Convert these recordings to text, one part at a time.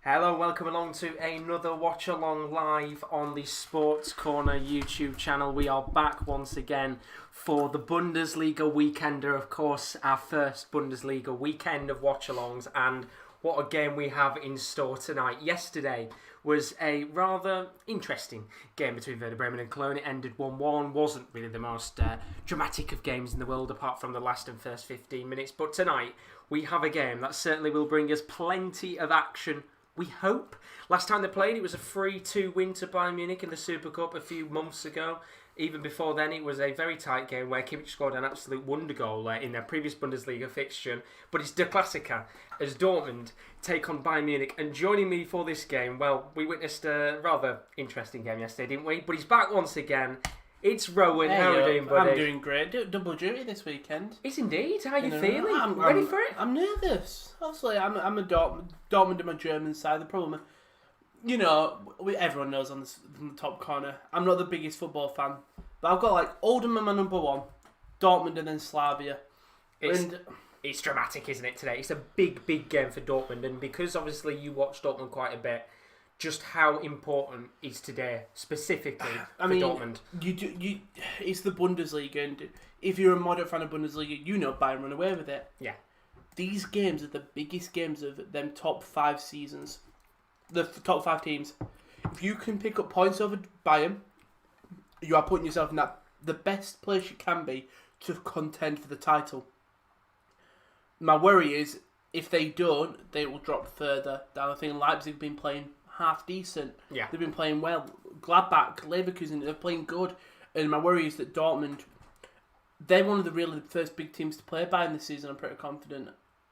Hello, welcome along to another Watch Along live on the Sports Corner YouTube channel. We are back once again for the Bundesliga weekender, of course, our first Bundesliga weekend of Watch Alongs, and what a game we have in store tonight. Yesterday was a rather interesting game between Werder Bremen and Cologne. It ended 1-1, wasn't really the most dramatic of games in the world apart from the last and first 15 minutes, but tonight we have a game that certainly will bring us plenty of action. We hope. Last time they played, it was a 3-2 win to Bayern Munich in the Super Cup a few months ago. Even before then, it was a very tight game where Kimmich scored an absolute wonder goal in their previous Bundesliga fixture. But it's Der Klassiker as Dortmund take on Bayern Munich. And joining me for this game, well, we witnessed a rather interesting game yesterday, didn't we? But he's back once again. It's Rowan. How are you doing, buddy? I'm doing great. Double duty this weekend. It's indeed. How are you feeling? I'm ready for it? I'm nervous. Obviously, I'm a Dortmund on my German side. The problem, everyone knows on the top corner, I'm not the biggest football fan. But I've got Oldham my number one, Dortmund and then Slavia. It's dramatic, isn't it, today? It's a big game for Dortmund. And because obviously you watch Dortmund quite a bit, just how important is today specifically for Dortmund? It's the Bundesliga, and if you're a moderate fan of Bundesliga, you know Bayern run away with it. Yeah. These games are the biggest games of them top 5 seasons. The top 5 teams. If you can pick up points over Bayern, you are putting yourself in the best place you can be to contend for the title. My worry is, if they don't, they will drop further down. I think Leipzig have been playing half decent. Yeah. They've been playing well. Gladbach, Leverkusen, they're playing good. And my worry is that Dortmund, they're one of the first big teams to play Bayern this season. I'm pretty confident.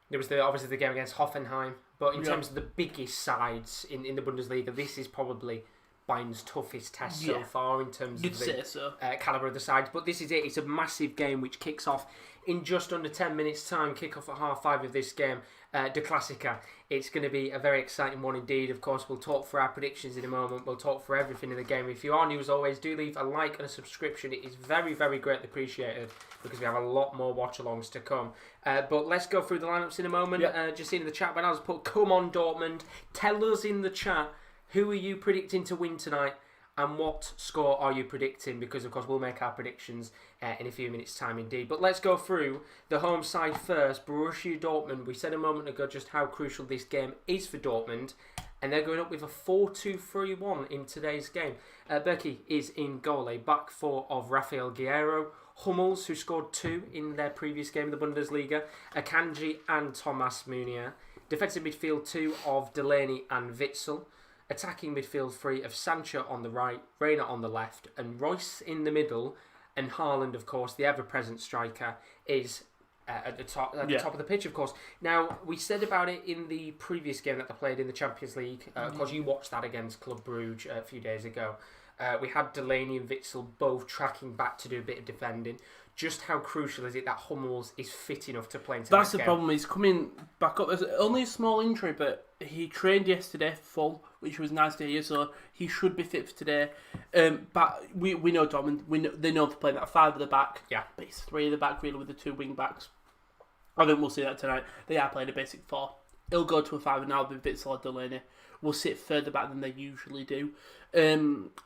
There was obviously the game against Hoffenheim, but in terms of the biggest sides in the Bundesliga, this is probably Bayern's toughest test so far in terms of the calibre of the sides. But this is it. It's a massive game which kicks off in just under 10 minutes' time. Kick off at 5:30 of this game. Der Klassiker. It's going to be a very exciting one indeed. Of course, we'll talk for our predictions in a moment. We'll talk for everything in the game. If you are new, as always, do leave a like and a subscription. It is very, very greatly appreciated because we have a lot more watch-alongs to come. But let's go through the lineups in a moment. Yep. Just in the chat, when I was put, come on, Dortmund. Tell us in the chat, who are you predicting to win tonight? And what score are you predicting? Because, of course, we'll make our predictions in a few minutes' time indeed. But let's go through the home side first. Borussia Dortmund. We said a moment ago just how crucial this game is for Dortmund. And they're going up with a 4-2-3-1 in today's game. Berkey is in goal. A back four of Raphael Guerreiro. Hummels, who scored 2 in their previous game in the Bundesliga. Akanji and Thomas Meunier. Defensive midfield 2 of Delaney and Witsel. Attacking midfield 3 of Sancho on the right, Reina on the left, and Royce in the middle, and Haaland, of course, the ever-present striker, is at the top of the pitch, of course. Now, we said about it in the previous game that they played in the Champions League. Of course, you watched that against Club Brugge a few days ago. We had Delaney and Witsel both tracking back to do a bit of defending. Just how crucial is it that Hummels is fit enough to play into That's the the game? problem. He's coming back up. There's only a small injury, but he trained yesterday full, which was nice to hear. So he should be fit for today. But we know Dortmund. They know to play that 5 at the back. Yeah, but it's 3 at the back really with the 2 wing backs. I think we'll see that tonight. They are playing a basic 4. It'll go to a 5 now with Witsel or Delaney. Will sit further back than they usually do.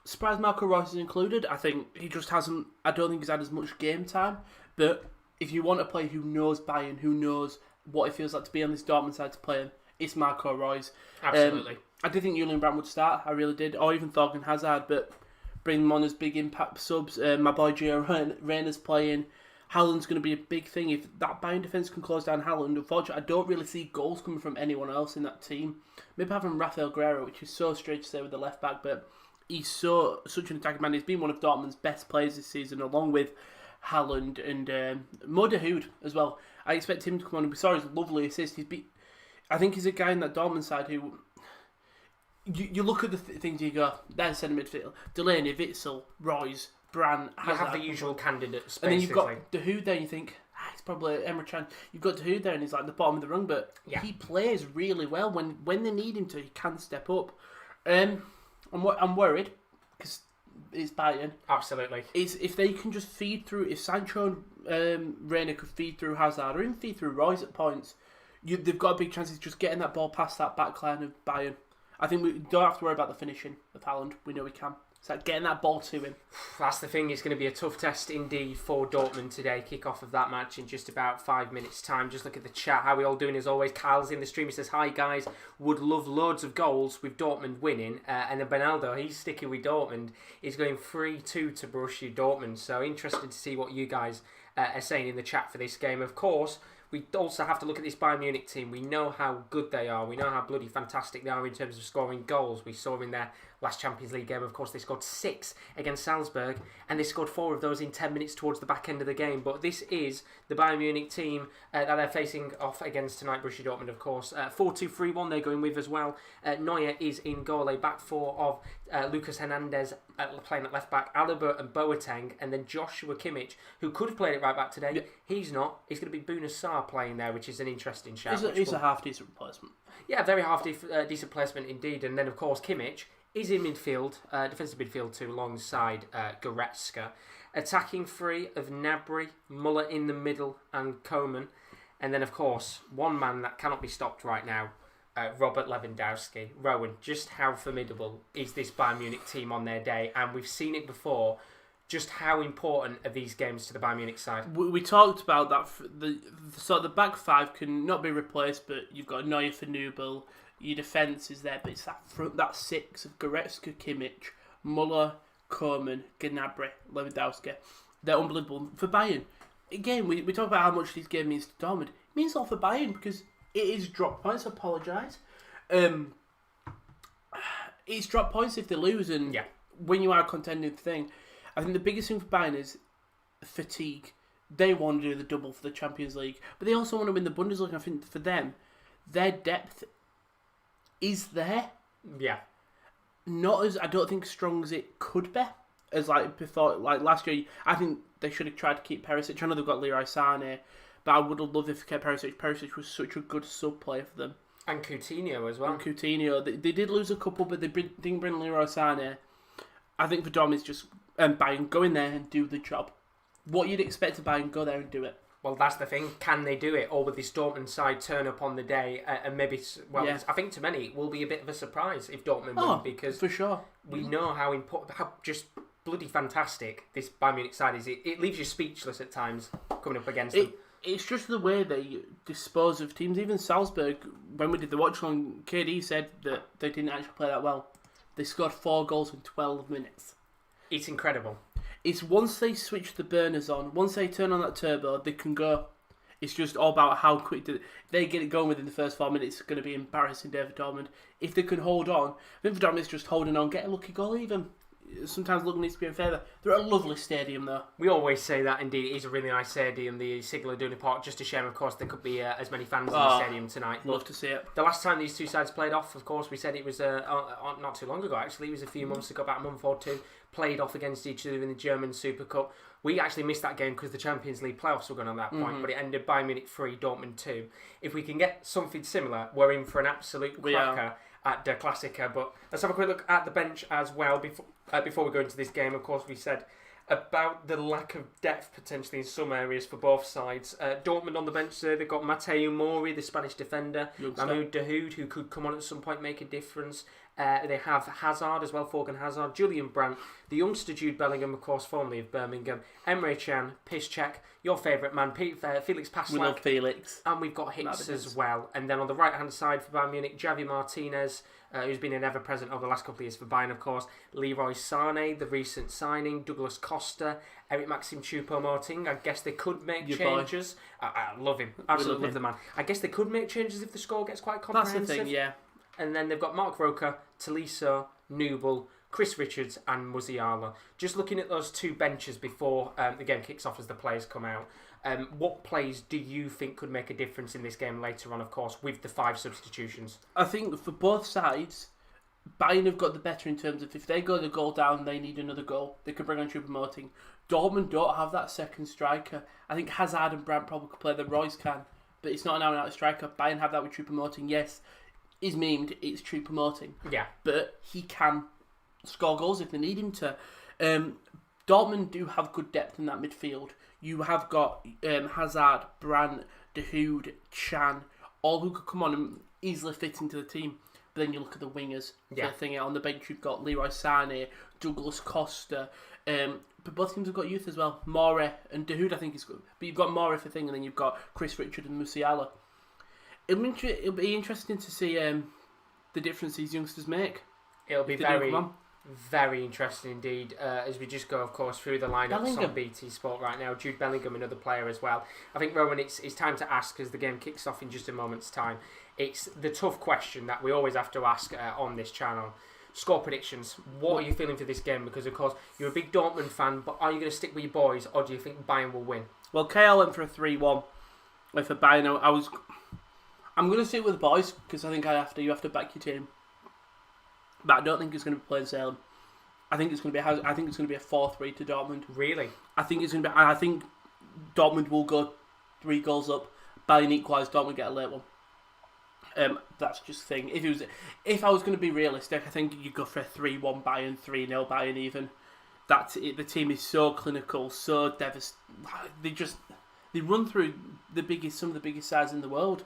Surprised Marco Reus is included. I think he just hasn't. I don't think he's had as much game time. But if you want a player who knows Bayern, who knows what it feels like to be on this Dortmund side to play him, it's Marco Reus. Absolutely. I did think Julian Brandt would start. I really did. Or even Thorgan Hazard. But bring them on as big impact subs. My boy Gio Reyna's playing. Haaland's going to be a big thing. If that Bayern defence can close down Haaland, unfortunately, I don't really see goals coming from anyone else in that team. Maybe having Raphael Guerreiro, which is so strange to say with the left back, but he's such an attacking man. He's been one of Dortmund's best players this season, along with Haaland and Mo Dahoud as well. I expect him to come on. We saw his lovely assist. I think he's a guy in that Dortmund side who... You look at the things you go, there's centre midfield. Delaney, Witsel, Royce, Brandt, Hazard. You have the usual candidates, basically. And then you've got Dahoud there and you think, it's probably Emre Can. You've got Dahoud there and he's like the bottom of the rung, but he plays really well. When they need him to, he can step up. I'm worried, because it's Bayern. Absolutely. If they can just feed through, if Sancho and Reina could feed through Hazard, or even feed through Royce at points, they've got a big chance of just getting that ball past that back line of Bayern. I think we don't have to worry about the finishing of Haaland. We know we can. It's like getting that ball to him. That's the thing. It's going to be a tough test indeed for Dortmund today. Kick off of that match in just about 5 minutes' time. Just look at the chat. How are we all doing? As always, Kyle's in the stream. He says, "Hi guys, would love loads of goals with Dortmund winning." And then Benaldo, he's sticking with Dortmund. He's going 3-2 to Borussia Dortmund. So interested to see what you guys are saying in the chat for this game. Of course, we also have to look at this Bayern Munich team. We know how good they are. We know how bloody fantastic they are in terms of scoring goals. We saw in their last Champions League game, of course, they scored 6 against Salzburg, and they scored 4 of those in 10 minutes towards the back end of the game. But this is the Bayern Munich team that they're facing off against tonight, Borussia Dortmund, of course. 4-2-3-1 they're going with as well. Neuer is in goal, a back four of Lucas Hernandez playing at left back, Alaba and Boateng, and then Joshua Kimmich, who could have played it right back today. Yeah. He's not. He's going to be Bouna Sarr playing there, which is an interesting shout. He's a half-decent replacement. Yeah, very half-decent placement indeed. And then, of course, Kimmich is in midfield, defensive midfield too, alongside Goretzka. Attacking three of Gnabry, Muller in the middle, and Koeman. And then, of course, one man that cannot be stopped right now, Robert Lewandowski. Rowan, just how formidable is this Bayern Munich team on their day? And we've seen it before. Just how important are these games to the Bayern Munich side? We talked about that. The back five can not be replaced, but you've got Neuer for Nubel. Your defence is there, but it's that front, that 6 of Goretzka, Kimmich, Muller, Koeman, Gnabry, Lewandowski. They're unbelievable. For Bayern, again, we talk about how much this game means to Dortmund. It means a lot for Bayern because it is drop points. I apologise. It's drop points if they lose, and when you are contending the thing. I think the biggest thing for Bayern is fatigue. They want to do the double for the Champions League, but they also want to win the Bundesliga. I think for them, their depth is there. Yeah. Not as, I don't think, strong as it could be. As like before, like last year, I think they should have tried to keep Perisic. I know they've got Leroy Sané, but I would have loved if they kept Perisic. Perisic was such a good sub player for them. And Coutinho as well. And Coutinho. They did lose a couple, but they didn't bring Leroy Sané. I think for Dom, it's just Bayern, go in there and do the job. What you'd expect of Bayern, go there and do it. Well, that's the thing. Can they do it? Or will this Dortmund side turn up on the day and maybe... Well, I think to many it will be a bit of a surprise if Dortmund win, because for sure. We know how important, how just bloody fantastic this Bayern Munich side is. It leaves you speechless at times coming up against them. It's just the way they dispose of teams. Even Salzburg, when we did the watchalong, KD said that they didn't actually play that well. They scored 4 goals in 12 minutes. It's incredible. It's once they switch the burners on, once they turn on that turbo, they can go. It's just all about how quick they get it going within the first 4 minutes. It's going to be embarrassing day for Dortmund. If they can hold on, I think for Dortmund it's just holding on, get a lucky goal even. Sometimes luck needs to be in favour. They're at a lovely stadium though. We always say that indeed. It is a really nice stadium, the Signal Iduna Park. Just a shame, of course, there could be as many fans in the stadium tonight. Love to see it. The last time these two sides played off, of course, we said it was not too long ago actually. It was a few months ago, about a month or two. Played off against each other in the German Super Cup. We actually missed that game because the Champions League playoffs were going on at that point, but it ended Bayern Munich 3, Dortmund 2. If we can get something similar, we're in for an absolute cracker at Der Klassiker. But let's have a quick look at the bench as well before we go into this game. Of course, we said about the lack of depth potentially in some areas for both sides. Dortmund on the bench there, they've got Mateo Mori, the Spanish defender, Mahmoud Dahoud, who could come on at some point, make a difference. They have Hazard as well, Thorgan Hazard, Julian Brandt, the youngster Jude Bellingham, of course, formerly of Birmingham, Emre Can, Piszczek, your favourite man, Felix Passlack. We love Felix. And we've got Hicks as well. And then on the right-hand side for Bayern Munich, Javi Martinez, who's been an ever-present over the last couple of years for Bayern, of course, Leroy Sané, the recent signing, Douglas Costa, Eric Maxim Choupo-Moting. I guess they could make changes. I love him. Absolutely love the man. I guess they could make changes if the score gets quite comprehensive. That's the thing, yeah. And then they've got Mark Roca, Tolisso, Nubel, Chris Richards and Musiala. Just looking at those two benches before the game kicks off as the players come out, what plays do you think could make a difference in this game later on, of course, with the 5 substitutions? I think for both sides, Bayern have got the better in terms of if they go the goal down, they need another goal. They can bring on Choupo-Moting. Dortmund don't have that second striker. I think Hazard and Brandt probably could play, the Royce can, but it's not an out-and-out striker. Bayern have that with Choupo-Moting, yes. Is memed, it's Choupo-Moting. Yeah. But he can score goals if they need him to. Dortmund do have good depth in that midfield. You have got Hazard, Brandt, Dahoud, Can, all who could come on and easily fit into the team. But then you look at the wingers. Yeah. The thing on the bench, you've got Leroy Sané, Douglas Costa. But both teams have got youth as well. Morey and Dahoud, I think, is good. But you've got Morey for thing, and then you've got Chris Richard and Musiala. It'll be interesting to see the difference these youngsters make. It'll be very interesting indeed as we just go, of course, through the lineups on BT Sport right now. Jude Bellingham, another player as well. I think, Rowan, it's time to ask, as the game kicks off in just a moment's time. It's the tough question that we always have to ask on this channel. Score predictions. What are you feeling for this game? Because, of course, you're a big Dortmund fan, but are you going to stick with your boys, or do you think Bayern will win? Well, KL went for a 3-1. For Bayern, I'm going to stick with the boys, because I think you have to back your team. But I don't think it's going to be plain sailing. I think it's going to be a 4-3 to Dortmund. Really? I think Dortmund will go 3 goals up. Bayern equalise, Dortmund get a late one. That's just the thing. If I was going to be realistic, I think you'd go for a 3-1 Bayern, 3-0 Bayern even. That's it. The team is so clinical, so devastating. They run through some of the biggest sides in the world.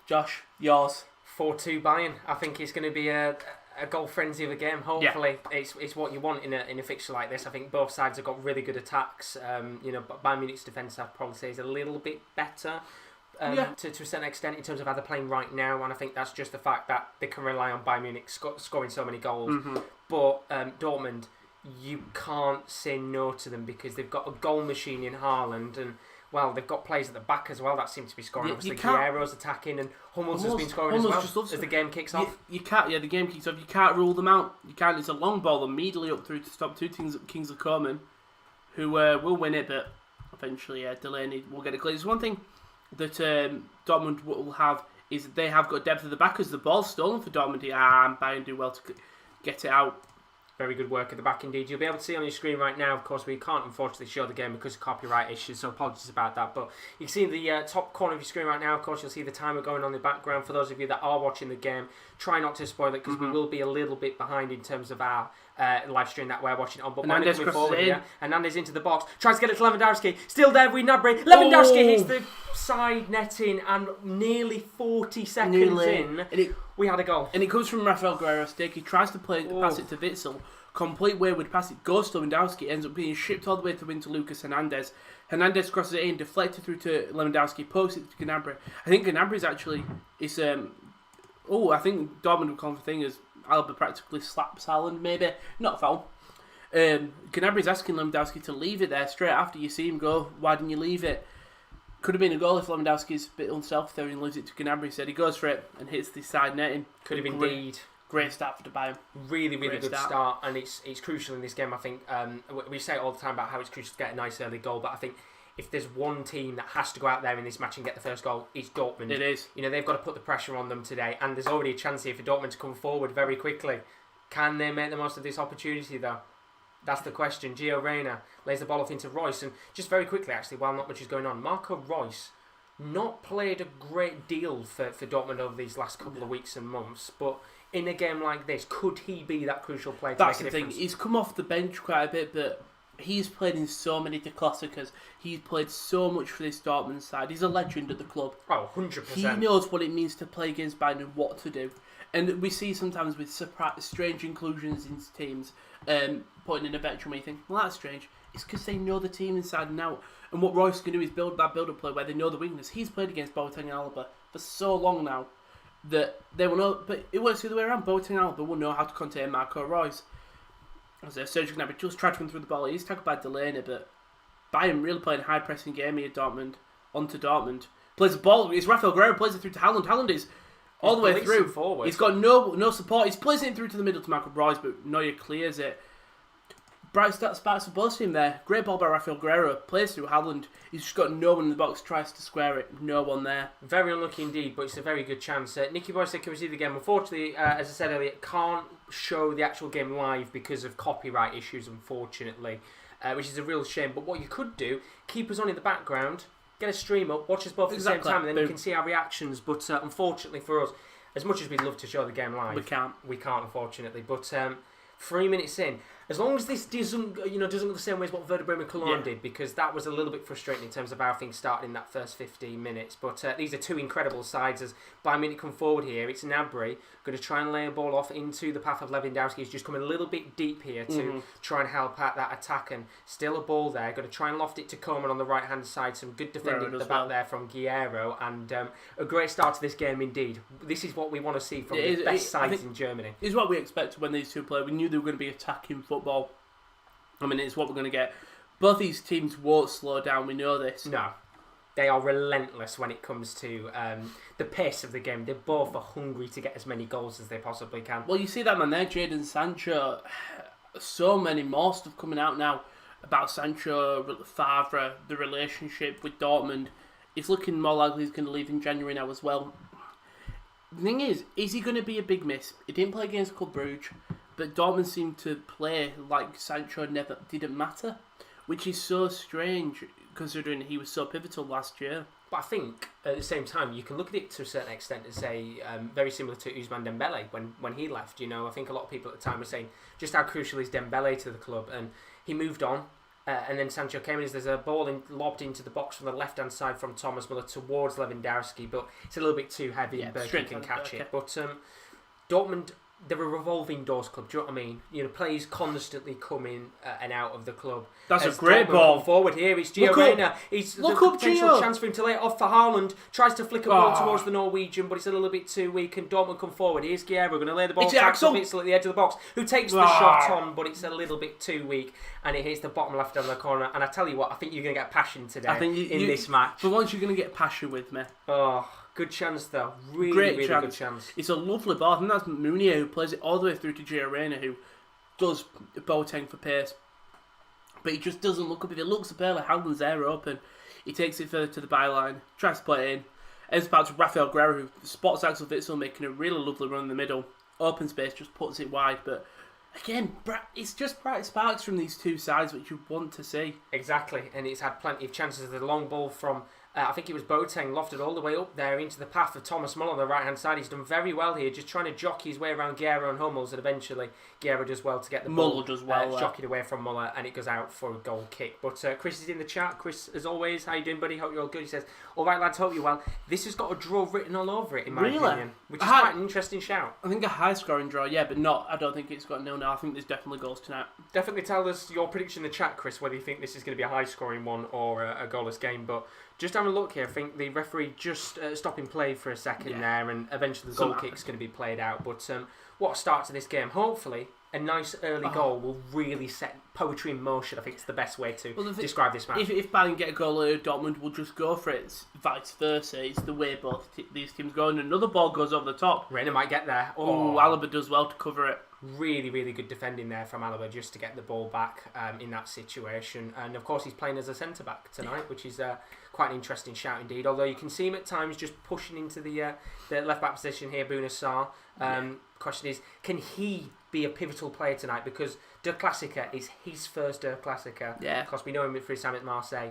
Josh, yours. 4-2 Bayern. I think it's going to be a goal frenzy of a game. Hopefully, it's what you want in a fixture like this. I think both sides have got really good attacks. Bayern Munich's defence, I'd probably say, is a little bit better. To a certain extent in terms of how they're playing right now, and I think that's just the fact that they can rely on Bayern Munich scoring so many goals. Mm-hmm. But Dortmund, you can't say no to them because they've got a goal machine in Haaland, and they've got players at the back as well that seem to be scoring. Obviously, Guerreiro's attacking, and Hummels has been scoring as well as the game kicks off. You can't. Yeah, the game kicks off. You can't rule them out. You can't. It's a long ball immediately up through to stop two Kings of Coman, who will win it, but eventually Delaney will get it clear. There's one thing that Dortmund will have is that they have got depth at the back as the ball's stolen for Dortmund, and Bayern do well to get it out. Very good work at the back indeed. You'll be able to see on your screen right now, of course, we can't unfortunately show the game because of copyright issues, so apologies about that. But you can see in the top corner of your screen right now, of course, you'll see the timer going on in the background. For those of you that are watching the game, try not to spoil it because we will be a little bit behind in terms of our live stream that we're watching on. But Hernandez coming forward here, Hernandez into the box, tries to get it to Lewandowski, still there with Gnabry. Lewandowski hits the side netting, and nearly 40 seconds in, we had a goal. And it comes from Raphael Guerreiro stake. He tries to pass it to Witsel. Complete wayward pass. It goes to Lewandowski. Ends up being shipped all the way to Lucas Hernandez. Hernandez crosses it in, deflected through to Lewandowski, posts it to Gnabry. I think Gnabry's actually is. I think Dortmund will call the thing as Alba practically slaps Haaland. Maybe not foul. Gnabry's asking Lewandowski to leave it there straight after you see him go. Why didn't you leave it? Could have been a goal if Lewandowski's a bit unselfish there and leaves it to Gnabry. Said he goes for it and hits the side netting. Could have indeed. Great start for the Bayern. Really good start, and it's crucial in this game. I think we say it all the time about how it's crucial to get a nice early goal, but I think if there's one team that has to go out there in this match and get the first goal, it's Dortmund. It is. They've got to put the pressure on them today, and there's already a chance here for Dortmund to come forward very quickly. Can they make the most of this opportunity, though? That's the question. Gio Reyna lays the ball off into Royce, and just very quickly, actually, while not much is going on, Marco Reus not played a great deal for Dortmund over these last couple of weeks and months, but in a game like this, could he be that crucial player to make a difference? That's the thing. He's come off the bench quite a bit, but he's played in so many De Classicas. He's played so much for this Dortmund side. He's a legend at the club. Oh, 100%. He knows what it means to play against Bayern and what to do. And we see sometimes with strange inclusions in teams, putting in a veteran where you think, well, that's strange. It's because they know the team inside and out. And what Royce can do is build that build-up play where they know the weakness. He's played against Boateng and Alaba for so long now that they will know, but it works the other way around. Boateng and Alaba will know how to contain Marco Reus. As Sergio Gnabry just tried to run through the ball. He's tackled by Delaney, but Bayern really playing a high-pressing game here, Dortmund, onto Dortmund. Plays the ball, it's Raphael Guerreiro, plays it through to Haaland. Haaland is all the way through. Forward. He's got no support. He's placing it through to the middle to Marco Reus, but Neuer clears it. Bright sparks for both of him there. Great ball by Raphael Guerreiro. Plays through Haaland. He's just got no one in the box. Tries to square it. No one there. Very unlucky indeed, but it's a very good chance. Nicky Boy said, can we see the game? Unfortunately, as I said earlier, can't show the actual game live because of copyright issues, unfortunately, which is a real shame. But what you could do, keep us on in the background, get a stream up, watch us both at the same time, and then you can see our reactions. But unfortunately for us, as much as we'd love to show the game live, we can't, unfortunately. But 3 minutes in, As long as this doesn't go the same way as what Werder Bremen Cologne did, because that was a little bit frustrating in terms of how things started in that first 15 minutes. But these are two incredible sides as Bayern Munich come forward here. It's Gnabry going to try and lay a ball off into the path of Lewandowski. He's just coming a little bit deep here to try and help out that attack, and still a ball there. Going to try and loft it to Coman on the right hand side. Some good defending at the back there from Guerrero, and a great start to this game indeed. This is what we want to see from the best sides in Germany. It's what we expected when these two played. We knew they were going to be attacking football. I mean, it's what we're going to get. Both these teams won't slow down, we know this. No. They are relentless when it comes to the pace of the game. They both are hungry to get as many goals as they possibly can. Well, you see that man there, Jadon Sancho. So many more stuff coming out now about Sancho, Favre, the relationship with Dortmund. It's looking more likely he's going to leave in January now as well. The thing is he going to be a big miss? He didn't play against Club Brugge, but Dortmund seemed to play like Sancho didn't matter, which is so strange considering he was so pivotal last year. But I think at the same time you can look at it to a certain extent and say very similar to Ousmane Dembele when he left. I think a lot of people at the time were saying just how crucial is Dembele to the club, and he moved on. And then Sancho came in. There's a ball lobbed into the box from the left-hand side from Thomas Müller towards Lewandowski, but it's a little bit too heavy and Bergkamp can catch it. But Dortmund, they're a revolving doors club. Do you know what I mean? Players constantly come in and out of the club. That's a great ball. Forward here, it's Gio Reyna. Look up, potential chance for him to lay it off for Haaland. Tries to flick a ball towards the Norwegian, but it's a little bit too weak. And Dortmund come forward. Here's Guerrero going to lay the ball to Axel Witsel at the edge of the box, who takes the shot on, but it's a little bit too weak, and it hits the bottom left of the corner. And I tell you what, I think you're going to get passion today in this match. For once, you're going to get passion with me. Oh. Good chance though, really good chance. It's a lovely ball. I think that's Munier who plays it all the way through to Gio Reyna, who does Boateng for pace, but he just doesn't look up. If he looks up early, Haaland's there open. He takes it further to the byline, tries to play it in. Ends back to Raphael Guerrero, who spots Axel Witsel making a really lovely run in the middle. Open space, just puts it wide. But again, it's just bright sparks from these two sides, which you want to see. Exactly, and it's had plenty of chances. The long ball from I think it was Boateng lofted all the way up there into the path of Thomas Müller on the right hand side. He's done very well here, just trying to jockey his way around Guerrero and Hummels, and eventually Guerrero does well to get the ball jockeyed away from Müller, and it goes out for a goal kick. But Chris is in the chat. Chris, as always, how you doing, buddy? Hope you're all good. He says, all right lads, hope you're well. This has got a draw written all over it in my opinion, which is quite an interesting shout. I think a high scoring draw, yeah, but I don't think it's got 0-0. I think there's definitely goals tonight. Definitely tell us your prediction in the chat, Chris, whether you think this is going to be a high scoring one or a goalless game. But just having a look here, I think the referee just stopping play for a second there, and eventually the goal kick's going to be played out. But what a start to this game. Hopefully a nice early goal will really set poetry in motion. I think it's the best way to describe this match. If Bayern get a goal early, Dortmund will just go for it. It's vice versa. It's the way both these teams go. And another ball goes over the top. Reyna might get there. Alaba does well to cover it. Really, really good defending there from Alaba just to get the ball back in that situation. And of course he's playing as a centre-back tonight, which is quite an interesting shout indeed. Although you can see him at times just pushing into the left-back position here, Bouna Sarr. Question is, can he be a pivotal player tonight? Because Der Klassiker is his first Der Klassiker. Yeah. Because we know him for his time at Marseille.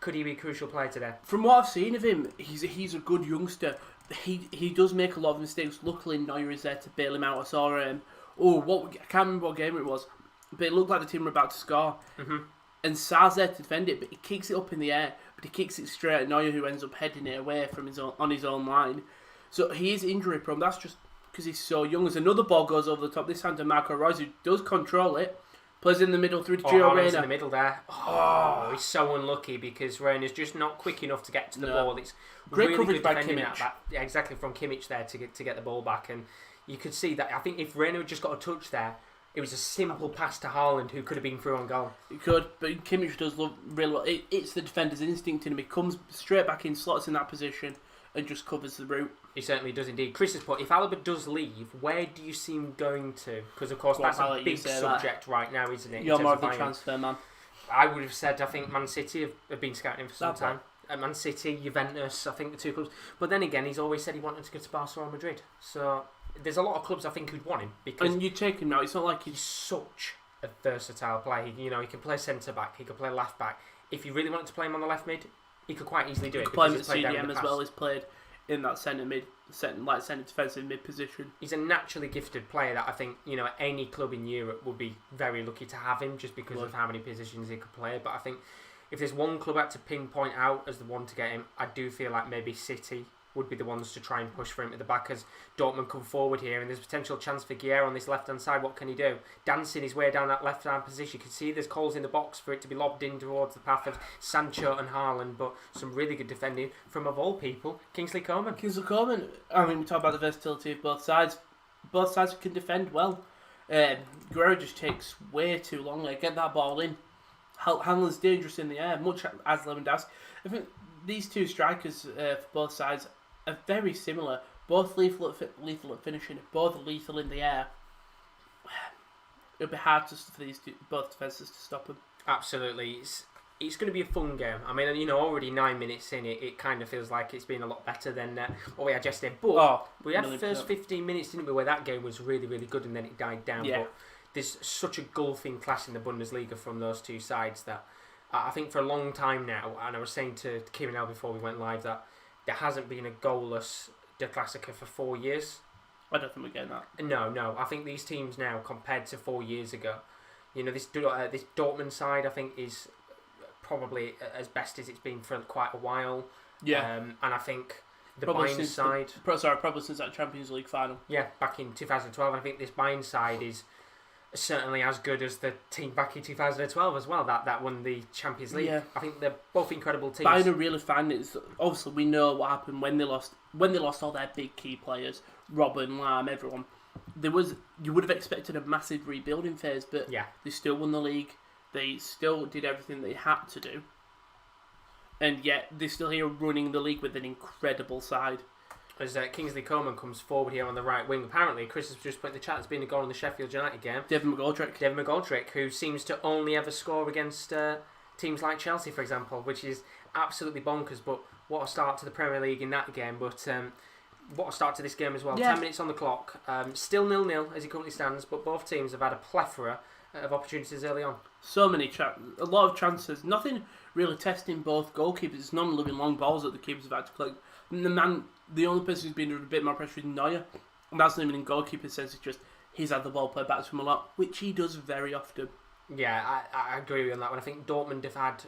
Could he be a crucial player today? From what I've seen of him, he's a good youngster. He does make a lot of mistakes. Luckily, Neuer is there to bail him out. I saw him. I can't remember what game it was, but it looked like the team were about to score. Mm-hmm. And Sarr's there to defend it, but he kicks it up in the air, but he kicks it straight at Neuer, who ends up heading it away from on his own line. So he is injury prone. That's just because he's so young. As another ball goes over the top, this time to Marco Reus, who does control it, plays in the middle through to Gio Reyna. In the middle there. He's so unlucky because Reyna's just not quick enough to get to the ball. It's great really coverage good by defending Kimmich. Exactly, from Kimmich there to get the ball back. And you could see that. I think if Reyna had just got a touch there, it was a simple pass to Haaland, who could have been through on goal. He could, but Kimmich does look really well. It's the defender's instinct in him. He comes straight back in, slots in that position, and just covers the route. He certainly does indeed. Chris has put, if Alaba does leave, where do you see him going to? Because of course that's a big subject right now, isn't it? You're more of the transfer man. I would have said, I think Man City have been scouting him for some time. Man City, Juventus, I think the two clubs. But then again, he's always said he wanted to go to Barcelona, Madrid. So there's a lot of clubs I think who'd want him, because and you take him now. It's not like he's such a versatile player. He can play centre back, he could play left back. If you really wanted to play him on the left mid, he could quite easily do it. He could play him at CDM as well. He's played in that centre defensive mid position. He's a naturally gifted player that I think, any club in Europe would be very lucky to have him just because of how many positions he could play. But I think if there's one club I had to pinpoint out as the one to get him, I do feel like maybe City would be the ones to try and push for him at the back as Dortmund come forward here, and there's potential chance for Guerrero on this left-hand side. What can he do? Dancing his way down that left-hand position. You can see there's calls in the box for it to be lobbed in towards the path of Sancho and Haaland, but some really good defending from, of all people, Kingsley Coman. I mean, we talk about the versatility of both sides. Both sides can defend well. Guerrero just takes way too long. Get that ball in. Haaland's dangerous in the air, much as Lewandowski. I think these two strikers for both sides are very similar. Both lethal at finishing, both lethal in the air. It'll be hard for both defences to stop them. Absolutely. It's going to be a fun game. I mean, already 9 minutes in it kind of feels like it's been a lot better than what we had yesterday. But we had the first 15 minutes, didn't we, where that game was really, really good and then it died down. Yeah. But there's such a gulfing clash in the Bundesliga from those two sides that I think for a long time now, and I was saying to Kieran now before we went live that there hasn't been a goalless Der Klassiker for 4 years. I don't think we're getting that. No. I think these teams now, compared to 4 years ago, this Dortmund side, I think, is probably as best as it's been for quite a while. Yeah. And I think the probably Bayern side... probably since that Champions League final. Yeah, back in 2012. And I think this Bayern side is certainly as good as the team back in 2012 as well, that won the Champions League. Yeah. I think they're both incredible teams. Bayern are really fine. Obviously, we know what happened when they lost all their big key players, Robben, Lahm, everyone. You would have expected a massive rebuilding phase, but they still won the league. They still did everything they had to do. And yet, they're still here running the league with an incredible side. As Kingsley Coman comes forward here on the right wing. Apparently, Chris has just put in the chat, there's been a goal in the Sheffield United game. David McGoldrick, who seems to only ever score against teams like Chelsea, for example, which is absolutely bonkers. But what a start to the Premier League in that game. But what a start to this game as well. Yeah. 10 minutes on the clock. Still 0-0 as it currently stands, but both teams have had a plethora of opportunities early on. So many a lot of chances. Nothing really testing both goalkeepers. It's normally living long balls that the keepers have had to collect. And the only person who's been under a bit more pressure is Neuer. And that's not even in goalkeeper sense, it's just he's had the ball played back to him a lot, which he does very often. Yeah, I agree on that one. I think Dortmund have had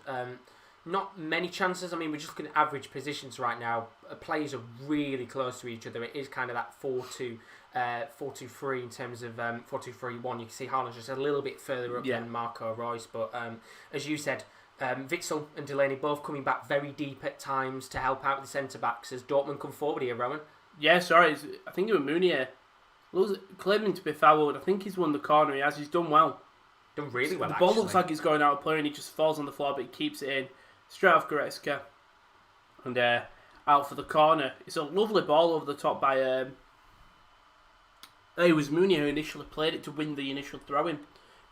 not many chances. I mean, we're just looking at average positions right now. Players are really close to each other. It is kind of that 4-2-3 in terms of 4-2-3-1. You can see Haaland's just a little bit further up than Marco Reus. But as you said, Witsel and Delaney both coming back very deep at times to help out with the centre-backs as Dortmund come forward here, Rowan. Yeah, sorry. I think it was Meunier. Claiming to be fouled. I think he's won the corner. He's done well. Done really well, The ball looks like he's going out of play and he just falls on the floor, but he keeps it in. Straight off Goretzka. And out for the corner. It's a lovely ball over the top by... it was Meunier who initially played it to win the initial throw-in.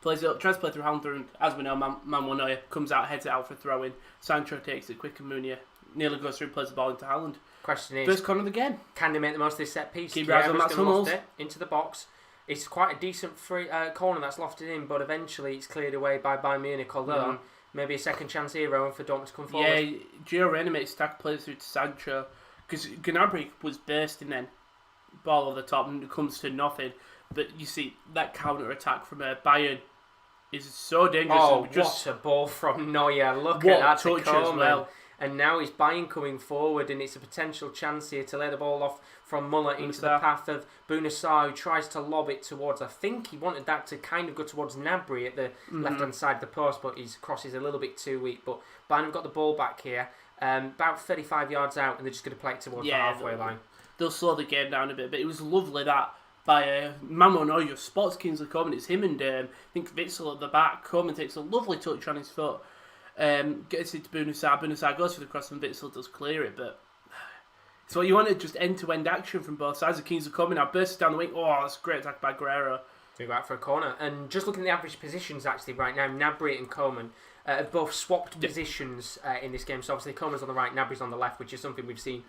Plays it up, tries to play through Haaland, and as we know, Manuel Neuer comes out, heads it out for a throw-in. Sancho takes it quick and Meunier nearly goes through and plays the ball into Haaland. Question is... First corner of the game. Can they make the most of this set piece? Keep your eyes on Mats Hummels. Into the box. It's quite a decent free corner that's lofted in, but eventually it's cleared away by Bayern Munich, although maybe a second chance here, Rowan, for Dortmund to come forward. Yeah, Gio Reyna makes stack plays through to Sancho, because Gnabry was bursting then. Ball over the top and it comes to nothing. But you see, that counter-attack from Bayern is so dangerous. Oh, what a ball from Neuer. Look at that touch as well. And now it's Bayern coming forward, and it's a potential chance here to lay the ball off from Muller into the path of Bunasar, who tries to lob it towards, I think he wanted that to kind of go towards Gnabry at the left-hand side of the post, but his cross is a little bit too weak. But Bayern have got the ball back here, about 35 yards out, and they're just going to play it towards the halfway line. They'll slow the game down a bit, but it was lovely that by Manuel Neuer spots Kingsley Coman. It's him and I think Witsel at the back. Coman takes a lovely touch on his foot. Gets it to Bunasar. Bunasar goes for the cross and Witsel does clear it, but it's what you wanted, just end-to-end action from both sides. The Kings are coming now, bursts down the wing. Oh, that's a great attack by Guerrero. Go back for a corner. And just looking at the average positions actually right now, Gnabry and Coman have both swapped positions in this game. So obviously Coman's on the right, Gnabry's on the left, which is something we've seen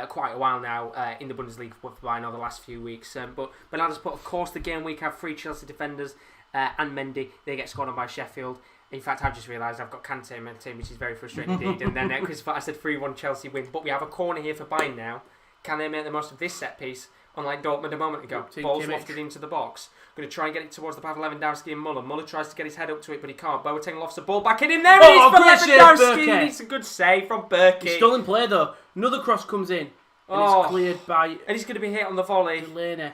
quite a while now in the Bundesliga for the last few weeks. But Bernardo's put, of course, the game week have 3 Chelsea defenders and Mendy. They get scored on by Sheffield. In fact, I've just realised I've got Kante in my team, which is very frustrating indeed. And then Chris, I said 3-1 Chelsea win. But we have a corner here for Bayern now. Can they make the most of this set piece? Unlike Dortmund a moment ago. Ball's lofted into the box. Going to try and get it towards the path of Lewandowski and Muller. Muller tries to get his head up to it, but he can't. Boateng lofts the ball back in there. Oh, it is for Lewandowski. It's a good save from Berkey. He's still in play though. Another cross comes in. And it's cleared by... And he's going to be hit on the volley. Delaney.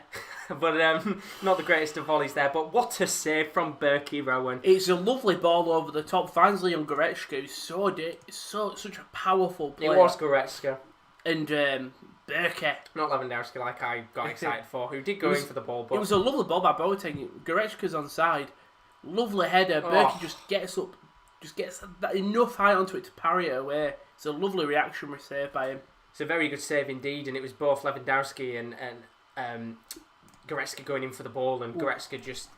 But not the greatest of volleys there. But what a save from Berkey, Rowan. It's a lovely ball over the top. Finds Leon Goretzka, who's such a powerful player. It was Goretzka. And Berkey. Not Lewandowski, like I got excited for, who did go in for the ball. But it was a lovely ball by Boateng. Goretzka's on side. Lovely header. Berkey just gets up, just gets enough height onto it to parry it away. It's a lovely reactionary save by him. It's a very good save indeed, and it was both Lewandowski and Goretzka going in for the ball, and Goretzka just,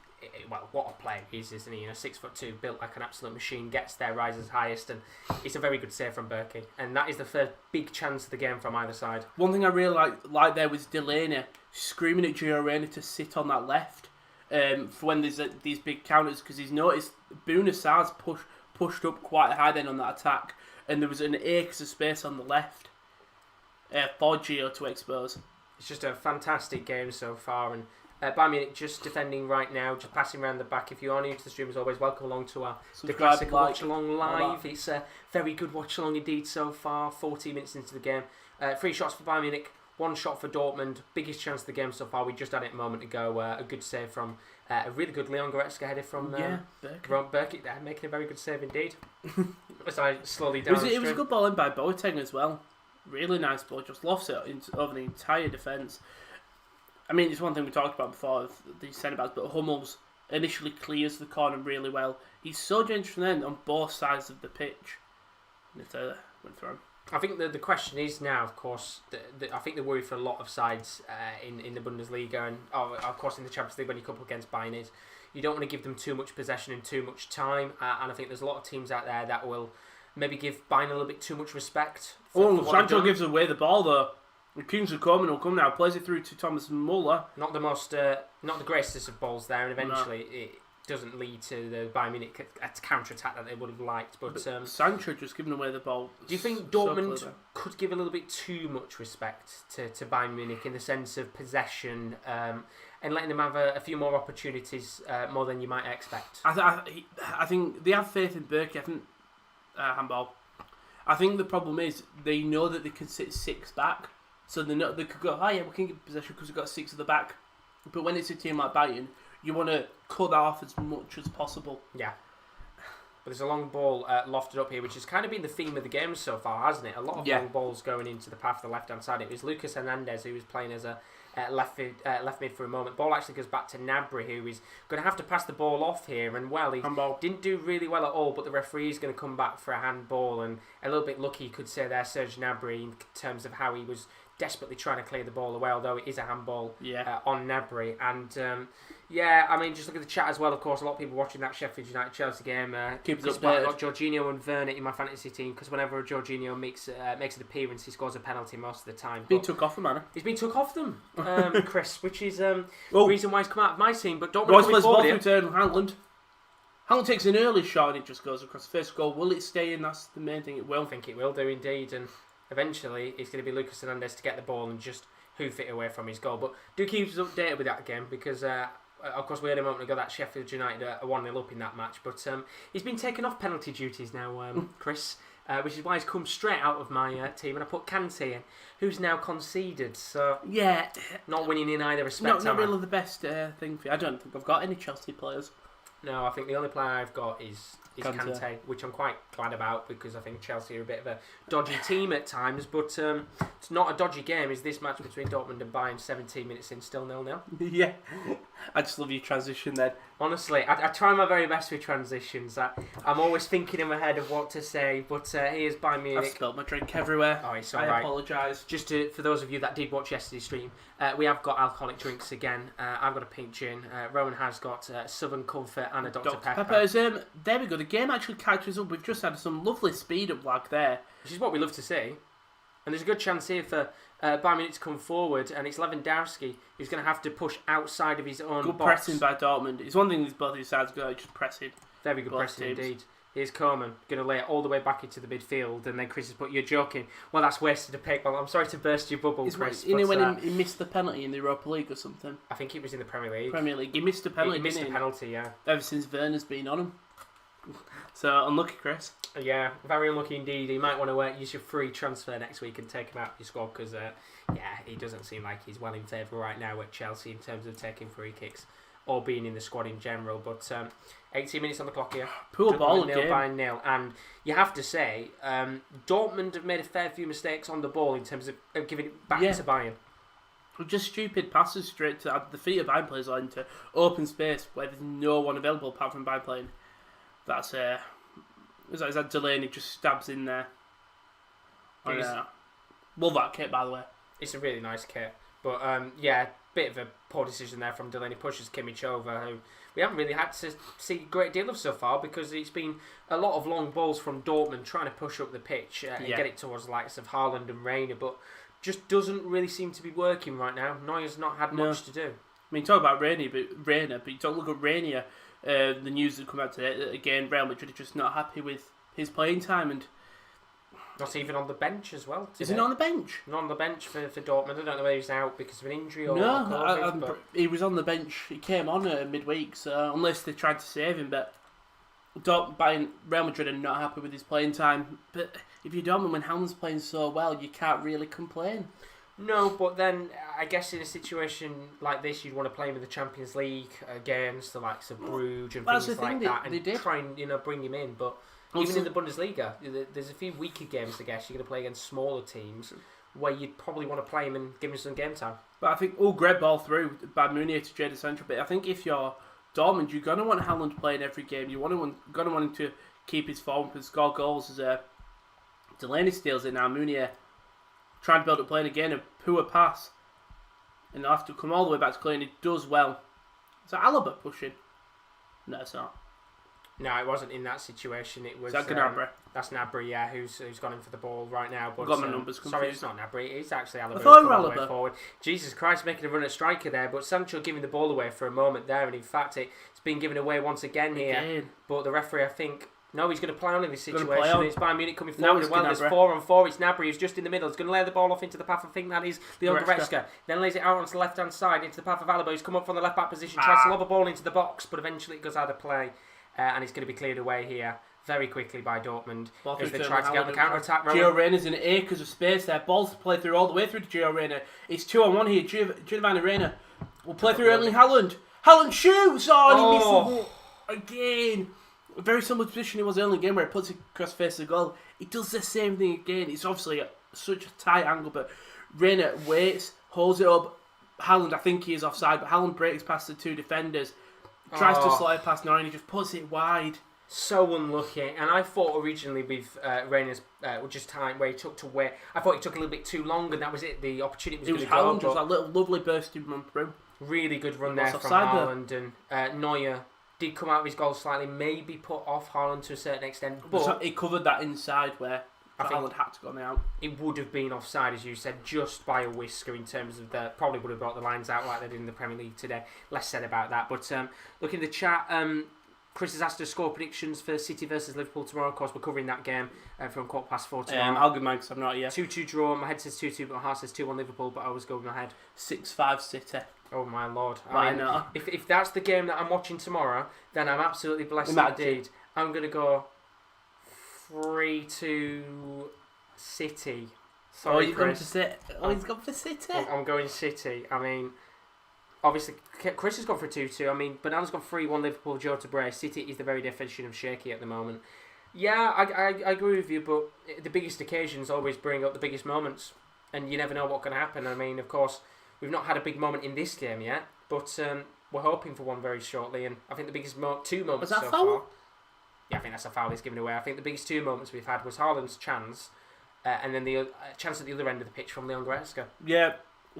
well, what a player he is, isn't he? 6'2", built like an absolute machine, gets there, rises highest, and it's a very good save from Berkey. And that is the first big chance of the game from either side. One thing I really like there was Delaney screaming at Gio Reyna to sit on that left for when there's these big counters, because he's noticed Bouna Sarr's pushed up quite high then on that attack, and there was an acres of space on the left for Gio to expose. It's just a fantastic game so far, and Bayern Munich just defending right now, just passing around the back. If you are new to the stream, as always, welcome along to the classic Watchalong live. It's a very good Watchalong indeed so far, 40 minutes into the game. 3 shots for Bayern Munich, 1 shot for Dortmund. Biggest chance of the game so far. We just had it a moment ago. A good save from a really good Leon Goretzka header from Berkey there, making a very good save indeed. As I slowly down it was a good ball in by Boateng as well. Really nice ball, just lofts it over the entire defence. I mean, it's one thing we talked about before, the centre-backs, but Hummels initially clears the corner really well. He's so dangerous from then on both sides of the pitch. And it went through him. I think the question is now, of course, I think the worry for a lot of sides in the Bundesliga and, of course, in the Champions League when you come up against Bayern is you don't want to give them too much possession and too much time. And I think there's a lot of teams out there that will maybe give Bayern a little bit too much respect. Sancho gives away the ball though. The Kings will come now, plays it through to Thomas Muller. Not the greatest of balls there, and eventually it doesn't lead to the Bayern Munich counter-attack that they would have liked. But Sancho just giving away the ball. Do you think Dortmund could give a little bit too much respect to Bayern Munich in the sense of possession and letting them have a few more opportunities more than you might expect? I think they have faith in Berkey. I think handball. I think the problem is they know that they can sit 6 back, so they could go, oh yeah, we can get possession because we've got 6 at the back. But when it's a team like Bayern, you want to cut that off as much as possible. Yeah. But there's a long ball lofted up here, which has kind of been the theme of the game so far, hasn't it? A lot of long balls going into the path of the left-hand side. It was Lucas Hernandez who was playing as a left mid for a moment. Ball actually goes back to Gnabry, who is going to have to pass the ball off here. And, well, he didn't do really well at all, but the referee is going to come back for a handball. And a little bit lucky, you could say there, Serge Gnabry, in terms of how he was desperately trying to clear the ball away, although it is a handball on Gnabry. And I mean, just look at the chat as well. Of course, a lot of people watching that Sheffield United-Chelsea game. Keep I've got Jorginho and Werner in my fantasy team because whenever Jorginho makes an appearance, he scores a penalty most of the time. He's took off them, man. He's been took off them, Chris, which is the reason why he's come out of my team. But don't Royce plays ball through to Haaland. Haaland takes an early shot and it just goes across the first goal. Will it stay in? That's the main thing. It will. I think it will do indeed, and eventually it's going to be Lucas Hernandez to get the ball and just hoof it away from his goal. But do keep us updated with that game because, of course, we heard a moment ago that Sheffield United are 1-0 up in that match. But he's been taken off penalty duties now, Chris, which is why he's come straight out of my team. And I put Kante in, who's now conceded. So, not winning in either respect. Not really the best thing for you. I don't think I've got any Chelsea players. No, I think the only player I've got is Kante, which I'm quite glad about because I think Chelsea are a bit of a dodgy team at times. But it's not a dodgy game. Is this match between Dortmund and Bayern 17 minutes in, still 0-0? Yeah, I just love your transition then. Honestly, I try my very best with transitions. I'm always thinking in my head of what to say. But here's Bayern Munich. I've spilled my drink everywhere. Oh, it's all right. I apologise. Just for those of you that did watch yesterday's stream, we have got alcoholic drinks again. I've got a pink gin. Rowan has got Southern Comfort and a Dr. Pepper. There we go. The game actually catches up. We've just had some lovely speed up lag there. Which is what we love to see. And there's a good chance here for Bayern Munich to come forward, and it's Lewandowski who's going to have to push outside of his own box. Good pressing by Dortmund. It's one thing these both these sides go, just pressing. Very good pressing indeed. Here's Coman, going to lay it all the way back into the midfield, and then Chris has put, you're joking. Well, that's wasted a pick. Well, I'm sorry to burst your bubble, Chris. You know when he missed the penalty in the Europa League or something? I think it was in the Premier League. He missed the penalty, He missed the penalty, yeah. Ever since Werner's been on him. So, unlucky, Chris. Yeah, very unlucky indeed. You might want to use your free transfer next week and take him out of your squad because, he doesn't seem like he's well in favour right now at Chelsea in terms of taking free kicks or being in the squad in general. But 18 minutes on the clock here. Poor ball again. 0-0. And you have to say, Dortmund have made a fair few mistakes on the ball in terms of giving it back to Bayern. Just stupid passes straight to the feet of Bayern players into open space where there's no one available apart from Bayern playing. That's is that Delaney just stabs in there. Love that kit, by the way. It's a really nice kit. But, bit of a poor decision there from Delaney. Pushes Kimmich over, who we haven't really had to see a great deal of so far because it's been a lot of long balls from Dortmund trying to push up the pitch and get it towards the likes of Haaland and Reina, but just doesn't really seem to be working right now. Neuer's not had much to do. I mean, talk about Reina, but you don't look at Reina. The news that come out today, again, Real Madrid are just not happy with his playing time and not even on the bench as well today. Is he not on the bench? Not on the bench for Dortmund. I don't know whether he's out because of an injury or COVID, he was on the bench. He came on midweek, so unless they tried to save him, but Real Madrid are not happy with his playing time. But if you're Dortmund, when Haaland's playing so well, you can't really complain. No, but then I guess in a situation like this, you'd want to play him in the Champions League against the likes of Bruges and things like that, and try and bring him in. But even in the Bundesliga, there's a few weaker games. I guess you're going to play against smaller teams where you'd probably want to play him and give him some game time. But I think great ball through by Meunier to Jadon Sancho. But I think if you're Dortmund, you're going to want Haaland playing every game. You're going to want him to keep his form and score goals. As Delaney steals it now, Meunier trying to build up playing again, a poor pass. And they'll have to come all the way back to clear, and he does well. Is that Alaba pushing? No, it's not. No, it wasn't in that situation. It was. Is that Gnabry? That's Gnabry, yeah, who's gone in for the ball right now. But, got my numbers confused. Sorry, it's not Gnabry. It's actually Alaba. I thought who's it all was the way forward. Jesus Christ, making a run at striker there, but Sancho giving the ball away for a moment there, and in fact, it's been given away once again here. But the referee, I think. No, he's going to play on in this situation. It's Bayern Munich coming forward as well. There's 4-on-4. It's Gnabry who's just in the middle. He's going to lay the ball off into the path. I think that is Leon Goretzka. Then lays it out onto the left-hand side into the path of Alaba, who's come up from the left-back position. Tries to lob a ball into the box, but eventually it goes out of play. And it's going to be cleared away here very quickly by Dortmund as they try to get on the counter-attack. Gio Reyna's in acres of space there. Ball's played through all the way through to Gio Reyna. It's 2-on-1 here. Giovanni Reyna will play through Erling Haaland. Haaland shoots! Oh, he missed the ball again. A very similar position it was early in the game where he puts it across the face of the goal. He does the same thing again. It's obviously such a tight angle, but Reyna waits, holds it up. Haaland, I think he is offside, but Haaland breaks past the two defenders, tries to slide past Neuer, and he just puts it wide. So unlucky. And I thought originally with Reyna's just time where he took to wait, I thought he took a little bit too long, and that was it. The opportunity was going to go. Haaland was that little lovely bursting run through. Really good run there from Haaland, and Neuer did come out of his goal slightly, maybe put off Haaland to a certain extent, but he covered that inside where Haaland had to go on the out. It would have been offside, as you said, just by a whisker in terms of probably would have brought the lines out like they did in the Premier League today. Less said about that. But look in the chat, Chris has asked us score predictions for City versus Liverpool tomorrow. Of course, we're covering that game from 4:15 tomorrow. I'll give mine because I'm not yet. 2-2 draw. My head says 2-2, but my heart says 2-1 Liverpool, but I always go with my head. 6-5 City. Oh my lord! I know. If that's the game that I'm watching tomorrow, then I'm absolutely blessed indeed. I'm going to go 3-2 City. Sorry, he's gone for City. He's gone for City. I'm going City. I mean, obviously, Chris has gone for 2-2. I mean, Banana's gone 3-1 Liverpool, Joe to brace. City is the very definition of shaky at the moment. Yeah, I agree with you, but the biggest occasions always bring up the biggest moments, and you never know what's going to happen. I mean, of course, we've not had a big moment in this game yet, but we're hoping for one very shortly, and I think the biggest two moments so far... Yeah, I think that's a foul he's given away. I think the biggest two moments we've had was Haaland's chance, and then the chance at the other end of the pitch from Leon Goretzka. Yeah,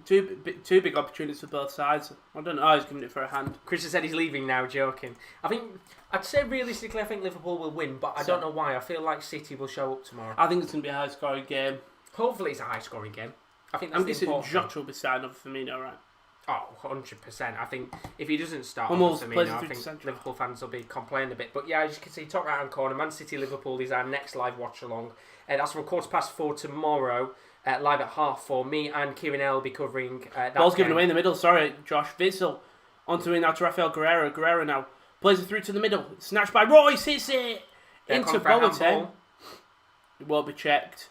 two big opportunities for both sides. I don't know, he's giving it for a hand. Chris has said he's leaving now, joking. I'd say realistically I think Liverpool will win, but I don't know why. I feel like City will show up tomorrow. I think it's going to be a high-scoring game. Hopefully it's a high-scoring game. I think that's I'm guessing Josh will be starting up for Firmino, right? Oh, 100%. I think if he doesn't start, Almost Firmino, plays I through think to central. Liverpool fans will be complaining a bit. But yeah, as you can see, top right-hand corner, Man City Liverpool is our next live watch-along. That's from 4:15 tomorrow, live at 4:30. Me and Kieran L will be covering that Ball's game. given away in the middle. Sorry, Josh. Witsel onto it now to Raphael Guerreiro. Guerreiro now plays it through to the middle. Snatched by Royce. Hits it into Boateng. It won't be checked.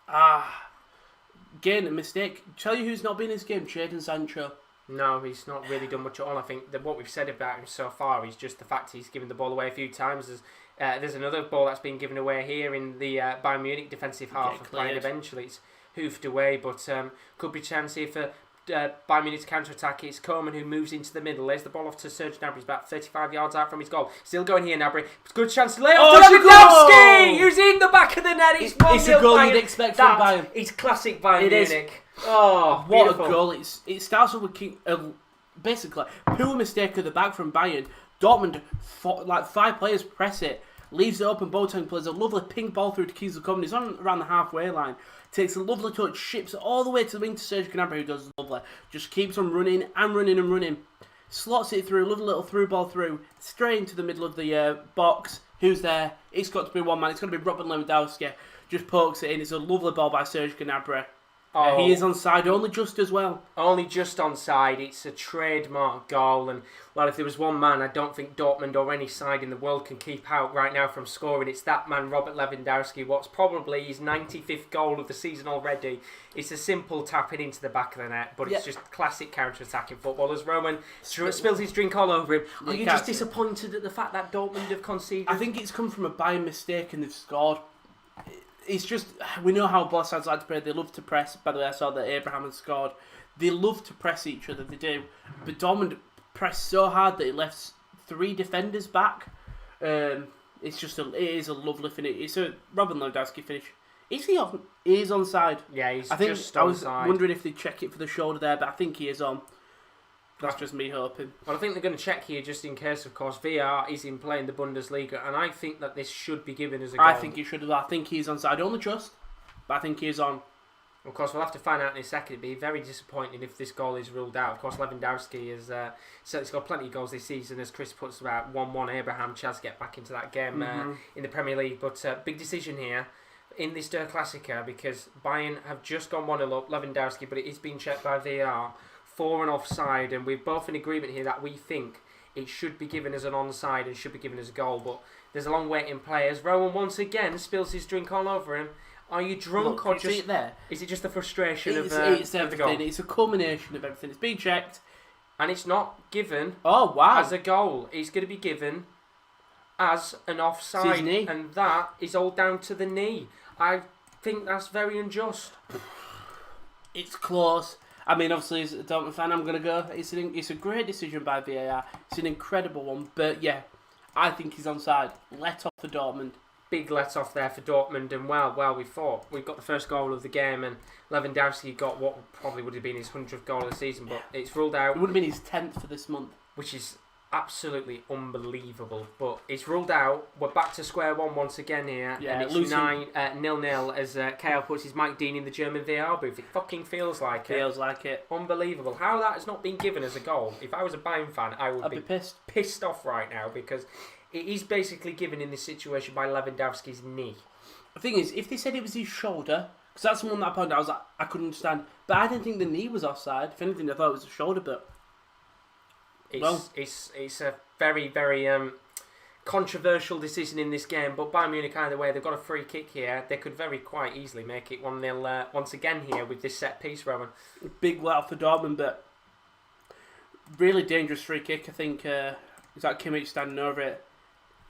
Again, a mistake. Tell you who's not been in this game, Jadon Sancho. No, he's not really done much at all. I think that what we've said about him so far is just the fact he's given the ball away a few times. There's another ball that's been given away here in the Bayern Munich defensive half of play, and eventually it's hoofed away, but could be chance here for Bayern Munich's counter-attack. It's Coman who moves into the middle, lays the ball off to Serge Gnabry. He's about 35 yards out from his goal. Still going here, Gnabry. Good chance to lay off to Lewandowski, who's in the back of the net. It's a goal you'd expect from Bayern. It's classic Bayern Munich. Oh, beautiful. What a goal. It starts with basically poor mistake at the back from Bayern. Dortmund, like 5 players press it, leaves it open. Boateng plays a lovely ping ball through to Kingsley Coman. He's on around the halfway line. Takes a lovely touch, ships it all the way to the wing to Serge Gnabry, who does lovely. Just keeps on running and running and running. Slots it through, lovely little through ball through, straight into the middle of the box. Who's there? It's got to be one man. It's got to be Robert Lewandowski. Just pokes it in. It's a lovely ball by Serge Gnabry. He is onside, only just as well. Only just onside. It's a trademark goal, and well, if there was one man I don't think Dortmund or any side in the world can keep out right now from scoring, it's that man, Robert Lewandowski. What's probably his 95th goal of the season already. It's a simple tapping into the back of the net, but it's just classic counter-attacking football. As Roman spills his drink all over him, are you just disappointed at the fact that Dortmund have conceded? I think it's come from a Bayern mistake and they've scored. It's just, we know how both sides like to play. They love to press. By the way, I saw that Abraham had scored. They love to press each other, they do. But Dortmund pressed so hard that it left 3 defenders back. It's just it is a lovely finish. It's a Robin Lewandowski finish. Is he on? He is onside. Yeah, he's just I was onside. wondering if they check it for the shoulder there, but I think he is on. That's just me hoping. Well, I think they're going to check here just in case, of course. VR is in play in the Bundesliga, and I think that this should be given as a goal. I think he should have. I think he's onside. Only just, but I think he is on. Of course, we'll have to find out in a second. It'd be very disappointing if this goal is ruled out. Of course, Lewandowski has certainly scored plenty of goals this season, as Chris puts about 1-1. Abraham Chaz get back into that game in the Premier League. But big decision here in this Der Klassiker, because Bayern have just gone 1-0 up, Lewandowski, but it is being checked by VR for an offside, and we're both in agreement here that we think it should be given as an onside and should be given as a goal, but there's a long wait in play as Rowan once again spills his drink all over him. Are you drunk or just... Is it just the frustration of the goal? It's a culmination of everything. It's been checked. And it's not given as a goal. It's going to be given as an offside, and that is all down to the knee. I think that's very unjust. It's close. I mean, obviously, as a Dortmund fan, I'm going to go. It's a great decision by VAR. It's an incredible one. But yeah, I think he's onside. Let off for Dortmund. Big let off there for Dortmund. And well, we thought we got the first goal of the game, and Lewandowski got what probably would have been his 100th goal of the season, but it's ruled out. It would have been his 10th for this month. Which is absolutely unbelievable, but it's ruled out. We're back to square one once again here, and it's Lucien. 9-0 as Kyle puts his Mike Dean in the German VR booth. It fucking feels like it. Unbelievable. How that has not been given as a goal. If I was a Bayern fan, I'd be pissed off right now, because it is basically given in this situation by Lewandowski's knee. The thing is, if they said it was his shoulder, because that's the one that I pointed out, I couldn't understand, but I didn't think the knee was offside. If anything, I thought it was the shoulder, but It's a very, very controversial decision in this game, but Bayern Munich either way, they've got a free kick here. They could very quite easily make it 1-0 once again here with this set piece, Rowan. Big let off for Dortmund, but really dangerous free kick. I think is that Kimmich standing over it.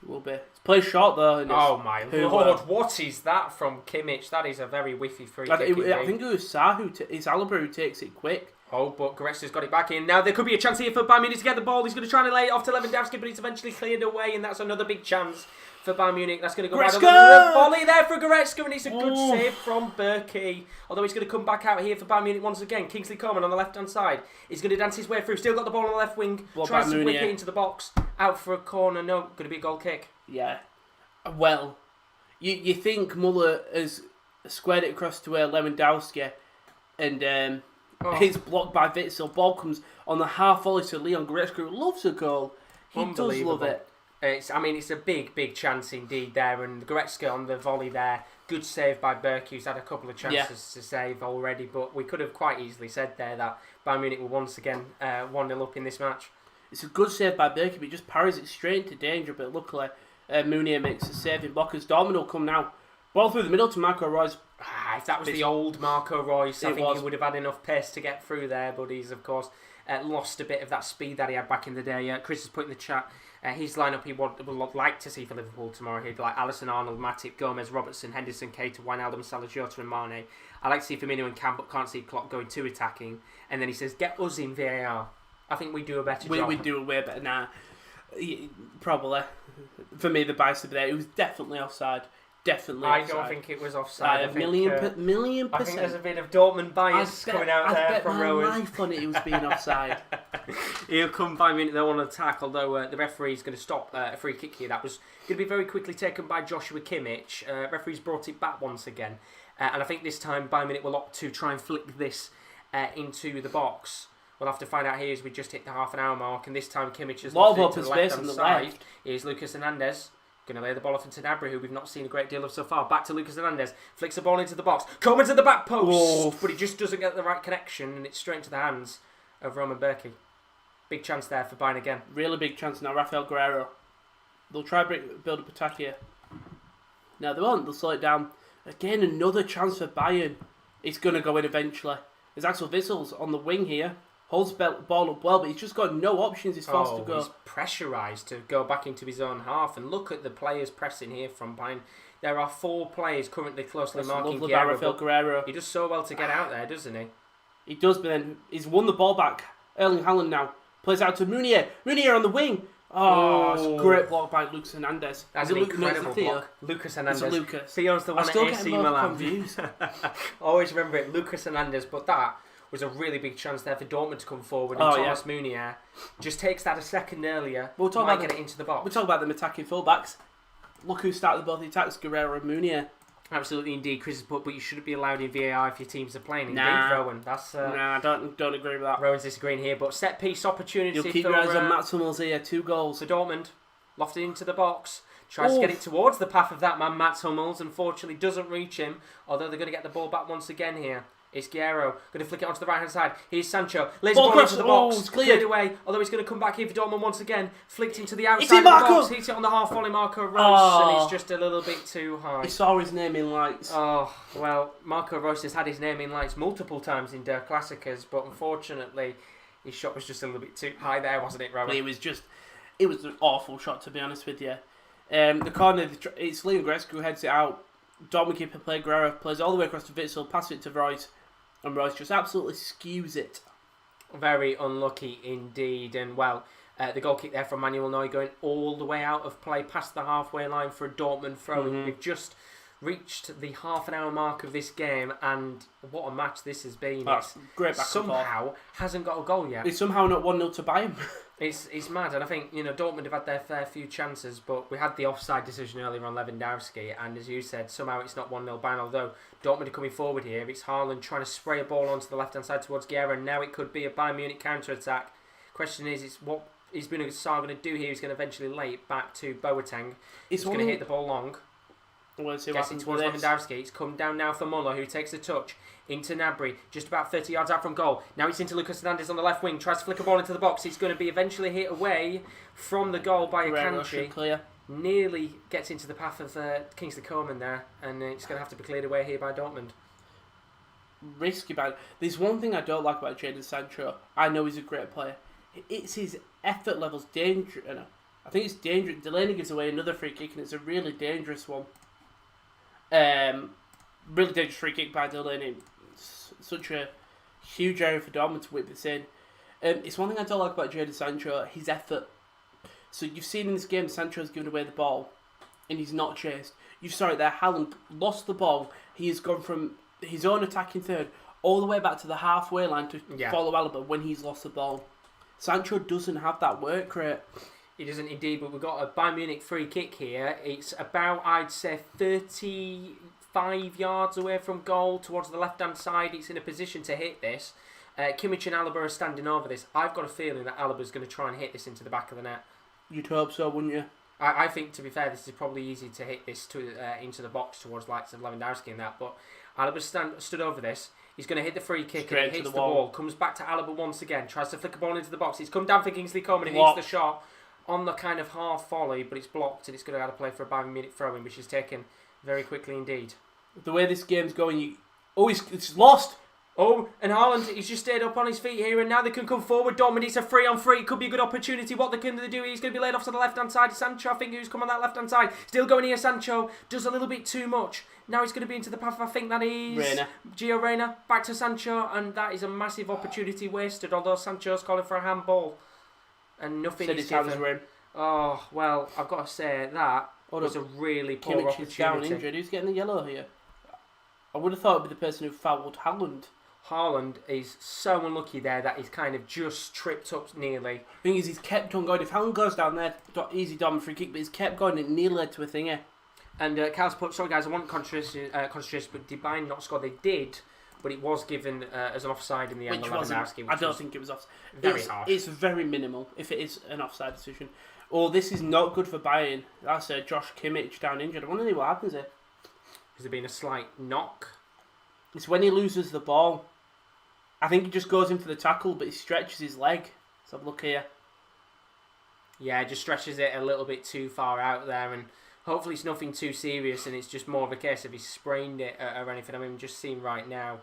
It will be. It's played short though. And oh my lord, what is that from Kimmich? That is a very whiffy free kick. I think it was it's Alaba who takes it quick. Oh, but Goretzka's got it back in. Now there could be a chance here for Bayern Munich to get the ball. He's going to try and lay it off to Lewandowski, but it's eventually cleared away, and that's another big chance for Bayern Munich. That's going to go right over the volley there for Goretzka, and it's a good save from Berkey. Although he's going to come back out here for Bayern Munich once again. Kingsley Coman on the left-hand side. He's going to dance his way through. Still got the ball on the left wing. Tries to whip it into the box. Out for a corner. No, going to be a goal kick. Yeah. Well, you think Muller has squared it across to Lewandowski, and It's blocked by Witsel. Ball comes on the half volley to Leon Goretzka, who loves a goal. He does love it. It's a big chance indeed there, and Goretzka on the volley there. Good save by Berkey, who's had a couple of chances to save already, but we could have quite easily said there that Bayern Munich were once again 1-0 up in this match. It's a good save by Berkey, but he just parries it straight into danger, but luckily Meunier makes a saving block as Dortmund will come now. Ball through the middle to Marco Reus. If that was the old Marco Reus, I think he would have had enough pace to get through there, but he's, of course, lost a bit of that speed that he had back in the day. Chris has put in the chat his lineup he would like to see for Liverpool tomorrow. He'd like Alisson, Arnold, Matip, Gomez, Robertson, Henderson, Keita, Wijnaldum, Salah, Jota and Mane. I like to see Firmino and Campbell, can't see Klopp going too attacking. And then he says, get us in VAR. I think we do a better job. We do a way better now. Probably. For me, the bias there, it was definitely offside. Definitely offside. I don't think it was offside. A million percent. I think there's a bit of Dortmund bias coming out there from Rowan. I bet my life on it was being offside. He'll come 5 minutes, they'll want to attack, although the referee's going to stop a free kick here. That was going to be very quickly taken by Joshua Kimmich. Referee's brought it back once again. And I think this time Bayern Munich will opt to try and flick this into the box. We'll have to find out here as we just hit the half an hour mark, and this time Kimmich has left it to the left-hand side. Here's Lucas Hernandez. Going to lay the ball off into Gnabry, who we've not seen a great deal of so far. Back to Lucas Hernandez. Flicks the ball into the box. Coleman to the back post. But he just doesn't get the right connection, and it's straight into the hands of Roman Berkey. Big chance there for Bayern again. Really big chance now. Rafael Guerreiro. They'll try build up attack here. No, they won't. They'll slow it down. Again, another chance for Bayern. It's going to go in eventually. There's Axel Witsels on the wing here. Holds the ball up well, but he's just got no options. He's forced to go. He's pressurised to go back into his own half. And look at the players pressing here from Bayern. There are 4 players currently closely marking Guerreiro. He does so well to get out there, doesn't he? He does, but then he's won the ball back. Erling Haaland now plays out to Meunier. Meunier on the wing. It's a great block by Lucas Hernandez. That's an incredible block. Lucas Hernandez. It's Lucas. Theo's the one at AC Milan. Confused. Always remember it, Lucas Hernandez. But that was a really big chance there for Dortmund to come forward. And Thomas Meunier just takes that a second earlier. We'll talk about get it into the box. We'll talk about them attacking fullbacks. Look who started both the attacks, Guerreiro and Meunier. Absolutely, indeed, Chris has put, but you shouldn't be allowed in VAR if your teams are playing. Indeed, Rowan. That's I don't agree with that. Rowan's disagreeing here, but set piece opportunity. You'll keep your eyes on Mats Hummels here. 2 goals for Dortmund. Lofted into the box. Tries to get it towards the path of that man, Mats Hummels. Unfortunately, doesn't reach him. Although they're going to get the ball back once again here. It's Guerreiro. Going to flick it onto the right-hand side. Here's Sancho. Lays the ball into the box. It's cleared away. Although he's going to come back here for Dortmund once again. Flicked into the outside of the box. Hits it on the half-volley Marco Reus. And it's just a little bit too high. He saw his name in lights. Oh, well, Marco Reus has had his name in lights multiple times in Der Klassikers, but unfortunately, his shot was just a little bit too high there, wasn't it, Rowan? It was an awful shot, to be honest with you. The corner, it's Leon Goretzka who heads it out. Dortmund keeper play Guerreiro plays all the way across to Witsel, passes it to Reus. And Reus just absolutely skews it. Very unlucky indeed. And well, the goal kick there from Manuel Neuer going all the way out of play past the halfway line for a Dortmund throw-in. We've just reached the half an hour mark of this game, and what a match this has been. Great back somehow hasn't got a goal yet. It's somehow not 1-0 to Bayern. It's mad, and I think Dortmund have had their fair few chances, but we had the offside decision earlier on Lewandowski, and as you said, somehow it's not 1-0 Bayern. Although Dortmund are coming forward here, it's Haaland trying to spray a ball onto the left hand side towards Guerreiro, and now it could be a Bayern Munich counter attack. Question is, what is Bruno Sarr going to do here? He's going to eventually lay it back to Boateng. He's going to hit the ball long. Gets it towards Lewandowski. It's come down now for Muller, who takes the touch into Gnabry, just about 30 yards out from goal. Now it's into Lucas Hernandez on the left wing, tries to flick a ball into the box. It's going to be eventually hit away from the goal by Akanji. Nearly gets into the path of Kingsley Coman there, and it's going to have to be cleared away here by Dortmund. Risky bad. There's one thing I don't like about Jadon Sancho. I know he's a great player. It's his effort levels dangerous. I think it's dangerous. Delaney gives away another free kick, and it's a really dangerous one. Really dangerous free kick by Delaney. Such a huge area for Dortmund to whip this in. It's one thing I don't like about Jadon Sancho, his effort. So you've seen in this game, Sancho's given away the ball, and he's not chased. You saw it there, Haaland lost the ball. He has gone from his own attacking third all the way back to the halfway line to follow Alaba when he's lost the ball. Sancho doesn't have that work rate. He doesn't indeed, but we've got a Bayern Munich free kick here. It's about, I'd say, 35 yards away from goal towards the left-hand side. It's in a position to hit this. Kimmich and Alaba are standing over this. I've got a feeling that Alaba's going to try and hit this into the back of the net. You'd hope so, wouldn't you? I think, to be fair, this is probably easy to hit this into the box towards likes of Lewandowski and that, but Alaba stood over this. He's going to hit the free kick Straight and it to hits the the wall. Comes back to Alaba once again. Tries to flick a ball into the box. He's come down for Kingsley Coman and hits the shot on the kind of half volley, but it's blocked and it's going to have to play for a Bayern Munich throw-in, which is taken very quickly indeed. The way this game's going, it's lost. Oh, and Haaland, he's just stayed up on his feet here, and now they can come forward. Dortmund, it's a 3-on-3. It could be a good opportunity. What they can do, he's going to be laid off to the left-hand side. Sancho, I think, who's come on that left-hand side. Still going here, Sancho. Does a little bit too much. Now he's going to be into the path, I think that is... Gio Reyna. Back to Sancho, and that is a massive opportunity wasted, although Sancho's calling for a handball. And nothing is given. Oh, well, I've got to say, that was a really poor Kimmich opportunity. Is down injured. Who's getting the yellow here? I would have thought it would be the person who fouled Haaland. Haaland is so unlucky there that he's kind of just tripped up nearly. The thing is, he's kept on going. If Haaland goes down there, easy dom free kick, but he's kept going and it nearly led to a thingy. And Carl's put, sorry guys, I want concentration, but did Bayern not score? They did, but it was given as an offside in the end. Which wasn't. I don't think it was offside. Very harsh. It's very minimal if it is an offside decision. Oh, this is not good for Bayern. That's Josh Kimmich down injured. I wonder what happens here. Has there been a slight knock? It's when he loses the ball. I think he just goes in for the tackle, but he stretches his leg. Let's have a look here. Yeah, just stretches it a little bit too far out there, and hopefully it's nothing too serious, and it's just more of a case of he sprained it or anything. I mean, just seeing right now,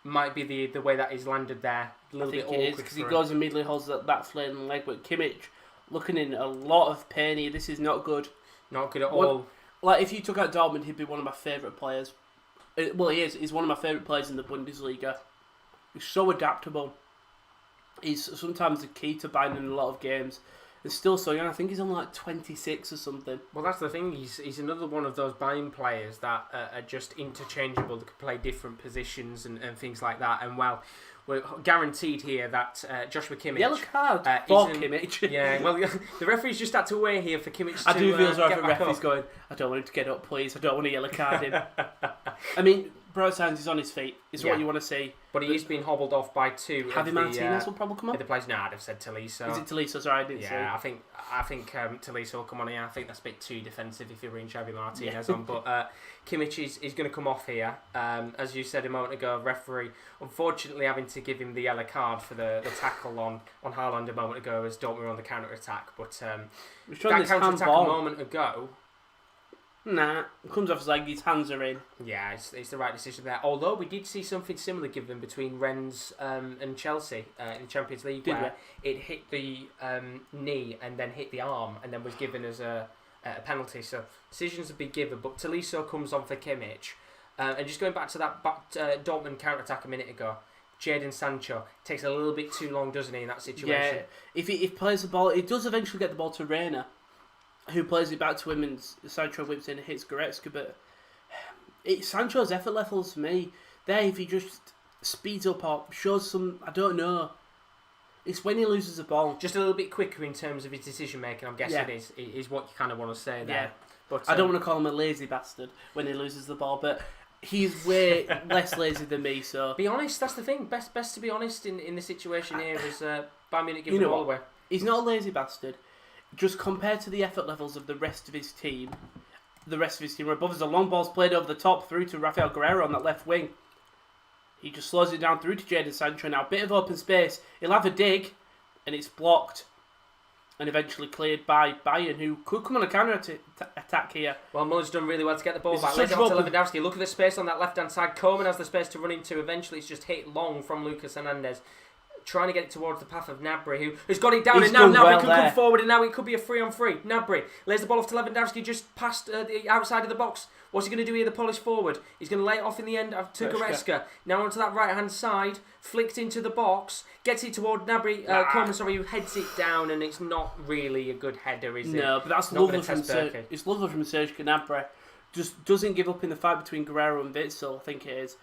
might be the way that he's landed there. A little bit awkward because he goes and immediately holds that flailing leg, but Kimmich looking in a lot of pain here. This is not good. Not good at all. Like, if you took out Dortmund, he'd be one of my favourite players. Well, he is. He's one of my favourite players in the Bundesliga. He's so adaptable. He's sometimes the key to Bayern in a lot of games. He's still so young. I think he's only like 26 or something. Well, that's the thing. He's another one of those Bayern players that are just interchangeable. They can play different positions and things like that. And, well, we're guaranteed here that Joshua Kimmich... Yellow card for Kimmich. Yeah, well, the referee's just had to wait here for Kimmich to I do feel sorry for the referee's up. going, I don't want him to get up, please. I don't want a yellow card him. I mean, bro, sounds he's on his feet. Is what you want to see. But he is being hobbled off by two. Javi Martinez will probably come on. The players, I'd have said Tolisso. Is it Tolisso? Sorry, I didn't see. Yeah, I think Tolisso will come on here. I think that's a bit too defensive if you bring Javi Martinez on. But Kimmich is going to come off here. As you said a moment ago, referee unfortunately having to give him the yellow card for the tackle on Haaland a moment ago as Dortmund were on the counter attack. But that counter attack a moment ago. Nah, it comes off his leg, his hands are in. Yeah, it's the right decision there. Although we did see something similar given between Rennes and Chelsea in the Champions League, where it hit the knee and then hit the arm and then was given as a penalty. So decisions have been given, but Tolisso comes on for Kimmich. And just going back to that Dortmund counter-attack a minute ago, Jadon Sancho takes a little bit too long, doesn't he, in that situation? Yeah, if he plays the ball, he does eventually get the ball to Reyna, who plays it back to him, and Sancho whips in and hits Goretzka, but Sancho's effort levels for me, there, if he just speeds up or shows some, I don't know, it's when he loses the ball. Just a little bit quicker in terms of his decision making, I'm guessing, is what you kind of want to say there. Yeah. But I don't want to call him a lazy bastard when he loses the ball, but he's way less lazy than me, so... Be honest, that's the thing. Best to be honest in the situation here is Bayern Munich giving the ball away. He's not a lazy bastard. Just compared to the effort levels of the rest of his team are above. There's a long ball's played over the top through to Rafael Guerreiro on that left wing. He just slows it down through to Jadon Sancho now. Bit of open space. He'll have a dig, and it's blocked. And eventually cleared by Bayern, who could come on a counter-attack here. Well, Muller's done really well to get the ball back. Lays it off to Lewandowski. Look at the space on that left-hand side. Coman has the space to run into. Eventually, it's just hit long from Lucas Hernandez. Trying to get it towards the path of Gnabry, who's got it down, and now Gnabry can come forward, and now it could be a 3-on-3. Gnabry lays the ball off to Lewandowski just past the outside of the box. What's he going to do here, the Polish forward? He's going to lay it off in the end to Goretzka. Now onto that right-hand side, flicked into the box, gets it toward Gnabry, Coman, who heads it down, and it's not really a good header, is it? No, but that's lovely from Serge Gnabry. Just doesn't give up in the fight between Guerreiro and Witsel, I think it is,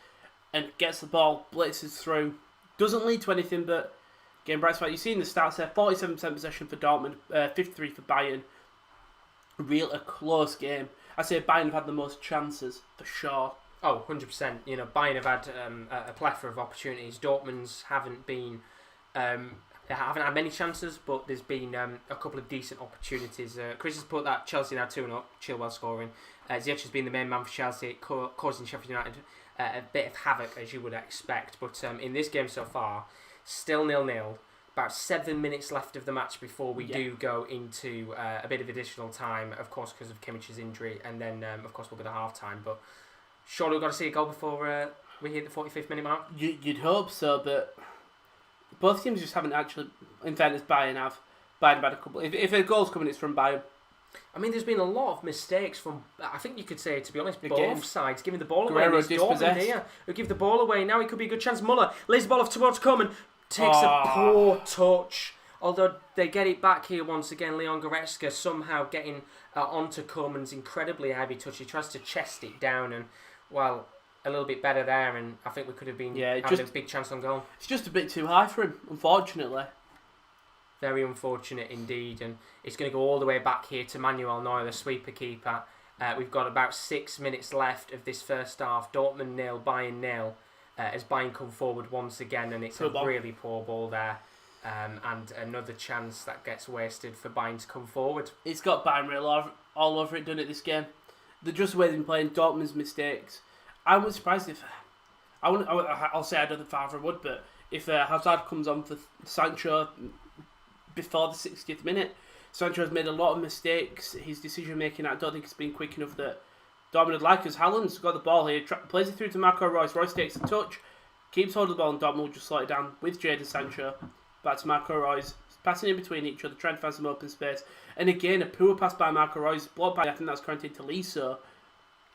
and gets the ball, blitzes through. Doesn't lead to anything, but game bright spot. You've seen the stats there: 47% possession for Dortmund, 53% for Bayern. A close game. I say Bayern have had the most chances for sure. Oh, 100%. You know, Bayern have had a plethora of opportunities. Dortmund's haven't been... they haven't had many chances, but there's been a couple of decent opportunities. Chris has put that Chelsea now 2-0, Chilwell scoring. Ziyech has been the main man for Chelsea, causing Sheffield United a bit of havoc, as you would expect. But in this game so far, still 0-0. About 7 minutes left of the match before we do go into a bit of additional time, of course, because of Kimmich's injury. And then, of course, we'll go to half-time. But surely we've got to see a goal before we hit the 45th minute mark? You'd hope so, but both teams just haven't actually... In fairness, Bayern have had a couple... If a goal's coming, it's from Bayern. I mean, there's been a lot of mistakes from, I think you could say, to be honest, both games. sides giving the ball away. Guerrero It's Dortmund dispossessed. here who give the ball away. Now it could be a good chance. Muller lays the ball off towards Coman, takes a poor touch. Although they get it back here once again. Leon Goretzka somehow getting onto Coman's incredibly heavy touch. He tries to chest it down and, well, a little bit better there. And I think we could have been having a big chance on goal. It's just a bit too high for him, unfortunately. Very unfortunate indeed, and it's going to go all the way back here to Manuel Neuer, the sweeper keeper. We've got about 6 minutes left of this first half. Dortmund 0, Bayern 0. As Bayern come forward once again, and it's a really poor ball there. And another chance that gets wasted for Bayern to come forward. It's got Bayern real all over it, done it this game. They're just the way they've been playing Dortmund's mistakes. I was surprised if... I'll say I don't think Favre would, but if Hazard comes on for Sancho before the 60th minute, Sancho's made a lot of mistakes. His decision making, I don't think it's been quick enough that Dortmund would like us. Haaland's got the ball here, plays it through to Marco Reus. Reus takes a touch, keeps hold of the ball, and Dortmund will just slot it down with Jadon Sancho. Back to Marco Reus, passing in between each other, trying to find some open space. And again, a poor pass by Marco Reus, blocked by, I think that's currently Tolisso.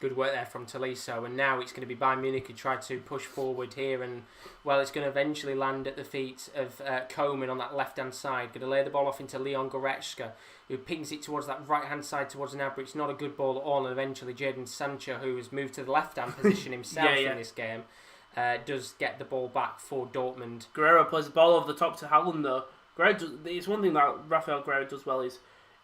Good work there from Tolisso, and now it's going to be Bayern Munich who try to push forward here, and well, it's going to eventually land at the feet of Coman on that left-hand side. Going to lay the ball off into Leon Goretzka, who pings it towards that right-hand side towards Gnabry. It's not a good ball at all, and eventually Jadon Sancho, who has moved to the left-hand position himself in this game, does get the ball back for Dortmund. Guerrero plays the ball over the top to Haaland though. It's one thing that Raphael Guerrero does well is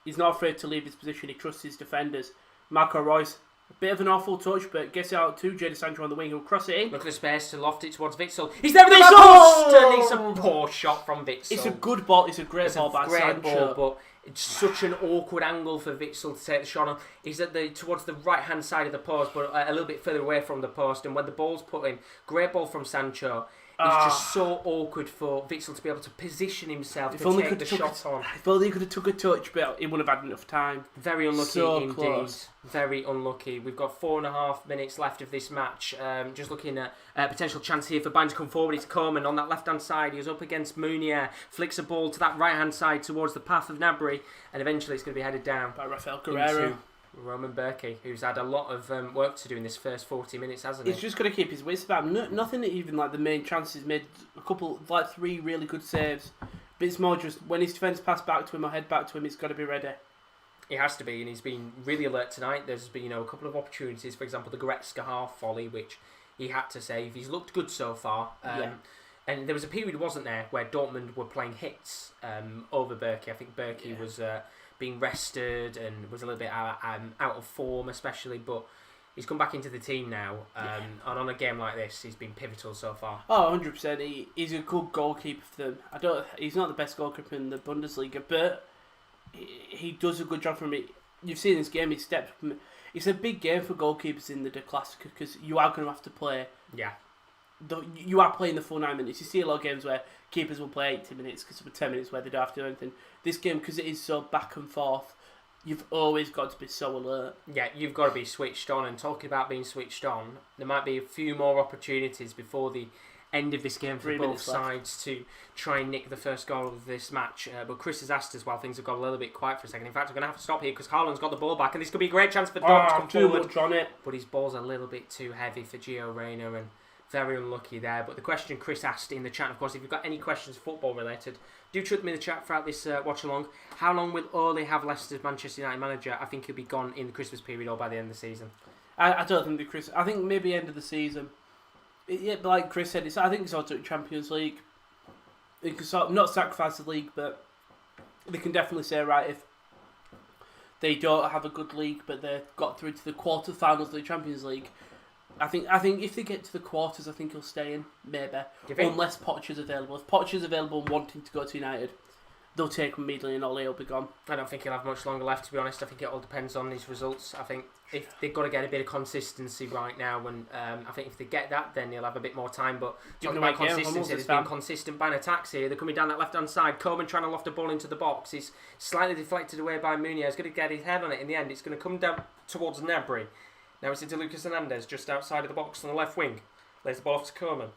he's not afraid to leave his position. He trusts his defenders. Marco Reus, a bit of an awful touch, but gets it out to Jadon Sancho on the wing. He'll cross it in. Look at the space to loft it towards Witsel. He's there with the post, and it's a poor shot from Witsel. It's a good ball. It's a great ball by Sancho. But it's such an awkward angle for Witsel to take the shot on. He's towards the right-hand side of the post, but a little bit further away from the post. And when the ball's put in, great ball from Sancho. It's just so awkward for Witsel to be able to position himself to take the shot on. If only he could have took a touch, but he wouldn't have had enough time. Very unlucky indeed. Close. Very unlucky. We've got 4.5 minutes left of this match. Just looking at a potential chance here for Bayern to come forward. It's Coman on that left-hand side. He was up against Meunier. Flicks a ball to that right-hand side towards the path of Gnabry. And eventually it's going to be headed down By Raphael Guerrero. into Roman Berkey, who's had a lot of work to do in this first 40 minutes, hasn't he? He's just got to keep his wits about him. Nothing even like the main chances. Made a couple, like 3 really good saves. But it's more just when his defence pass back to him or head back to him, he's got to be ready. He has to be, and he's been really alert tonight. There's been a couple of opportunities, for example, the Goretzka half volley, which he had to save. He's looked good so far. And there was a period, wasn't there, where Dortmund were playing hits over Berkey. I think Berkey was being rested and was a little bit out of form, especially, but he's come back into the team now. And on a game like this, he's been pivotal so far. Oh, 100%. He's a good goalkeeper for them. He's not the best goalkeeper in the Bundesliga, but he does a good job for me. You've seen this game, he stepped up. It's a big game for goalkeepers in the De Classica because you are going to have to play. Yeah. You are playing the full 9 minutes. You see a lot of games where keepers will play 80 minutes because there were 10 minutes where they don't have to do anything. This game, because it is so back and forth, you've always got to be so alert. Yeah, you've got to be switched on. And talking about being switched on, there might be a few more opportunities before the end of this game for both sides to try and nick the first goal of this match. But Chris has asked us while things have got a little bit quiet for a second. In fact, we're going to have to stop here because Haaland's got the ball back and this could be a great chance for Dortmund to come forward. Much on it. But his ball's a little bit too heavy for Gio Reyna and very unlucky there. But the question Chris asked in the chat, of course, if you've got any questions football related, do chuck them in the chat throughout this watch along. How long will Ole have Leicester's Manchester United manager? I think he'll be gone in the Christmas period or by the end of the season. I don't think I think maybe end of the season. But like Chris said, I think it's sort of Champions League. They can sort of not sacrifice the league, but they can definitely say, right, if they don't have a good league, but they've got through to the quarterfinals of the Champions League, I think if they get to the quarters, I think he'll stay in, maybe. Unless Poch's available. If Poch is available and wanting to go to United, they'll take him immediately and Ole will be gone. I don't think he'll have much longer left, to be honest. I think it all depends on his results. I think if they've got to get a bit of consistency right now, and I think if they get that, then he'll have a bit more time. But talking about consistency, there's been consistent bang attacks here. They're coming down that left-hand side. Coleman trying to loft a ball into the box. He's slightly deflected away by Munier. He's going to get his head on it in the end. It's going to come down towards Gnabry. Now it's into Lucas Hernandez, just outside of the box on the left wing. Lays the ball off to Coleman.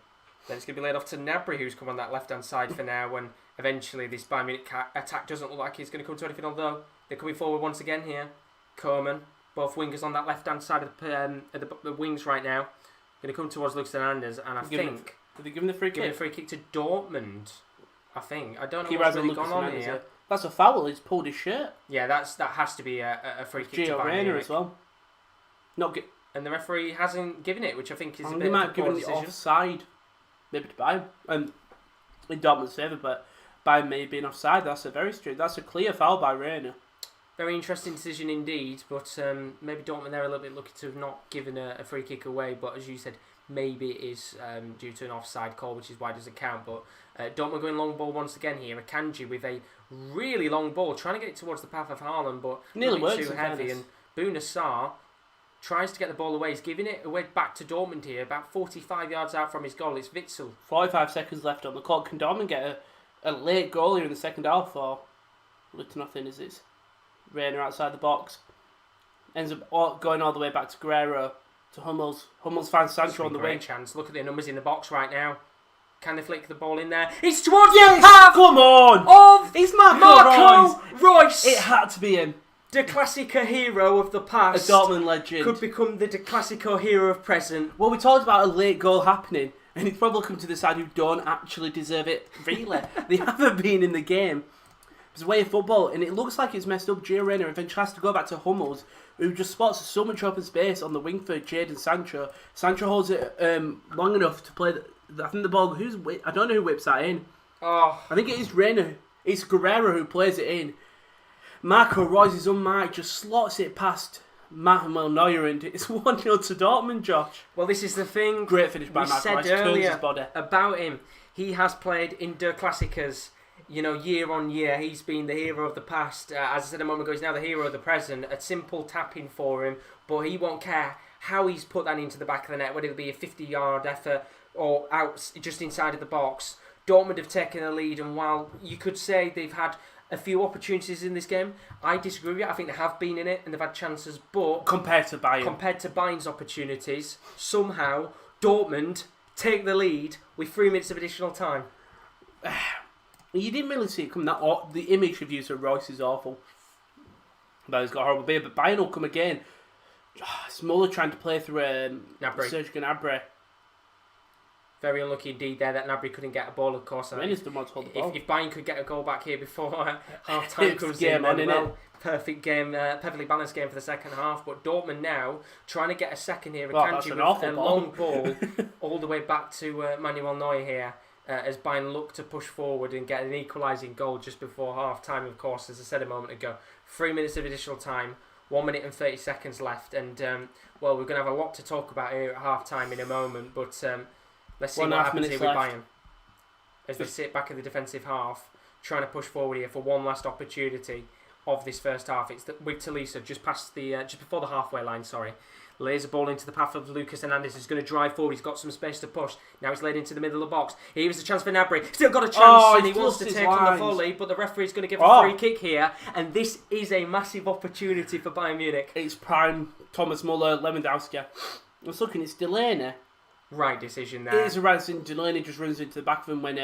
Then it's going to be laid off to Gnabry, who's come on that left-hand side for now, when eventually this Bayern Munich attack doesn't look like it's going to come to anything, although they're coming forward once again here. Coleman, both wingers on that left-hand side of the wings right now. Going to come towards Lucas Hernandez, and I think... Did they give him the free kick? Give a free kick to Dortmund, I think. I don't know what's really gone on here. That's a foul, he's pulled his shirt. Yeah, that has to be a free kick to Bayern Munich. As well. And the referee hasn't given it, which I think is a bit of a They might have given it offside. Maybe to Bayern. In Dortmund's favour, but Bayern may have been offside. That's a clear foul by Reina. Very interesting decision indeed, but maybe Dortmund there a little bit lucky to have not given a free kick away, but as you said, maybe it is due to an offside call, which is why it doesn't count. But Dortmund going long ball once again here. Akanji with a really long ball, trying to get it towards the path of Haaland, but nearly works too heavy. And Bounassar tries to get the ball away. He's giving it away back to Dortmund here, about 45 yards out from his goal. It's Witsel. 45 seconds left on the clock. Can Dortmund get a late goal here in the second half, or little nothing as it's Reina outside the box? Ends up going all the way back to Guerrero, to Hummels. Hummels finds Sancho on the wing. Chance. Look at the numbers in the box right now. Can they flick the ball in there? It's towards the path! Come on! It's Marco Reus! It had to be him. De Classico hero of the past. A Dortmund legend. Could become the De Classico hero of present. Well, we talked about a late goal happening, and it's probably come to the side who don't actually deserve it, really. They haven't been in the game. It's a way of football, and it looks like it's messed up. Gio Reyna eventually has to go back to Hummels, who just spots so much open space on the wing for Jadon Sancho. Sancho holds it long enough to play. I think the ball. I don't know who whips that in. Oh, I think it is Reyna. It's Guerrero who plays it in. Marco Reus is unmarked, just slots it past Manuel Neuer, and it's 1-0 to Dortmund, Josh. Well, this is the thing. Great finish by Marco Reus. Turns his body. About him. He has played in Der Klassikers, year on year. He's been the hero of the past. As I said a moment ago, he's now the hero of the present. A simple tap-in for him, but he won't care how he's put that into the back of the net, whether it be a 50-yard effort or out just inside of the box. Dortmund have taken the lead, and while you could say they've had a few opportunities in this game, I disagree with you. I think they have been in it and they've had chances, but compared to Bayern's opportunities, somehow Dortmund take the lead with 3 minutes of additional time. You didn't really see it coming. The image of use of Reus is awful. But he's got a horrible beard. But Bayern will come again. It's Muller trying to play through Serge Gnabry. Very unlucky indeed there that Gnabry couldn't get a ball, of course. If Bayern could get a goal back here before half-time comes in, then perfect game, perfectly balanced game for the second half. But Dortmund now trying to get a second here. Akanji with a long ball all the way back to Manuel Neuer here. As Bayern look to push forward and get an equalising goal just before half-time, of course, as I said a moment ago. 3 minutes of additional time, 1 minute and 30 seconds left. And, we're going to have a lot to talk about here at half-time in a moment. But let's see what happens here with Bayern. As they sit back in the defensive half, trying to push forward here for one last opportunity of this first half. It's with Tolisso just before the halfway line, lays a ball into the path of Lucas Hernandez, who's going to drive forward. He's got some space to push. Now he's laid into the middle of the box. Here is a chance for Gnabry. Still got a chance, and he wants to take on the volley, but the referee's going to give a free kick here, and this is a massive opportunity for Bayern Munich. It's prime Thomas Muller, Lewandowski. I was looking, it's Delaney. Right decision there. It is a right decision. Delaney just runs into the back of him when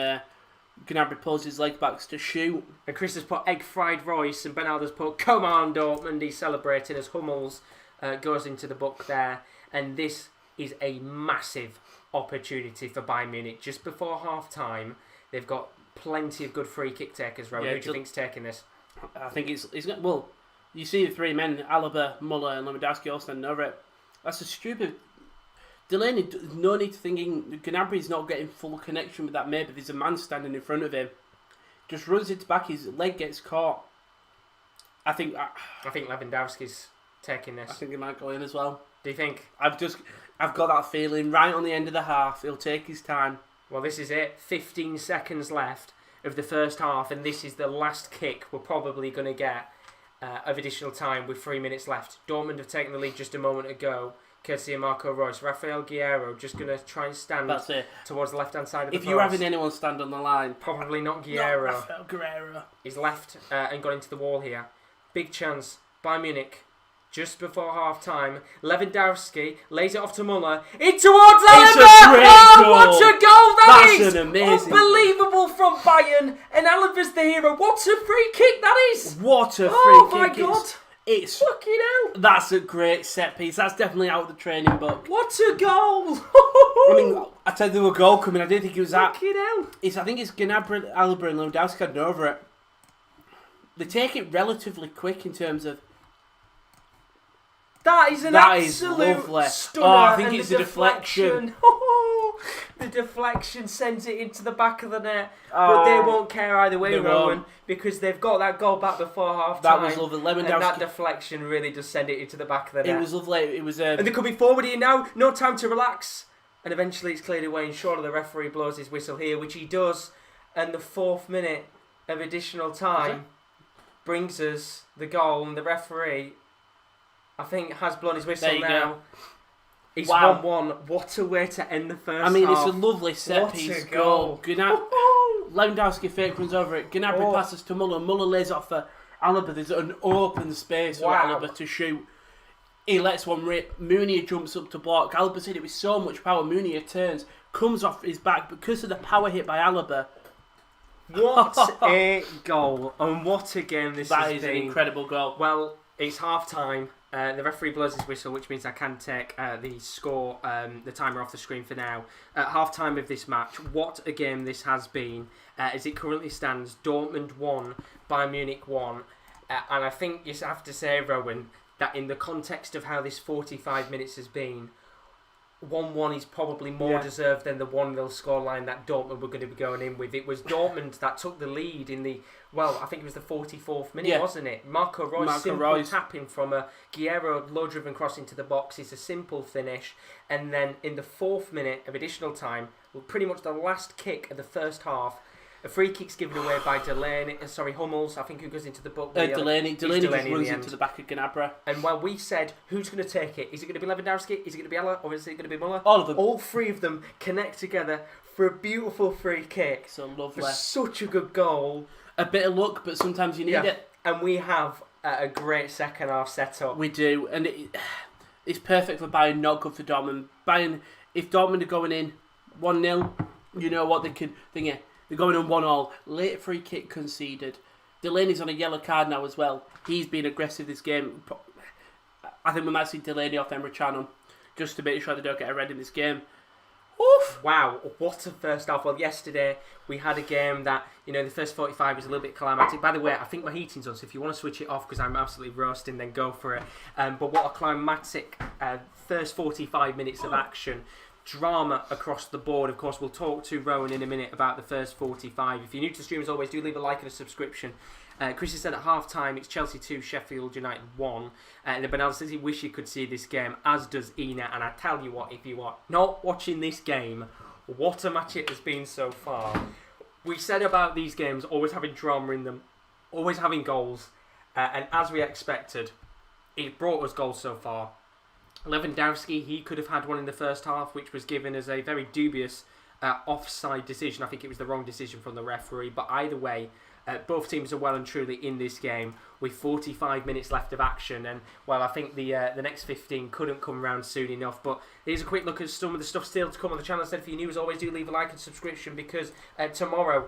Gnabry pulls his leg back to shoot. And Chris has put egg-fried Reus, and Bernardo's put, come on Dortmund. He's celebrating as Hummels goes into the book there, and this is a massive opportunity for Bayern Munich. Just before half-time, they've got plenty of good free kick takers. Who do you think's taking this? I think it's well, you see the three men, Alaba, Muller and Lewandowski all standing over it. That's a stupid... Delaney, no need to thinking Gnabry's not getting full connection with that maybe there's a man standing in front of him. Just runs it back, his leg gets caught. I think Lewandowski's taking this. I think he might go in as well. Do you think? I've got that feeling. Right on the end of the half, he'll take his time. Well, this is it. 15 seconds left of the first half, and this is the last kick we're probably going to get of additional time with 3 minutes left. Dortmund have taken the lead just a moment ago, courtesy of Marco Reus. Rafael Guerreiro just going to try and stand towards the left-hand side of the post. If you're having anyone stand on the line... Probably not Guerreiro. Not Rafael Guerreiro. He's left and got into the wall here. Big chance. Bayern Munich. Just before half-time, Lewandowski lays it off to Muller. In towards Alaba! It's a great goal. What a goal that is! That's an amazing Unbelievable from Bayern. And Alaba's the hero. What a free kick that is! What a free kick. Oh my God. It's fucking hell. That's a great set piece. That's definitely out of the training book. What a goal! I mean, I said there was a goal coming. I didn't think it was that. Fucking hell. I think it's Gnabry, Alaba and Lewandowski heading over it. They take it relatively quick in terms of... That is an absolute stunner. Oh, I think it's a deflection. The deflection sends it into the back of the net. But they won't care either way, Rowan, because they've got that goal back before half time. That was lovely. Lewandowski. And that deflection really does send it into the back of the net. It was lovely. It was. And they could be forward here now. No time to relax. And eventually it's cleared away, and surely the referee blows his whistle here, which he does. And the 4th minute of additional time brings us the goal, and the referee, I think, has blown his whistle now. It's 1-1. What a way to end the first half. It's a lovely set piece goal. Lewandowski fake runs over it. Gnabry passes to Muller. Muller lays off for Alaba. There's an open space for Alaba to shoot. He lets one rip. Mounier jumps up to block. Alaba hit it with so much power. Mounier turns, comes off his back because of the power hit by Alaba. What a goal. And what a game this has been. That is an incredible goal. Well, it's half time. The referee blows his whistle, which means I can take the score, the timer off the screen for now. At half time of this match, what a game this has been. As it currently stands, Dortmund 1, Bayern Munich 1. And I think you have to say, Rowan, that in the context of how this 45 minutes has been, 1-1 is probably more deserved than the 1-0 scoreline that Dortmund were going to be going in with. It was Dortmund that took the lead in the, I think it was the 44th minute, wasn't it? Marco Reus tapping from a Guerreiro low-driven cross into the box. It's a simple finish. And then in the 4th minute of additional time, pretty much the last kick of the first half, a free kick's given away by Hummels, I think, who goes into the book. Delaney just runs into the back of Gnabry. And while we said, who's going to take it? Is it going to be Lewandowski? Is it going to be Ella? Or is it going to be Muller? All of them. All 3 of them connect together for a beautiful free kick. So lovely. For such a good goal. A bit of luck, but sometimes you need it. And we have a great second half set up. We do. And it's perfect for Bayern, not good for Dortmund. Bayern, if Dortmund are going in 1-0, you know what they can... They're going on 1-1. Late free kick conceded. Delaney's on a yellow card now as well. He's been aggressive this game. I think we might see Delaney off Emre Can just to make sure they don't get a red in this game. Oof! Wow, what a first half. Well, yesterday we had a game that, the first 45 was a little bit climactic. By the way, I think my heating's on, so if you want to switch it off because I'm absolutely roasting, then go for it. But what a climactic first 45 minutes of action. Drama across the board. Of course, we'll talk to Rowan in a minute about the first 45. If you're new to the stream, as always, do leave a like and a subscription. Chris has said at half-time, it's Chelsea 2, Sheffield United 1. And Bernal says he wish he could see this game, as does Ina. And I tell you what, if you are not watching this game, what a match it has been so far. We said about these games always having drama in them, always having goals. And as we expected, it brought us goals so far. Lewandowski, he could have had one in the first half, which was given as a very dubious offside decision. I think it was the wrong decision from the referee. But either way, both teams are well and truly in this game with 45 minutes left of action. And, I think the next 15 couldn't come around soon enough. But here's a quick look at some of the stuff still to come on the channel. Instead, if you're new, as always, do leave a like and subscription because tomorrow...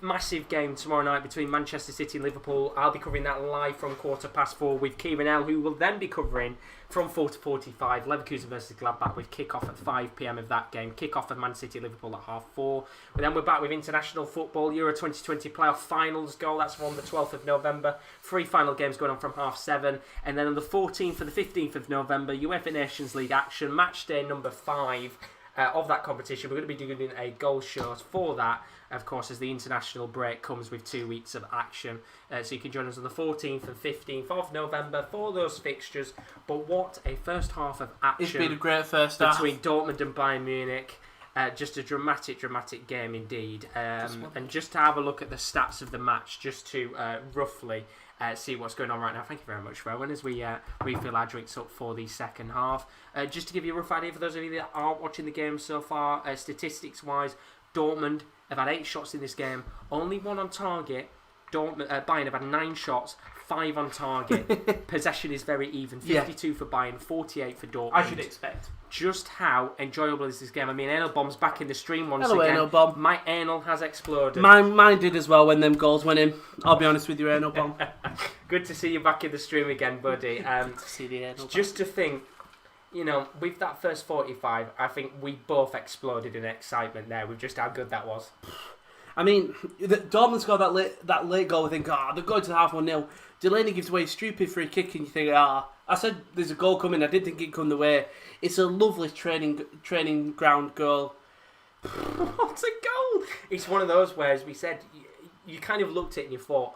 Massive game tomorrow night between Manchester City and Liverpool. I'll be covering that live from 4:15 with Kieran L, who will then be covering from 4 to 45. Leverkusen versus Gladbach with kick-off at 5 p.m. of that game. Kick-off of Man City Liverpool at 4:30. But then we're back with international football. Euro 2020 playoff finals goal. That's on the 12th of November. 3 final games going on from 7:30. And then on the 14th and the 15th of November, UEFA Nations League action. Match day number 5. of that competition. We're going to be doing a goal short for that, of course, as the international break comes with 2 weeks of action. So you can join us on the 14th and 15th of November for those fixtures. But what a first half of action. It's been a great first half. Between Dortmund and Bayern Munich. Just a dramatic game indeed. And just to have a look at the stats of the match, just to roughly see what's going on right now. Thank you very much, Rowan, as we refill our drinks up for the second half. Just to give you a rough idea for those of you that aren't watching the game so far, statistics-wise, Dortmund have had 8 shots in this game, only 1 on target. Bayern have had 9 shots, 5 on target. Possession is very even. 52 for Bayern, 48 for Dortmund. I should expect. Just how enjoyable is this game? I mean, Anal Bomb's back in the stream once Hello, again. Anal Bomb. My anal has exploded. Mine did as well when them goals went in. I'll be honest with you, Anal Bomb. Good to see you back in the stream again, buddy. To see the Anal Just to think, with that first 45, I think we both exploded in excitement there with just how good that was. I mean, Dortmund scored that late goal. We think, they're going to the half 1-0. Delaney gives away a stupid free kick, and you think, I said there's a goal coming. I didn't think it'd come the way. It's a lovely training ground goal. What a goal! It's one of those where, as we said, you kind of looked at it and you thought,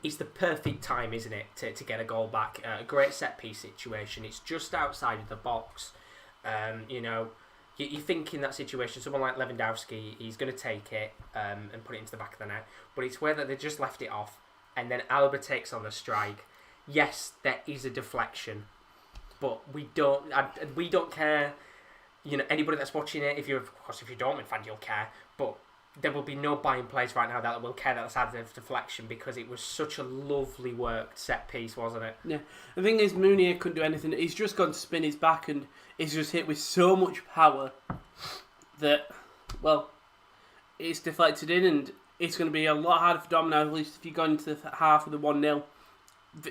it's the perfect time, isn't it, to get a goal back. A great set-piece situation. It's just outside of the box. You think in that situation, someone like Lewandowski, he's going to take it and put it into the back of the net. But it's where they just left it off, and then Alaba takes on the strike. Yes, there is a deflection, but we don't care. Anybody that's watching it, if you're a Dortmund fan, you'll care. But there will be no Bayern players right now that will care that that's had a deflection, because it was such a lovely worked set piece, wasn't it? Yeah. The thing is, Meunier couldn't do anything. He's just gone to spin his back, and he's just hit with so much power that, it's deflected in, and it's going to be a lot harder for Dortmund now, at least if you go into the half with a 1-0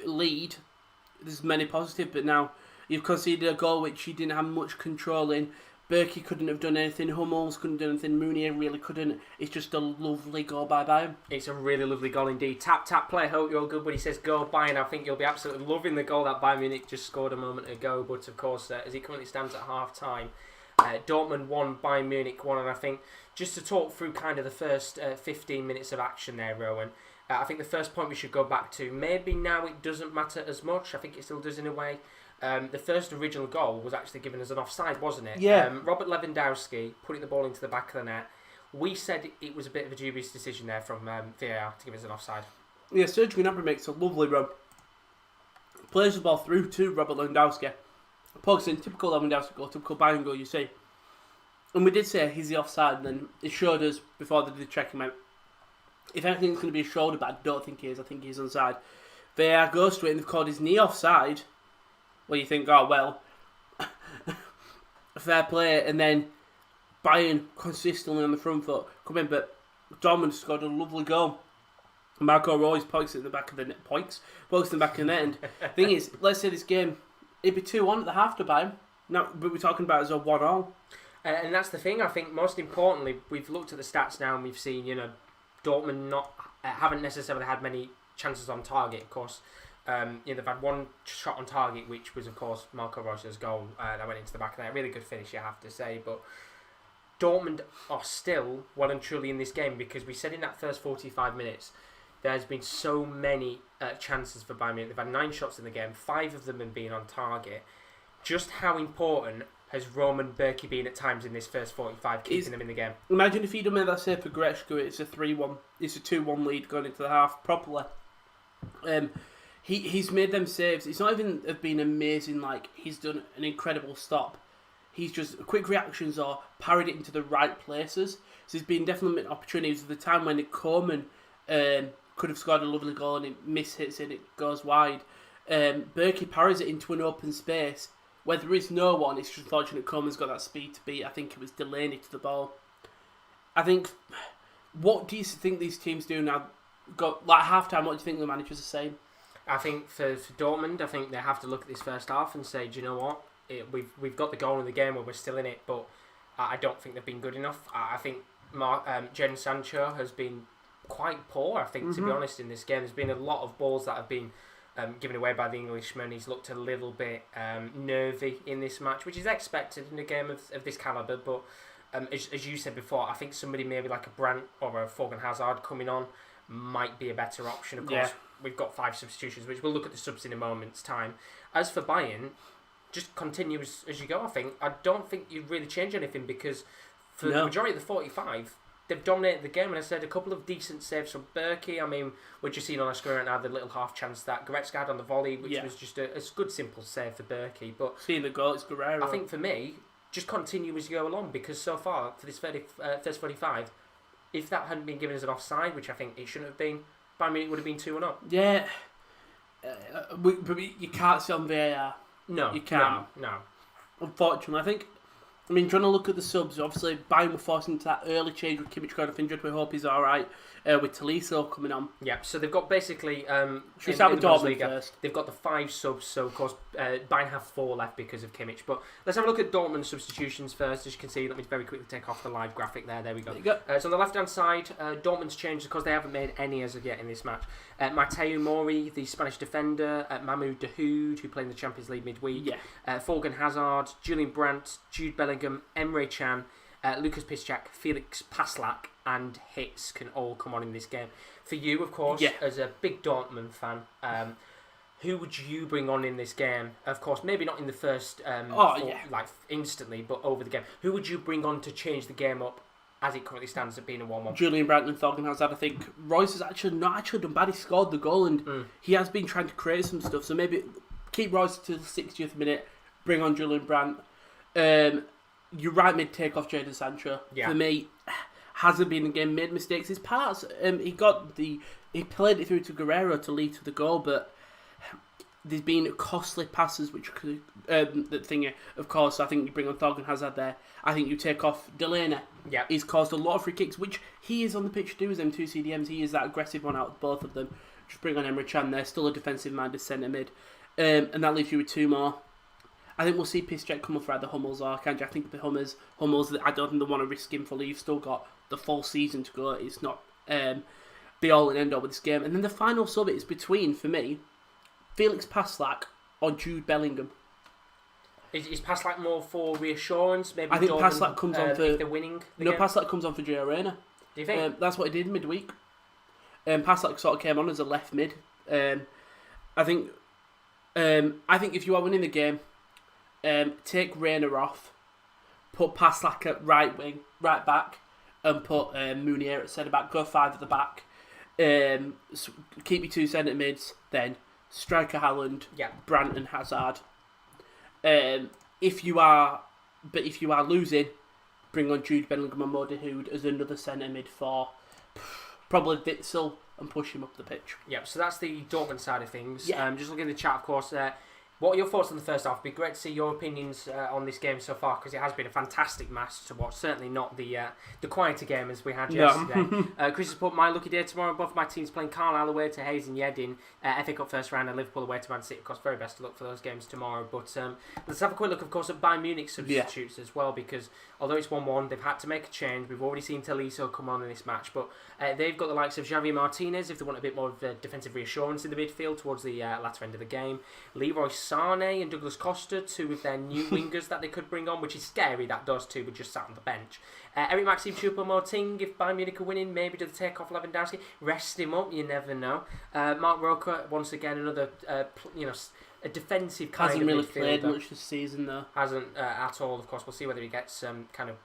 lead. There's many positive, but now you've conceded a goal which you didn't have much control in. Berkey couldn't have done anything. Hummels couldn't do anything. Meunier really couldn't. It's just a lovely goal by Bayern. It's a really lovely goal indeed. Tap play. Hope you're all good. But he says go Bayern. I think you'll be absolutely loving the goal that Bayern Munich just scored a moment ago. But of course, as it currently stands at half time, Dortmund 1, Bayern Munich 1. And I think just to talk through kind of the first 15 minutes of action there, Rowan. I think the first point we should go back to, maybe now it doesn't matter as much. I think it still does in a way. The first original goal was actually given as an offside, wasn't it? Yeah. Robert Lewandowski putting the ball into the back of the net. We said it was a bit of a dubious decision there from VAR to give us an offside. Yeah, Sergio Gnabry makes a lovely run. Plays the ball through to Robert Lewandowski. Pokes in, typical Lewandowski goal, typical Bayern goal, you see. And we did say he's the offside, and then it showed us before they did check him out. If anything, it's going to be a shoulder, but I don't think he is. I think he's onside. VAR goes to it, and they've called his knee offside. Well, you think, fair play, and then Bayern consistently on the front foot come in, but Dortmund scored a lovely goal. Marco Reus pokes it in the back of the net. Pokes in the back of the net. And thing is, let's say this game, it'd be 2-1 at the half to Bayern. No, but we're talking about it as a 1-all. And that's the thing. I think most importantly, we've looked at the stats now and we've seen, Dortmund haven't necessarily had many chances on target. Of course, they've had 1 shot on target, which was of course Marco Reus's goal that went into the back of the net. Really good finish, you have to say. But Dortmund are still well and truly in this game, because we said in that first 45 minutes there's been so many chances for Bayern Munich. They've had 9 shots in the game, 5 of them have been on target. Just how important has Roman Berkey been at times in this first 45, keeping them in the game? Imagine if he'd have made that save for Goretzka, it's a 3-1, it's a 2-1 lead going into the half properly. He's made them saves. It's not even have been amazing, like he's done an incredible stop. He's just quick reactions or parried it into the right places. So there's been definitely opportunities. At the time when Coleman could have scored a lovely goal and it mishits it goes wide. Berkey parries it into an open space where there is no one. It's just unfortunate Coleman's got that speed to beat. I think it was Delaney to the ball. I think, what do you think these teams do now? Got like half time. What do you think the managers are saying? I think for Dortmund, I think they have to look at this first half and say, do you know what? We've got the goal in the game where we're still in it, but I don't think they've been good enough. I think Jadon Sancho has been quite poor, I think, to be honest, in this game. There's been a lot of balls that have been given away by the Englishman. He's looked a little bit nervy in this match, which is expected in a game of this calibre. But as you said before, I think somebody maybe like a Brandt or a Thorgan Hazard coming on might be a better option. Of course, we've got 5 substitutions, which we'll look at the subs in a moment's time. As for Bayern, just continue as you go, I think. I don't think you really change anything because for the majority of the 45, they've dominated the game. And I said a couple of decent saves from Berkey. I mean, we're just seeing on our screen right now the little half chance that Goretzka had on the volley, which was just a good, simple save for Berkey. But seeing the goal, it's Guerrero. I think for me, just continue as you go along because so far, for this first 45, if that hadn't been given as an offside, which I think it shouldn't have been, Bayern Munich would have been 2-0. Yeah. You can't see on VAR. No. You can't. No. Unfortunately, I mean, trying to look at the subs, obviously Bayern were forced into that early change with Kimmich going off injured. We hope he's alright. With Tolisso coming on. Yeah, so they've got basically should we start with Dortmund first? They've got the 5 subs, so of course Bayern have 4 left because of Kimmich. But let's have a look at Dortmund substitutions first. As you can see, let me very quickly take off the live graphic there. There we go. So on the left hand side, Dortmund's changed because they haven't made any as of yet in this match. Mateu Mori, the Spanish defender, Mahmoud Dahoud, who played in the Champions League midweek, Thorgan Hazard, Julian Brandt, Jude Bellingham, Emre Can, Lucas Piszczek, Felix Passlack and Hitz can all come on in this game. For you, of course, as a big Dortmund fan, who would you bring on in this game? Of course, maybe not in the first like instantly, but over the game. Who would you bring on to change the game up as it currently stands at being a 1-1? Julian Brandt and Thorgan Hazard. I think Royce has actually not done bad. He scored the goal and he has been trying to create some stuff. So maybe keep Royce to the 60th minute, bring on Julian Brandt. You're right, mid take off Jadon Sancho. For me, hasn't been in the game, made mistakes. His parts, he played it through to Guerrero to lead to the goal, but there's been costly passes which could of course. I think you bring on Thorgan Hazard there. I think you take off Delaney. He's caused a lot of free kicks, which he is on the pitch to do with them 2 CDMs. He is that aggressive one out of both of them. Just bring on Emre Can there, still a defensive minded centre mid, and that leaves you with 2 more. I think we'll see Piszczek come off for either Hummels or Akanji. I think the Hummels, I don't think they want to risk him fully. You've still got the full season to go. It's not be all and end all with this game. And then the final sub is between, for me, Felix Passlack or Jude Bellingham. Is Passlack more for reassurance? Maybe I think Passlack comes on for if they're winning. Passlack comes on for Gio Reyna. Do you think? That's what he did midweek. Passlack sort of came on as a left mid. I think if you are winning the game, take Reyna off, put Passlack at right back, and put Mounier at centre back. Go 5 at the back. Keep your 2 centre mids. Then striker Haaland, Brandt and Hazard. If you are losing, bring on Jude Bellingham and Dahoud as another centre mid for probably Witsel and push him up the pitch. So that's the Dortmund side of things. Just looking at the chat, of course. What are your thoughts on the first half? It'd be great to see your opinions on this game so far because it has been a fantastic match to watch. Certainly not the quieter game as we had yesterday. Chris has put my lucky day tomorrow. Both my teams playing Carlisle away to Hayes and Yedding, FA Cup first round, and Liverpool away to Man City. Of course, very best of luck for those games tomorrow. But let's have a quick look, of course, at Bayern Munich substitutes as well because although it's 1-1, they've had to make a change. We've already seen Tolisso come on in this match, but they've got the likes of Javier Martinez if they want a bit more of defensive reassurance in the midfield towards the latter end of the game. Leroy Sané and Douglas Costa, 2 of their new wingers that they could bring on, which is scary that those 2 were just sat on the bench. Eric Maxim Choupo-Moting, if Bayern Munich are winning, maybe do the take off Lewandowski, rest him up, you never know. Mark Roca, once again, another a defensive kind hasn't of really midfielder. played much this season though. Hasn't at all. Of course, we'll see whether he gets kind of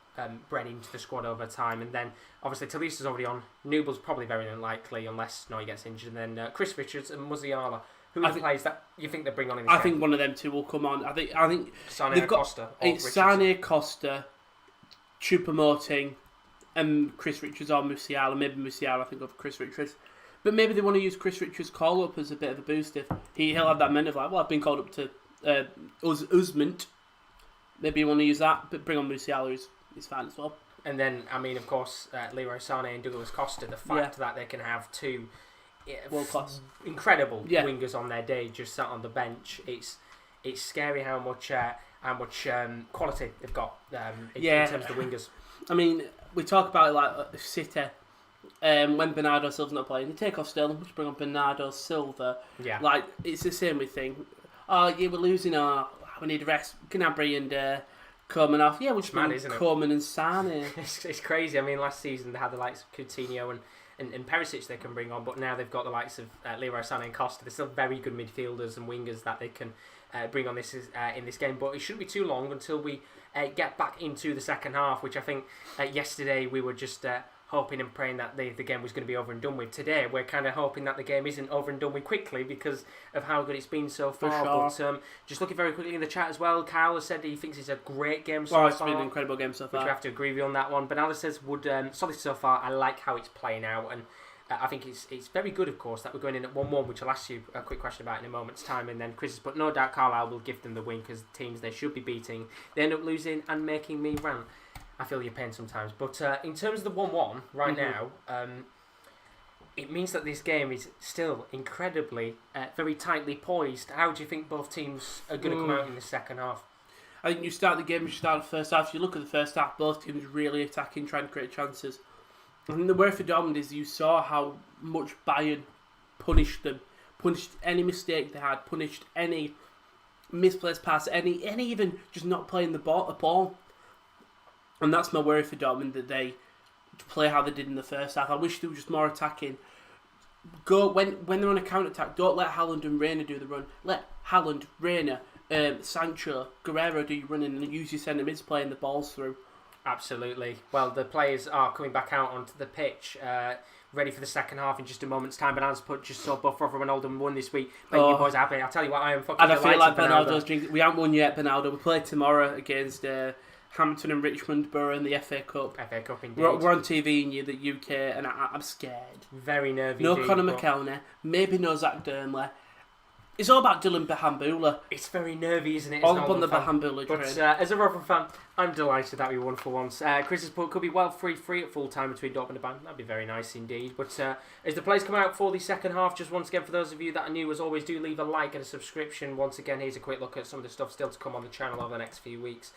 bred into the squad over time. And then obviously Talissa's already on. Nubel's probably very unlikely unless he gets injured. And then Chris Richards and Musiala. Who are the players that you think they bring on in this game? I think one of them 2 will come on. I think Sané and Costa. It's Sané, Costa, Choupo-Moting, and Chris Richards or Musiala. Maybe Musiala, I think, over Chris Richards. But maybe they want to use Chris Richards' call up as a bit of a boost. If he'll have that minute of I've been called up to Usment. Maybe you want to use that, but bring on Musiala, who's fine as well. And then, I mean, of course, Leroy Sané and Douglas Costa. The fact that they can have 2 world class, incredible wingers on their day just sat on the bench. It's scary how much quality they've got in terms of the wingers. I mean, we talk about it like City. when Bernardo Silva's not playing, they take off Sterling, just bring on Bernardo Silva. Yeah. Like, it's the same with thing. Oh, yeah, we're losing. We need a rest. Gnabry and Coman off. Yeah, we'll just bring Coman and Sane. It's crazy. I mean, last season they had the likes of Coutinho and Perisic they can bring on, but now they've got the likes of Leroy Sané and Costa. They're still very good midfielders and wingers that they can bring on this in this game. But it shouldn't be too long until we get back into the second half, which I think yesterday we were just hoping and praying that the game was going to be over and done with. Today we're kind of hoping that the game isn't over and done with quickly because of how good it's been so far. Sure. But just looking very quickly in the chat as well, Kyle has said he thinks it's a great game so far. It's been an incredible game so far. Which we have to agree with on that one. Bernardo says, solid so far. I like how it's playing out, and I think it's very good, of course, that we're going in at 1-1, which I'll ask you a quick question about in a moment's time. And then Chris has put, no doubt Carlisle will give them the win because teams they should be beating, they end up losing and making me rant. I feel your pain sometimes. But in terms of the 1-1 right now, it means that this game is still incredibly, very tightly poised. How do you think both teams are going to come out in the second half? I think you start the game, you start the first half. If you look at the first half, both teams really attacking, trying to create chances. And the worry for Dortmund is you saw how much Bayern punished them, punished any mistake they had, punished any misplaced pass, any even just not playing the ball. And that's my worry for Dortmund, that they play how they did in the first half. I wish they were just more attacking. Go when they're on a counter-attack, don't let Haaland and Reina do the run. Let Haaland, Reina, Sancho, Guerrero do your running and use your centre mids playing the balls through. Absolutely. Well, the players are coming back out onto the pitch, ready for the second half in just a moment's time. Bernardo's put just saw both Favre and Ronaldo won this week. But you boys are happy. I'll tell you what, I am fucking delighted. And I feel like Bernardo's drinking. We haven't won yet, Bernardo. We play tomorrow against Hampton and Richmond Borough in the FA Cup. FA Cup, indeed. We're on TV in the UK, and I'm scared. Very nervy. No Conor McKelney, maybe no Zach Durnley. It's all about Dylan Bahambula. It's very nervy, isn't it? All up on the Bahambula train. But as a Rotherham fan, I'm delighted that we won for once. Chris has put, could be well free at full time between Dortmund and Bayern. That'd be very nice indeed. But as the players come out for the second half, just once again, for those of you that are new, as always, do leave a like and a subscription. Once again, here's a quick look at some of the stuff still to come on the channel over the next few weeks.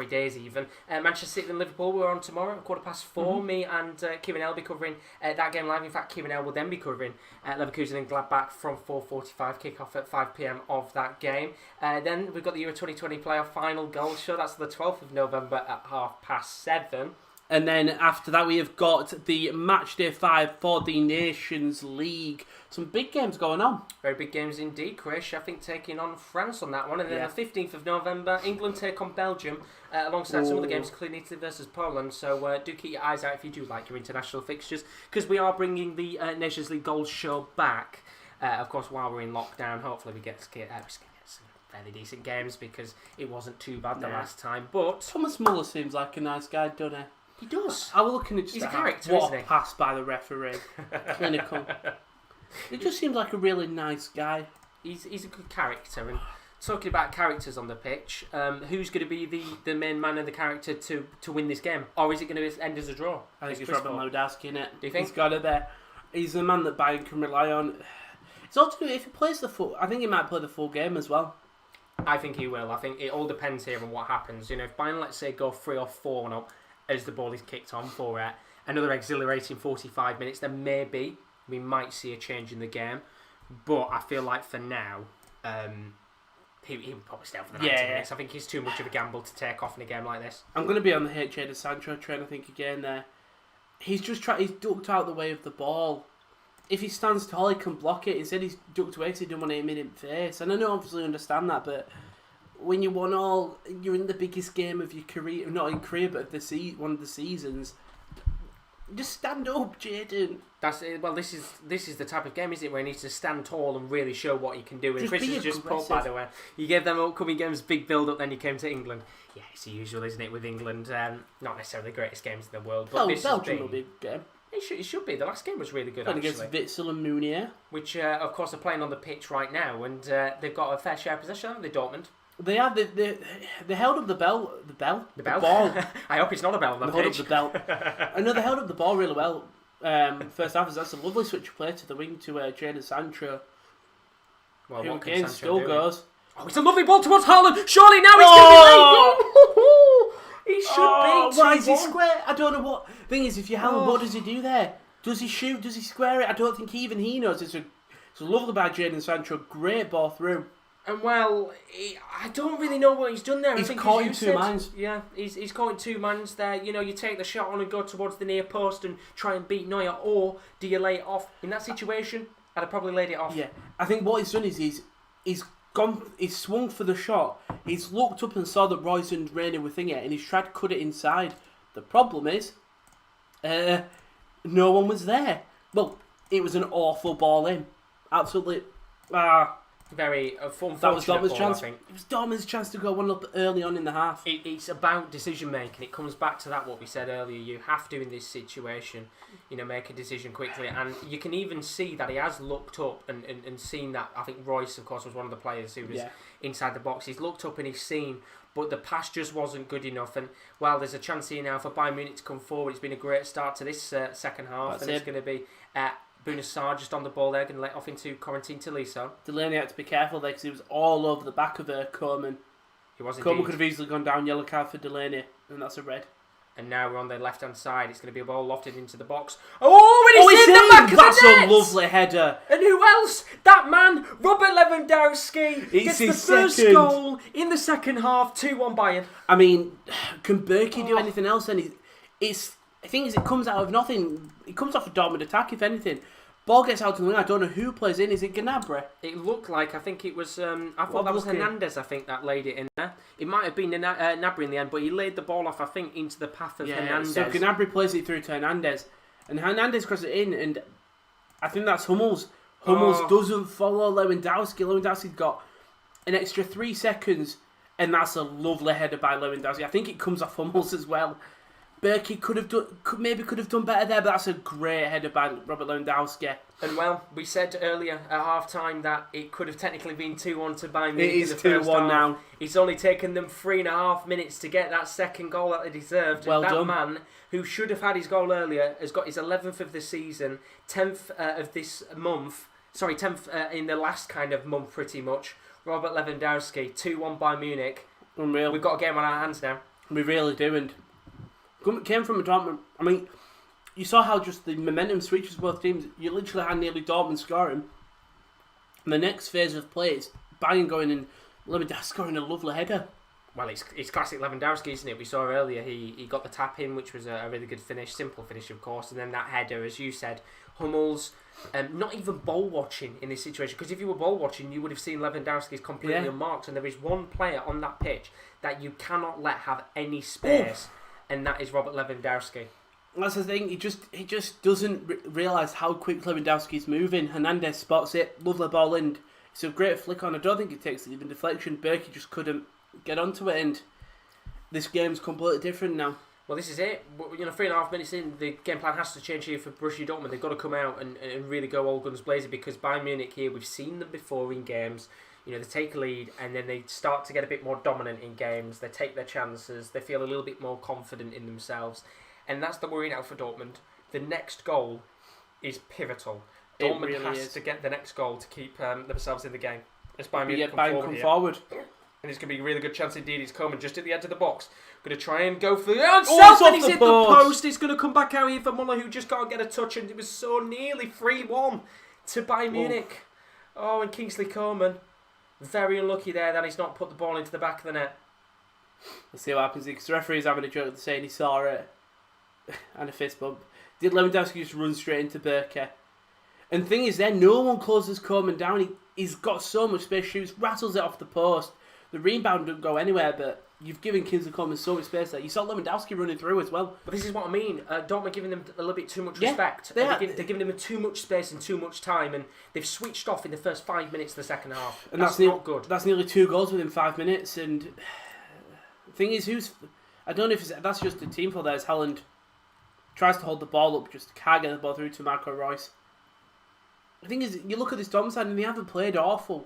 Days even. Manchester City and Liverpool, we're on tomorrow at 4:15. Me and Kieran L will be covering that game live. In fact, Kieran L will then be covering Leverkusen and Gladbach from 4:45, kick-off at 5 p.m. of that game. Then we've got the Euro 2020 playoff final goal show. That's the 12th of November at 7:30. And then after that, we have got the match day 5 for the Nations League. Some big games going on. Very big games indeed. Croatia, I think, taking on France on that one. And then the 15th of November, England take on Belgium, alongside some of the games, including Italy versus Poland. So do keep your eyes out if you do like your international fixtures, because we are bringing the Nations League goals show back. Of course, while we're in lockdown, hopefully we get some fairly decent games, because it wasn't too bad the last time. But Thomas Muller seems like a nice guy, doesn't he? He does. I was looking at just he's a character, what isn't he? Pass by the referee. Clinical. He just seems like a really nice guy. He's a good character. And talking about characters on the pitch, who's going to be the main man and the character to win this game? Or is it going to end as a draw? I think it's Robert Lewandowski, innit? Do you think? He's got it there. He's the man that Bayern can rely on. It's all to do if he plays the full. I think he might play the full game as well. I think he will. I think it all depends here on what happens. You know, if Bayern, let's say, go 3 or 4-0 as the ball is kicked on for another exhilarating 45 minutes, then maybe we might see a change in the game. But I feel like for now, he would probably stay out for the 90 minutes. I think he's too much of a gamble to take off in a game like this. I'm going to be on the H.A. de Sancho train, I think, again there. He's ducked out the way of the ball. If he stands tall, he can block it. Instead, he's ducked away because he didn't want to hit him in the face. And I know, obviously, understand that, but when you won all, you're in the biggest game of your career, not in career, but of one of the seasons. Just stand up, Jadon. That's it. Well, this is the type of game, isn't it, where he needs to stand tall and really show what he can do. And just Chris has just put, by the way, you gave them upcoming games big build-up, then you came to England. Yeah, it's the usual, isn't it, with England? Not necessarily the greatest games in the world, but Belgium will be a big game. It should be. The last game was really good, actually. Against Witsel and Mounier. Which, of course, are playing on the pitch right now, and they've got a fair share of possession, haven't they, Dortmund? They have. They held up the ball. The ball? I hope it's not a bell on the pitch. Held up the bell. I know they held up the ball really well. First half, that's a lovely switch of play to the wing to Jadon Sancho. Well, who what can again Sancho still do? goes. Oh, it's a lovely ball towards Haaland. Surely now it's going to be late. He should be. Why is he square? I don't know what. Thing is, if you Haaland, what does he do there? Does he shoot? Does he square it? I don't think even he knows. It's lovely by Jadon Sancho. Great ball through. And I don't really know what he's done there. He's I think caught in two mans. Yeah, he's caught in two mans there. You know, you take the shot on and go towards the near post and try and beat Neuer, or do you lay it off? In that situation, I'd have probably laid it off. Yeah, I think what he's done is he's swung for the shot. He's looked up and saw that Royce and Rainer were thinking it, and he's tried to cut it inside. The problem is, no one was there. Well, it was an awful ball in. Absolutely. Very unfortunate. That was Dortmund's ball, chance. I think. It was Dortmund's chance to go 1 up early on in the half. It's about decision making. It comes back to that what we said earlier. You have to, in this situation, make a decision quickly. And you can even see that he has looked up and seen that. I think Royce, of course, was one of the players who was inside the box. He's looked up and he's seen, but the pass just wasn't good enough. And there's a chance here now for Bayern Munich to come forward. It's been a great start to this second half, it's going to be Bunasar just on the ball there, going to let off into Corentin Tolisso. Delaney had to be careful there because he was all over the back of Koeman. He was Koeman indeed. could have easily gone down, yellow card for Delaney, and that's a red. And now we're on the left-hand side. It's going to be a ball lofted into the box. Oh, and he's in the back of the net! That's a lovely header. And who else? That man, Robert Lewandowski, gets the first goal in the second half, 2-1 Bayern. I mean, can Berkey do anything else? And the thing is, it comes out of nothing. It comes off a Dortmund attack, if anything. Ball gets out to the wing. I don't know who plays in. Is it Gnabry? It looked like, I think it was, I thought that was Hernandez, I think, that laid it in there. It might have been Gnabry in the end, but he laid the ball off, I think, into the path of Hernandez. So Gnabry plays it through to Hernandez. And Hernandez crosses it in, and I think that's Hummels. Hummels doesn't follow Lewandowski. Lewandowski's got an extra 3 seconds, and that's a lovely header by Lewandowski. I think it comes off Hummels as well. Berkey could have done better there, but that's a great header by Robert Lewandowski. And we said earlier at half time that it could have technically been 2-1 to Bayern Munich. It is 2-1 now. It's only taken them 3.5 minutes to get that second goal that they deserved. Well that done. Man who should have had his goal earlier has got his 11th of the season, 10th of this month. Sorry, 10th in the last kind of month, pretty much. Robert Lewandowski, 2-1 Bayern Munich. Unreal. We've got a game on our hands now. We really do, and came from a Dortmund. I mean, you saw how just the momentum switches both teams. You literally had nearly Dortmund scoring. And the next phase of play is Bayern going and Lewandowski scoring a lovely header. Well, it's classic Lewandowski, isn't it? We saw earlier he got the tap in, which was a really good finish, simple finish, of course, and then that header, as you said, Hummels, not even ball watching in this situation, because if you were ball watching, you would have seen Lewandowski's completely unmarked, and there is one player on that pitch that you cannot let have any space. And that is Robert Lewandowski. That's the thing. He just doesn't realise how quick Lewandowski's moving. Hernandez spots it. Lovely ball in. It's a great flick on. I don't think it takes even deflection. Berkey just couldn't get onto it, and this game's completely different now. Well, this is it. 3.5 minutes in, the game plan has to change here for Borussia Dortmund. They've got to come out and really go all guns blazing, because Bayern Munich here, we've seen them before in games. They take a lead and then they start to get a bit more dominant in games. They take their chances. They feel a little bit more confident in themselves. And that's the worry now for Dortmund. The next goal is pivotal. Dortmund has to get the next goal to keep themselves in the game. As Bayern Munich come forward. And it's going to be a really good chance indeed. He's coming just at the edge of the box. Going to try and go for the outside, and he's hit the post. He's going to come back out here for Muller, who just can't get a touch, and it was so nearly 3-1 to Bayern Munich. Oh, and Kingsley Coman. Very unlucky there that he's not put the ball into the back of the net. Let's see what happens, because the referee's having a joke saying he saw it. And a fist bump. Did Lewandowski just run straight into Berkey? And the thing is, then no one closes Coman down. He's got so much space, shoots, rattles it off the post. The rebound didn't go anywhere, but you've given Kingsley Coman so much space there. You saw Lewandowski running through as well. But this is what I mean. Dortmund giving them a little bit too much respect. They're giving them too much space and too much time, and they've switched off in the first 5 minutes of the second half. And that's not good. That's nearly 2 goals within 5 minutes. And the thing is, I don't know if that's just the team for there. As Haaland tries to hold the ball up, just can't get the ball through to Marco Reus. The thing is, you look at this Dortmund side and they haven't played awful.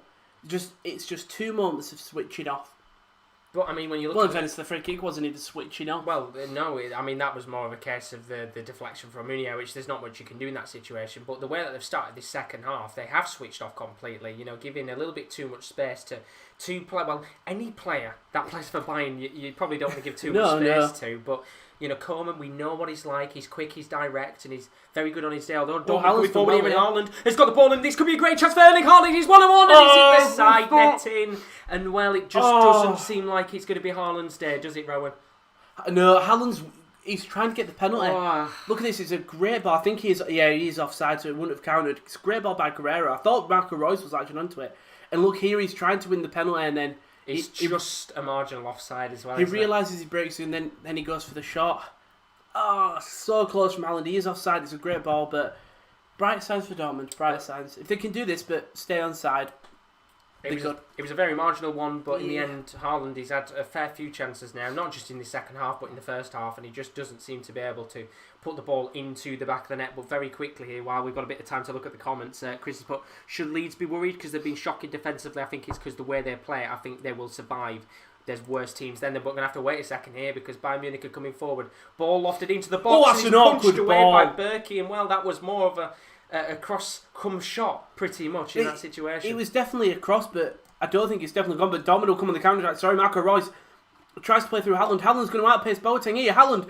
It's just 2 moments of switching off. But I mean, when you look at the free kick wasn't even switching off. Well, no, that was more of a case of the deflection from Munier, which there's not much you can do in that situation. But the way that they've started this second half, they have switched off completely. Giving a little bit too much space to play. Well, any player that plays for Bayern, you probably don't want to give too much space to. But Koeman, we know what he's like. He's quick, he's direct, and he's very good on his day. Although Haaland's coming forward done here, and well, Haaland has got the ball, and this could be a great chance for Erling Haaland. He's 1-on-1, and he's hit the side netting. And, well, it just doesn't seem like it's going to be Haaland's day, does it, Rowan? No, he's trying to get the penalty. Look at this, it's a great ball. I think he is offside, so it wouldn't have counted. It's a great ball by Guerrero. I thought Marco Reus was actually onto it. And look here, he's trying to win the penalty, and then it's just a marginal offside as well. He realises he breaks through, and then he goes for the shot. So close from Haaland. He is offside. It's a great ball, but bright signs for Dortmund. Bright signs. If they can do this, but stay onside. It was a very marginal one, but in the end, Haaland, he's had a fair few chances now, not just in the second half, but in the first half, and he just doesn't seem to be able to put the ball into the back of the net. But very quickly here, while we've got a bit of time to look at the comments, Chris has put, should Leeds be worried because they've been shocking defensively? I think it's because the way they play, I think they will survive. There's worse teams than them, but we're going to have to wait a second here because Bayern Munich are coming forward. Ball lofted into the box, that's and an punched awkward away ball by Berkey, and well, that was more of a cross-come shot, pretty much, in that situation. It was definitely a cross, but I don't think it's definitely gone, but Dortmund will come on the counter. Sorry, Marco Reus tries to play through Haaland. Haaland's going to outpace Boateng here. Erling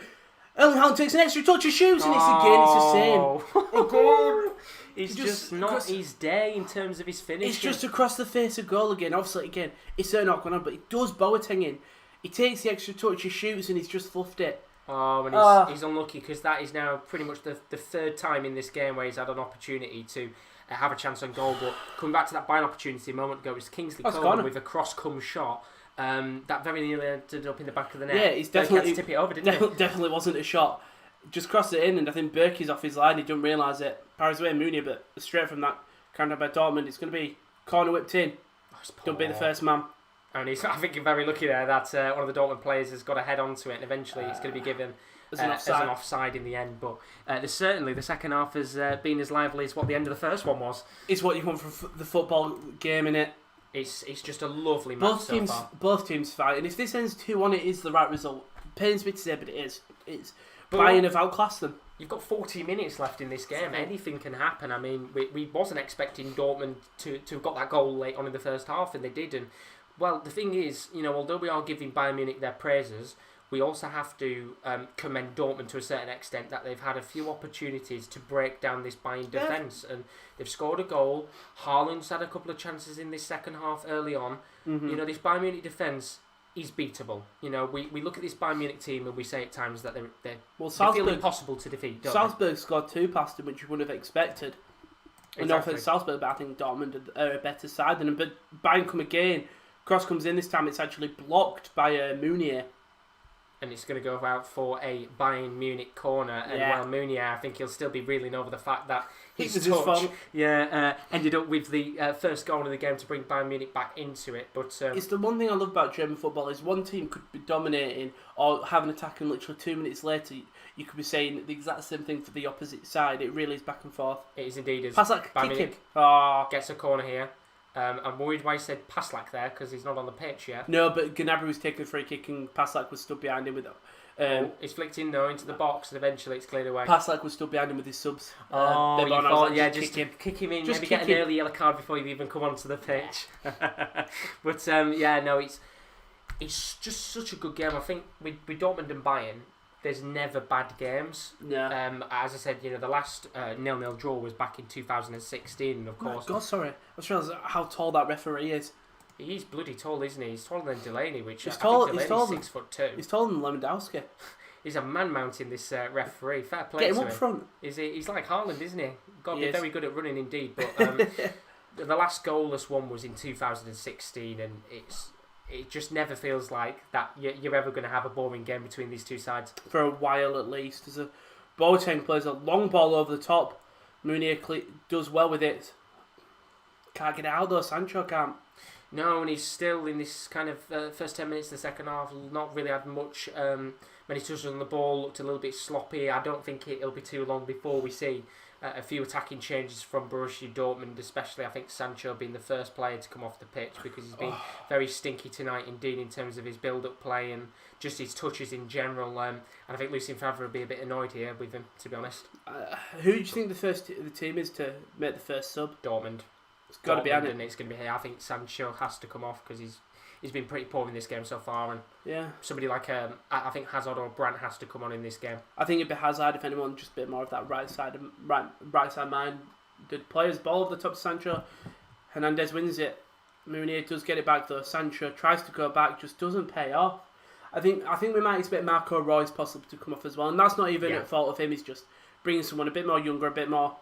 Haaland takes an extra touch and shoots, and it's the same. It's just not his day in terms of his finish. It's just across the face of goal again. Obviously, again, it's certainly not going on, but it does Boateng in. He takes the extra touch, he shoots, and he's just fluffed it. And he's unlucky because that is now pretty much the third time in this game where he's had an opportunity to have a chance on goal. But coming back to that Bayern opportunity a moment ago, it was Kingsley Coman with a cross-come shot. That very nearly ended up in the back of the net. Yeah, he's definitely had to tip it over, didn't he? Definitely wasn't a shot. Just crossed it in, and I think Berkey's off his line. He didn't realise it. Powers away Mooney, but straight from that counter by Dortmund, it's going to be corner whipped in. Don't be the first man. And I think you're very lucky there that one of the Dortmund players has got a head onto it, and eventually it's going to be given as an offside in the end. But certainly the second half has been as lively as what the end of the first one was. It's what you want from the football game, innit? It's just a lovely match so far. Both teams fight, and if this ends 2-1, it is the right result. Pains me to say, but it is. Bayern have outclassed them. You've got 40 minutes left in this game. Anything can happen. I mean, we wasn't expecting Dortmund to have got that goal late on in the first half, and they did. And well, the thing is, although we are giving Bayern Munich their praises, we also have to commend Dortmund to a certain extent that they've had a few opportunities to break down this Bayern defence, and they've scored a goal. Haaland's had a couple of chances in this second half early on. Mm-hmm. This Bayern Munich defence is beatable. We look at this Bayern Munich team and we say at times that they feel impossible to defeat. Salzburg scored 2 past them, which you wouldn't have expected. Exactly. No offense, Salzburg, but I think Dortmund are a better side than them. But Bayern come again. Cross comes in this time. It's actually blocked by Mounier. And it's going to go out for a Bayern Munich corner. And well, Mounier, I think he'll still be reeling over the fact that his touch ended up with the first goal of the game to bring Bayern Munich back into it. But it's the one thing I love about German football is one team could be dominating or have an attack, and literally 2 minutes later you could be saying the exact same thing for the opposite side. It really is back and forth. It is indeed. Passlack Bayern Munich gets a corner here. I'm worried why he said Passlack there because he's not on the pitch yet. No, but Gnabry was taking a free kick and Passlack was stood behind him with it. He's flicked in though into the box and eventually it's cleared away. Passlack was stood behind him with his subs. Just kick him in, maybe get an early yellow card before you even come onto the pitch. But it's just such a good game. I think with Dortmund and Bayern, there's never bad games. Yeah. As I said, the last 0-0 draw was back in 2016, and of course. Oh God, sorry. I was realising how tall that referee is. He's bloody tall, isn't he? He's taller than Delaney, which he's taller. He's 6'2". He's taller than Lewandowski. He's a man mounting this referee. Fair play Get him to up front. He's like Haaland, isn't he? Got to be very good at running indeed. But the last goalless one was in 2016, and it just never feels like that you're ever going to have a boring game between these two sides. For a while at least. As Boateng plays a long ball over the top. Mounier does well with it. Can't get it out though, Sancho can't. No, and he's still in this kind of first 10 minutes of the second half, not really had much, many touches on the ball, looked a little bit sloppy. I don't think it'll be too long before we see a few attacking changes from Borussia Dortmund, especially I think Sancho being the first player to come off the pitch because he's been very stinky tonight indeed in terms of his build-up play and just his touches in general. And I think Lucien Favre will be a bit annoyed here with him, to be honest. Who do you think the team is to make the first sub? Dortmund. It's got to be Anna. And it's going to be here. I think Sancho has to come off because he's he's been pretty poor in this game so far, and somebody like I think Hazard or Brandt has to come on in this game. I think it'd be Hazard if anyone, just a bit more of that right side mind. The players ball over the top of Sancho. Hernandez wins it. Mounier does get it back though. Sancho tries to go back, just doesn't pay off. I think we might expect Marco Reus possibly to come off as well, and that's not even at fault of him. He's just bringing someone a bit more younger, a bit more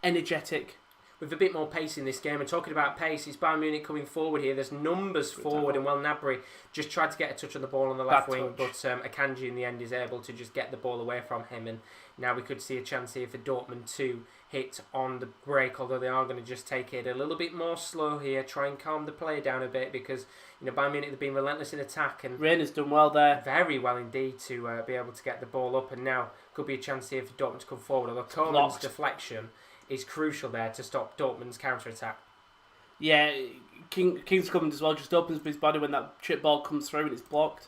energetic, with a bit more pace in this game. And talking about pace, it's Bayern Munich coming forward here. There's numbers forward, and Nabry just tried to get a touch on the ball on the left wing, but Akanji in the end is able to just get the ball away from him. And now we could see a chance here for Dortmund to hit on the break, although they are going to just take it a little bit more slow here, try and calm the player down a bit, because Bayern Munich have been relentless in attack, and Rain has done well there, very well indeed, to be able to get the ball up. And now could be a chance here for Dortmund to come forward, although Coleman's deflection is crucial there to stop Dortmund's counter-attack. Yeah, King's coming as well, just opens his body when that chip ball comes through and it's blocked.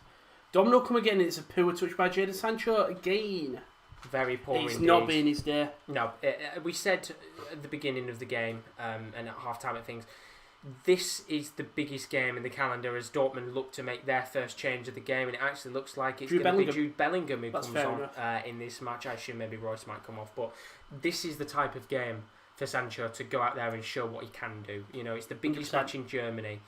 Domino come again, and it's a poor touch by Jadon Sancho again. Very poor indeed. It's not been his day. No, we said at the beginning of the game and at half-time at things, this is the biggest game in the calendar as Dortmund look to make their first change of the game, and it actually looks like it's going to be Jude Bellingham who comes on in this match. I assume maybe Royce might come off, but this is the type of game for Sancho to go out there and show what he can do. It's the biggest 100%. Match in Germany,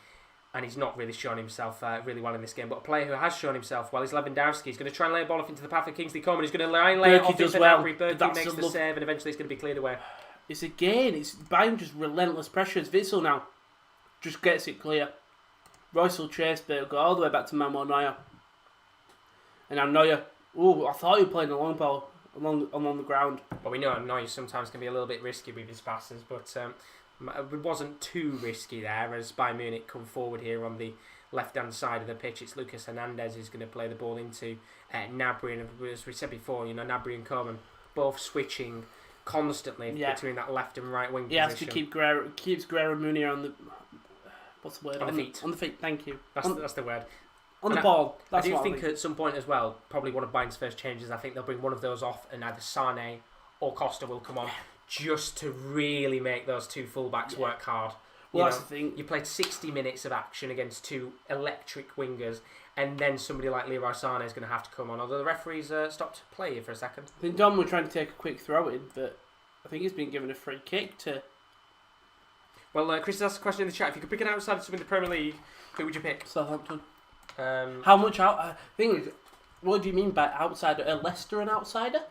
and he's not really shown himself really well in this game. But a player who has shown himself well is Lewandowski. He's going to try and lay a ball off into the path of Kingsley Coman. He's going to lay it off into Gnabry. Berkey makes the save, and eventually it's going to be cleared away. It's Bayern just relentless pressures. Witsel now just gets it clear. Royce will chase, but it'll go all the way back to Manuel Neuer. And now Neuer, I thought he was playing a long ball along the ground. Well, we know Neuer sometimes can be a little bit risky with his passes, but it wasn't too risky there as Bayern Munich come forward here on the left-hand side of the pitch. It's Lucas Hernandez who's going to play the ball into Gnabry, and as we said before, Gnabry and Coman both switching constantly between that left and right wing position. He has to keeps Guerrero Mounier on the... What's the word? On the feet. On the feet, thank you. That's the word. On the ball. I do think at some point as well, probably one of Bayern's first changes, I think they'll bring one of those off, and either Sane or Costa will come on just to really make those two fullbacks work hard. Well, that's the thing. You played 60 minutes of action against two electric wingers, and then somebody like Leroy Sane is going to have to come on, although the referees stopped play here for a second. I think Dom were trying to take a quick throw in, but I think he's been given a free kick to... Well, Chris has asked a question in the chat. If you could pick an outsider to win the Premier League, who would you pick? Southampton. How much out? Thing is, what do you mean by outsider? Leicester an outsider?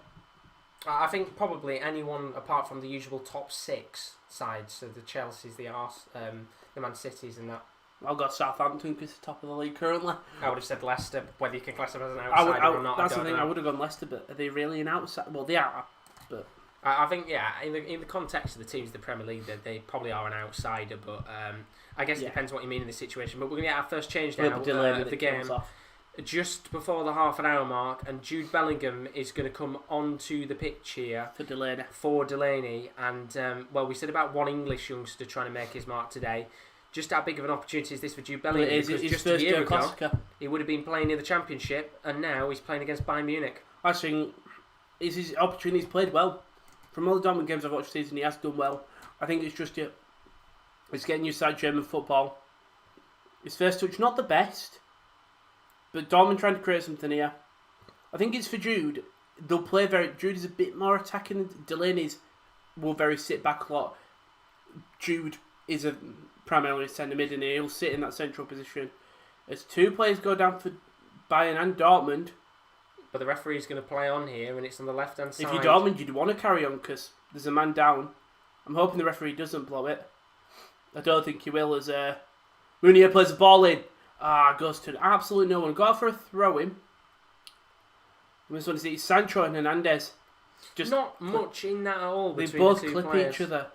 I think probably anyone apart from the usual top six sides, so the Chelseas, the Man Cities, and that. I've got Southampton because it's top of the league currently. I would have said Leicester, whether you can class them as an outsider or not. That's the thing. I would have gone Leicester, but are they really an outsider? Well, they are, but. I think, in the context of the teams in the Premier League, they probably are an outsider, but I guess it depends what you mean in this situation. But we're going to get our first change now of the game just before the half an hour mark, and Jude Bellingham is going to come onto the pitch here for Delaney. And, we said about one English youngster trying to make his mark today. Just how big of an opportunity is this for Jude Bellingham? Because just a year ago, he would have been playing in the Championship, and now he's playing against Bayern Munich. I think it's his opportunity. He's played well. From all the Dortmund games I've watched this season, he has done well. I think it's just it's getting used to German football. His first touch, not the best, but Dortmund trying to create something here. I think it's for Jude. They'll play Jude is a bit more attacking than Delaney's. Will very sit back a lot. Jude is primarily centre mid, and he'll sit in that central position. As two players go down for Bayern and Dortmund. But the referee's going to play on here, and it's on the left-hand side. If you're Dortmund, you'd want to carry on because there's a man down. I'm hoping the referee doesn't blow it. I don't think he will, as Mounier plays the ball in. Goes to absolute no one. Go out for a throw-in. This one is Sancho and Hernandez. Just not much in that at all between they both the two clip players. each other.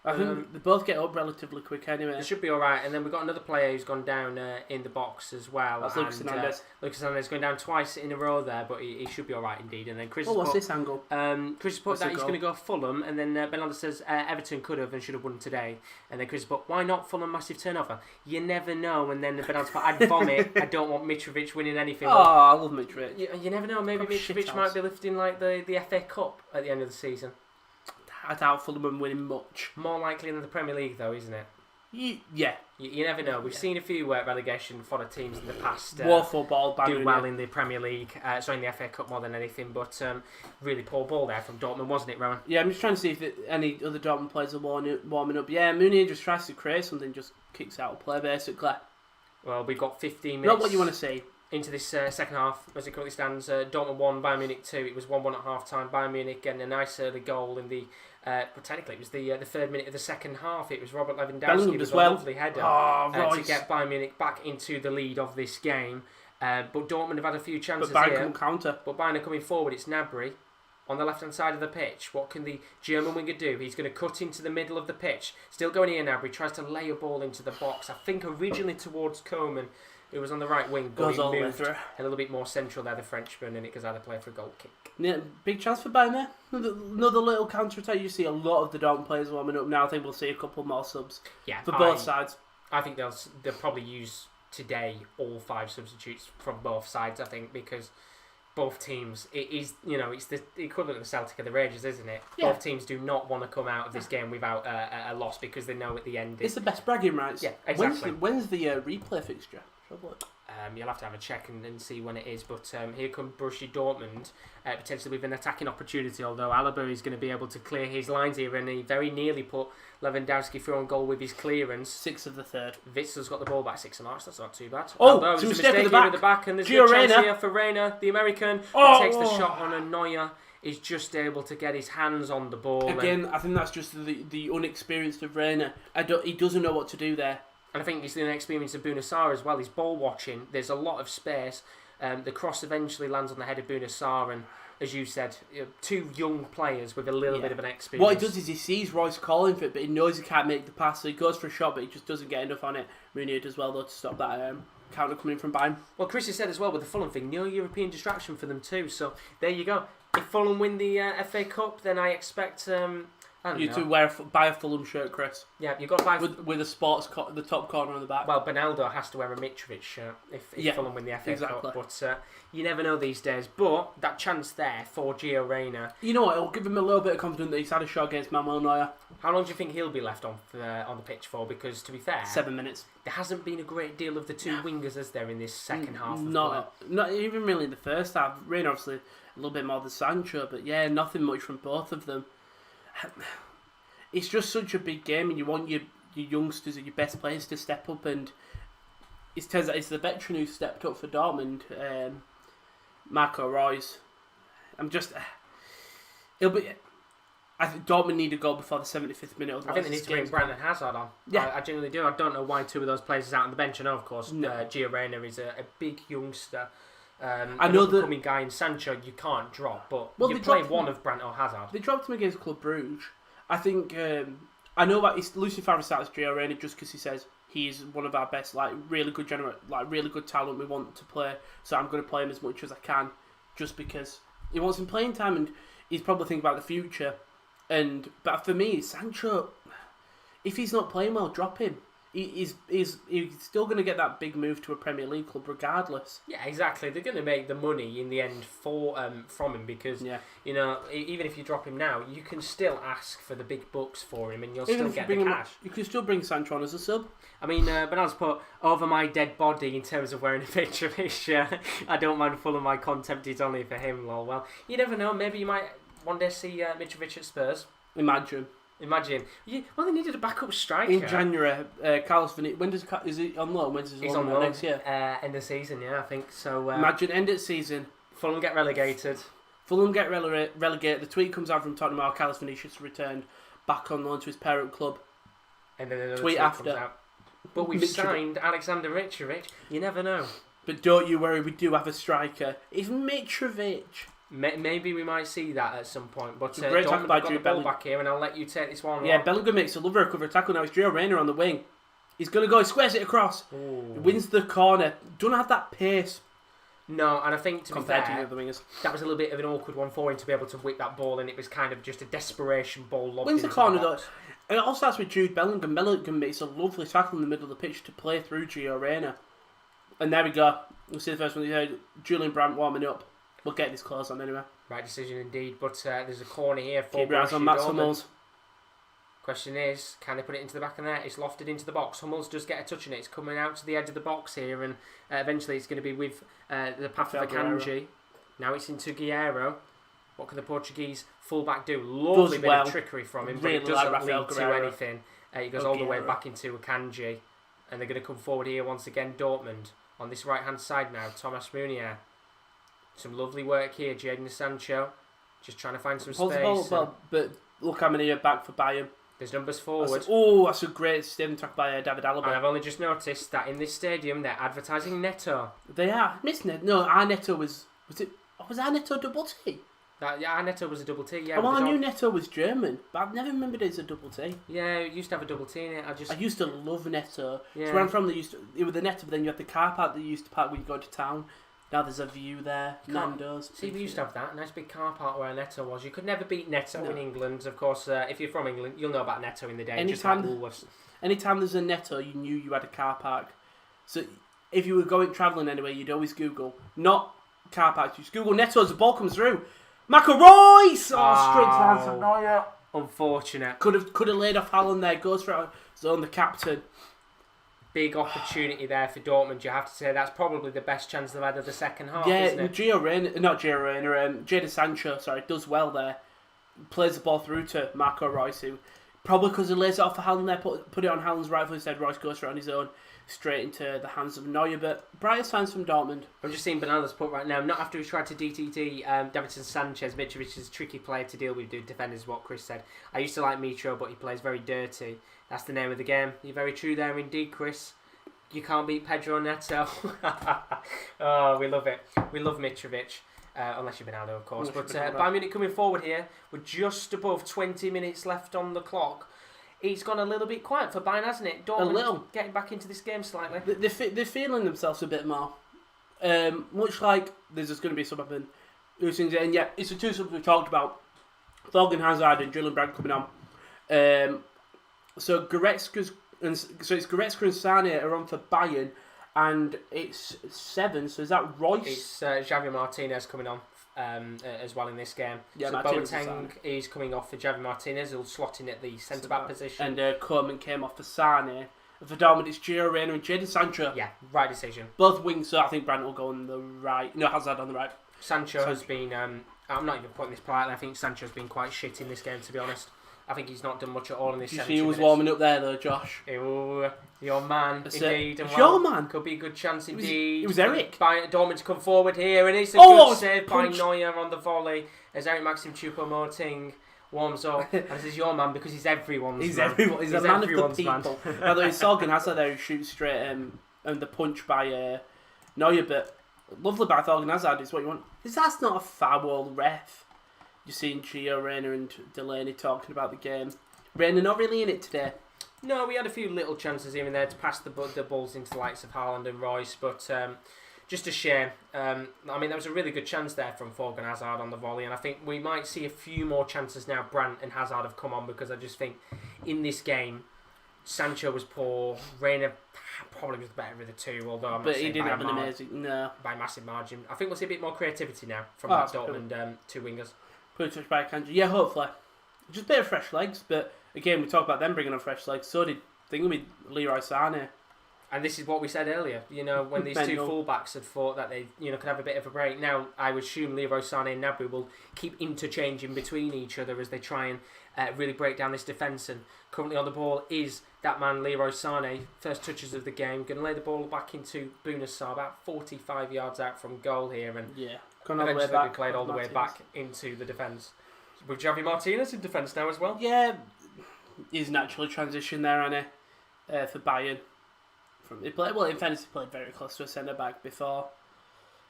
I think they both get up relatively quick anyway. It should be alright. And then we've got another player who's gone down in the box as well. That's Lucas Hernandez. Lucas Hernandez going down twice in a row there, but he should be alright indeed. And then Chris what's this angle? Chris has put that he's going to go Fulham, and then Bernardo says Everton could have and should have won today. And then Chris has put, why not Fulham massive turnover? You never know. And then Bernardo put, I'd vomit. I don't want Mitrovic winning anything. I love Mitrovic. You never know. Maybe Mitrovic might be lifting like the FA Cup at the end of the season. I doubt Fulham are winning much. More likely than the Premier League, though, isn't it? Yeah. You never know. We've seen a few relegation fodder teams in the past War football, do well in the Premier League, in the FA Cup more than anything, but really poor ball there from Dortmund, wasn't it, Rowan? Yeah, I'm just trying to see if any other Dortmund players are warming up. Yeah, Mooney just tries to create something, just kicks out of play, basically. Well, we've got 15 minutes. Not what you want to see. Into this second half, as it currently stands, Dortmund 1, Bayern Munich 2. It was 1-1 at half time. Bayern Munich getting a nice early goal in the. Technically, it was the third minute of the second half. It was Robert Lewandowski with a lovely header to get Bayern Munich back into the lead of this game. But Dortmund have had a few chances but Bayern here. can counter. But Bayern are coming forward. It's Gnabry on the left-hand side of the pitch. What can the German winger do? He's going to cut into the middle of the pitch. Still going here, Gnabry. Tries to lay a ball into the box. I think originally towards Coman, who was on the right wing, but he moved a little bit more central there, the Frenchman, and it goes out of play for a goal kick. Yeah, big chance for Bayern there. Another little counter-attack. You see a lot of the Dortmund players warming up now. I think we'll see a couple more subs for both sides. I think they'll probably use today all 5 substitutes from both sides, I think, because both teams, it's the equivalent of the Celtic of the Rangers, isn't it? Yeah. Both teams do not want to come out of this game without a loss because they know at the end... It's the best bragging rights. Yeah, exactly. When's the replay fixture? You'll have to have a check and see when it is, but here comes Borussia Dortmund, potentially with an attacking opportunity, although Alaba is going to be able to clear his lines here, and he very nearly put Lewandowski through on goal with his clearance. 6 of the third. Witzel's got the ball back 6 of March, that's not too bad. Oh, there's a mistake at the back, and there's a chance here for Reina, the American, who takes the shot on, and Neuer is just able to get his hands on the ball. Again, I think that's just the unexperienced of Reina. He doesn't know what to do there. And I think it's the inexperience of Bouna Sarr as well. He's ball watching. There's a lot of space. The cross eventually lands on the head of Bouna Sarr, and as you said, 2 young players with a little bit of an experience. What he does is he sees Royce calling for it, but he knows he can't make the pass, so he goes for a shot, but he just doesn't get enough on it. Mooney does well though to stop that counter coming from Bayern. Well, Chris has said as well with the Fulham thing, no European distraction for them too. So there you go. If Fulham win the FA Cup, then I expect. You to buy a Fulham shirt, Chris. Yeah, you've got to buy with a sports the top corner on the back. Well, Benaldo has to wear a Mitrovic shirt if Fulham win the FA Cup, but you never know these days. But that chance there for Gio Reyna. You know what? It'll give him a little bit of confidence that he's had a shot against Manuel Neuer. How long do you think he'll be left on the pitch for? Because to be fair, 7 minutes. There hasn't been a great deal of the 2 wingers, has there, in this second half? Not even really in the first half. Reyna obviously a little bit more than Sancho, but yeah, nothing much from both of them. It's just such a big game, and you want your youngsters and your best players to step up, and it turns out it's the veteran who stepped up for Dortmund, Marco Reus. I think Dortmund need a goal before the 75th minute. I think they need to bring Brandon Hazard on. Yeah. I genuinely do. I don't know why 2 of those players are out on the bench. I know, of course, Gio Reyna is a big youngster. I know the coming guy in Sancho you can't drop, but you play one of Brandt or Hazard. They dropped him against Club Brugge. I think I know that Lucien Favre starts Gio Reyna just because he says he's one of our best, really good talent we want to play. So I'm going to play him as much as I can, just because he wants him playing time, and he's probably thinking about the future. But for me, Sancho, if he's not playing well, drop him. He's still going to get that big move to a Premier League club regardless. Yeah, exactly. They're going to make the money in the end from him because even if you drop him now, you can still ask for the big bucks for him and you'll still get the cash. You can still bring Sancho on as a sub. I mean, Bernard's put over my dead body in terms of wearing a picture of his shirt. I don't mind full of my contempt is only for him. Lol. Well, you never know. Maybe you might one day see Mitrovic at Spurs. Imagine. Well, they needed a backup striker. In January, Carlos Vinicius, is he on loan? When's his on loan next year? End of season, yeah, I think. So imagine end of season. Fulham get relegated. The tweet comes out from Tottenham, Carlos Vinicius returned back on loan to his parent club. And then another tweet after. Comes out. But we've signed Alexander Mitrovic. You never know. But don't you worry, we do have a striker. It's Mitrovic. Maybe we might see that at some point, but Dortmund got the ball back here, and I'll let you take this one. Yeah, Bellingham makes a lovely recovery tackle now. It's Gio Reyna on the wing. He's going to go, he squares it across. Ooh. He wins the corner. Don't have that pace. No, and I think compared to the other wingers, that was a little bit of an awkward one for him to be able to whip that ball, and it was kind of just a desperation ball. Wins the corner though. And it all starts with Jude Bellingham. Bellingham makes a lovely tackle in the middle of the pitch to play through Gio Reyna. And there we go. We'll see the first one. You heard Julian Brandt warming up. We'll get this close on anyway. Right decision indeed, but there's a corner here for Keep your eyes on Matt Hummels. Question is, can they put it into the back of the net? It's lofted into the box. Hummels does get a touch on it. It's coming out to the edge of the box here, and eventually it's going to be with the path of Akanji. Now it's into Guerreiro. What can the Portuguese fullback do? Lovely bit of trickery from him, but it doesn't lead to anything. He goes all the way back into Akanji, and they're going to come forward here once again. Dortmund on this right-hand side now. Thomas Meunier. Some lovely work here. Jadon Sancho just trying to find some space. But look how many are back for Bayern. There's numbers forward. That's a great steam track by David Alaba. And I've only just noticed that in this stadium they're advertising Neto. They are. No, our Neto was our Neto double T? Our Neto was a double T, yeah. Oh, I knew Neto was German, but I've never remembered it as a double T. Yeah, it used to have a double T in it. I used to love Neto. Yeah. So where I'm from, it was the Neto, but then you had the car park that you used to park when you go to town. Now there's a view there, Nando's. See, we used to have that nice big car park where Neto was. You could never beat Neto in England. Of course, if you're from England, you'll know about Neto in the day. Anytime there's a Neto, you knew you had a car park. So if you were going travelling anyway, you'd always Google, not car park, just Google Neto as the ball comes through. Marco Reus! Straight to the hands of Neuer. Unfortunate. Could have laid off Haaland there, goes for his own, the captain. Big opportunity there for Dortmund. You have to say that's probably the best chance they've had of the second half, isn't it? Jadon Sancho, does well there. Plays the ball through to Marco Reus, who probably because he lays it off for Haaland there, put it on Haaland's right foot instead. Reus goes for it on his own, straight into the hands of Neuer. But brightest signs from Dortmund. I'm just seeing Bernardo's put right now. Not after he tried to DTT Davinson Sanchez. Mitrovic is a tricky player to deal with. Defenders, what Chris said. I used to like Mitro, but he plays very dirty. That's the name of the game. You're very true there indeed, Chris. You can't beat Pedro Neto. Oh, we love it. We love Mitrovic. Unless you're Bernardo, of course. But Bayern Munich coming forward here. We're just above 20 minutes left on the clock. It's gone a little bit quiet for Bayern, hasn't it? Dortmund getting back into this game slightly. They're feeling themselves a bit more. Much like there's just going to be some happening. And yeah, it's the two subs we talked about. Thorgan Hazard and Julian Brandt coming on. So Goretzka and Sané are on for Bayern, and it's 7. So is that Reus? It's Javier Martinez coming on as well in this game. Yeah, so Boateng is coming off for Javier Martinez, who'll slot in at the centre back position. And Coleman came off for Sané. For Dortmund, it's Gio Reyna and Jadon Sancho. Yeah, right decision. Both wings, so I think Brandt will go on the right. No, Hazard on the right. Sancho has been. I'm not even putting this politely. I think Sancho's been quite shit in this game, to be honest. I think he's not done much at all in this 70 minutes. He was warming up there though, Josh. Your man, indeed. Your man. Could be a good chance indeed. It was Eric. Dortmund to come forward here, and it's a good save by Neuer on the volley as Eric Maxim Choupo-Moting warms up. And this is your man because he's everyone's man. He's a man of the people. By the way, Thorgan Hazard there who shoots straight and the punch by Neuer, but lovely by Thorgan Hazard is what you want. That's not a foul, ref. You're seeing Gio Reyna and Delaney talking about the game. Reyna not really in it today. No, we had a few little chances here and there to pass the balls into the likes of Haaland and Reus, but just a shame. I mean, there was a really good chance there from Thorgan Hazard on the volley, and I think we might see a few more chances now. Brandt and Hazard have come on because I just think in this game, Sancho was poor. Reyna probably was better of the two, although I'm not saying he didn't have an amazing by massive margin. I think we'll see a bit more creativity now from that Dortmund two wingers. Put a touch by Akanji. Yeah, hopefully. Just a bit of fresh legs, but again, we talk about them bringing on fresh legs. So did with Leroy Sané. And this is what we said earlier. You know, when these two fullbacks had thought that they, could have a bit of a break. Now, I would assume Leroy Sané and Gnabry will keep interchanging between each other as they try and really break down this defence. And currently on the ball is that man Leroy Sané. First touches of the game, going to lay the ball back into Bundesliga, about 45 yards out from goal here, and eventually be played all the way back into the defence. With Javi Martinez in defence now as well. Yeah, he's naturally transitioned there, hasn't he, for Bayern. In fairness, he played very close to a centre back before.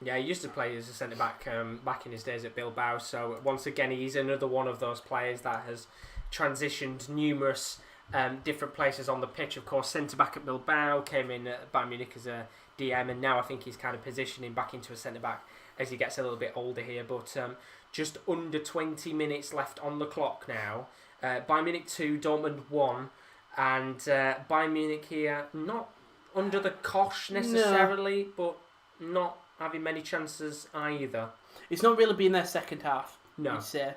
Yeah, he used to play as a centre back back in his days at Bilbao. So once again, he's another one of those players that has transitioned numerous different places on the pitch. Of course, centre back at Bilbao, came in at Bayern Munich as a DM, and now I think he's kind of positioning back into a centre back as he gets a little bit older here. But just under 20 minutes left on the clock now. Bayern Munich 2, Dortmund 1, and Bayern Munich here not under the cosh necessarily, but not having many chances either. It's not really been their second half. No. You'd say.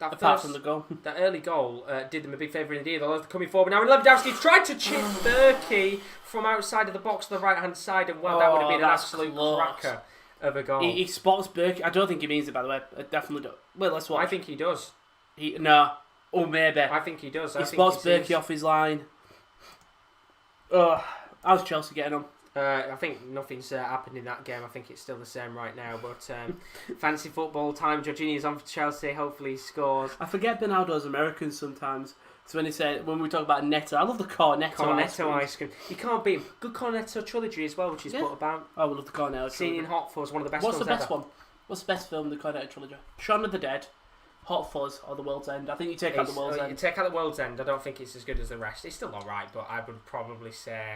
Apart from the goal. That early goal did them a big favour indeed. Although they're coming forward now, and Lewandowski tried to chip Berkey from outside of the box on the right-hand side, and that would have been an absolute cracker of a goal. He spots Berkey. I don't think he means it, by the way. I definitely don't. Well, let's watch. I think he does. No. Or maybe. I think he does. He spots Berkey off his line. How's Chelsea getting on? I think nothing's happened in that game. I think it's still the same right now. But fancy football time. Jorginho's on for Chelsea. Hopefully he scores. I forget Bernardo's American sometimes. So when we talk about Netto, I love the Cornetto ice cream. You can't beat him. Good Cornetto trilogy as well, which is put about. I would love the Cornetto trilogy. Seen in Hot Fuzz, one of the best. What's films the best ever. one? What's the best film in the Cornetto trilogy? Shaun of the Dead, Hot Fuzz, or The World's End? I think you take out The World's End. You take out The World's End. I don't think it's as good as the rest. It's still alright, but I would probably say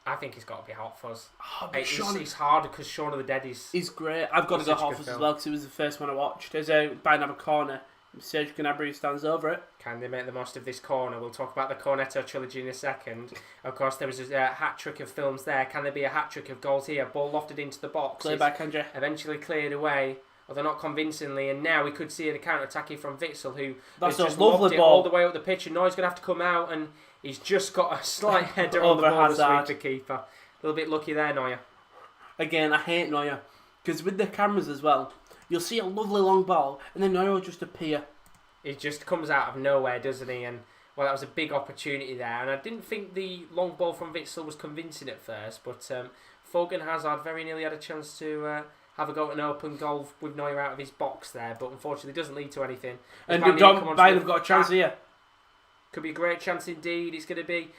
I think it's got to be Hot Fuzz. It's harder because Shaun of the Dead is... He's great. I've got to go Hot Fuzz as well because it was the first one I watched. There's a Bayern have a corner. Sergio Gnabry stands over it. Can they make the most of this corner? We'll talk about the Cornetto trilogy in a second. Of course, there was a hat-trick of films there. Can there be a hat-trick of goals here? Ball lofted into the box. Cleared by Kanji. Eventually cleared away, although not convincingly. And now we could see a counter-attacking from Witsel, who has just lovely lobbed it ball all the way up the pitch. And now he's going to have to come out, and he's just got a slight header on the ball to sweep the keeper. A little bit lucky there, Neuer. Again, I hate Neuer. Because with the cameras as well, you'll see a lovely long ball, and then Neuer will just appear. He just comes out of nowhere, doesn't he? And, well, that was a big opportunity there. And I didn't think the long ball from Witsel was convincing at first, but Fogan Hazard very nearly had a chance to have a go at an open goal with Neuer out of his box there, but unfortunately doesn't lead to anything. And Bayern have got a chance here. Could be a great chance indeed. It's going to be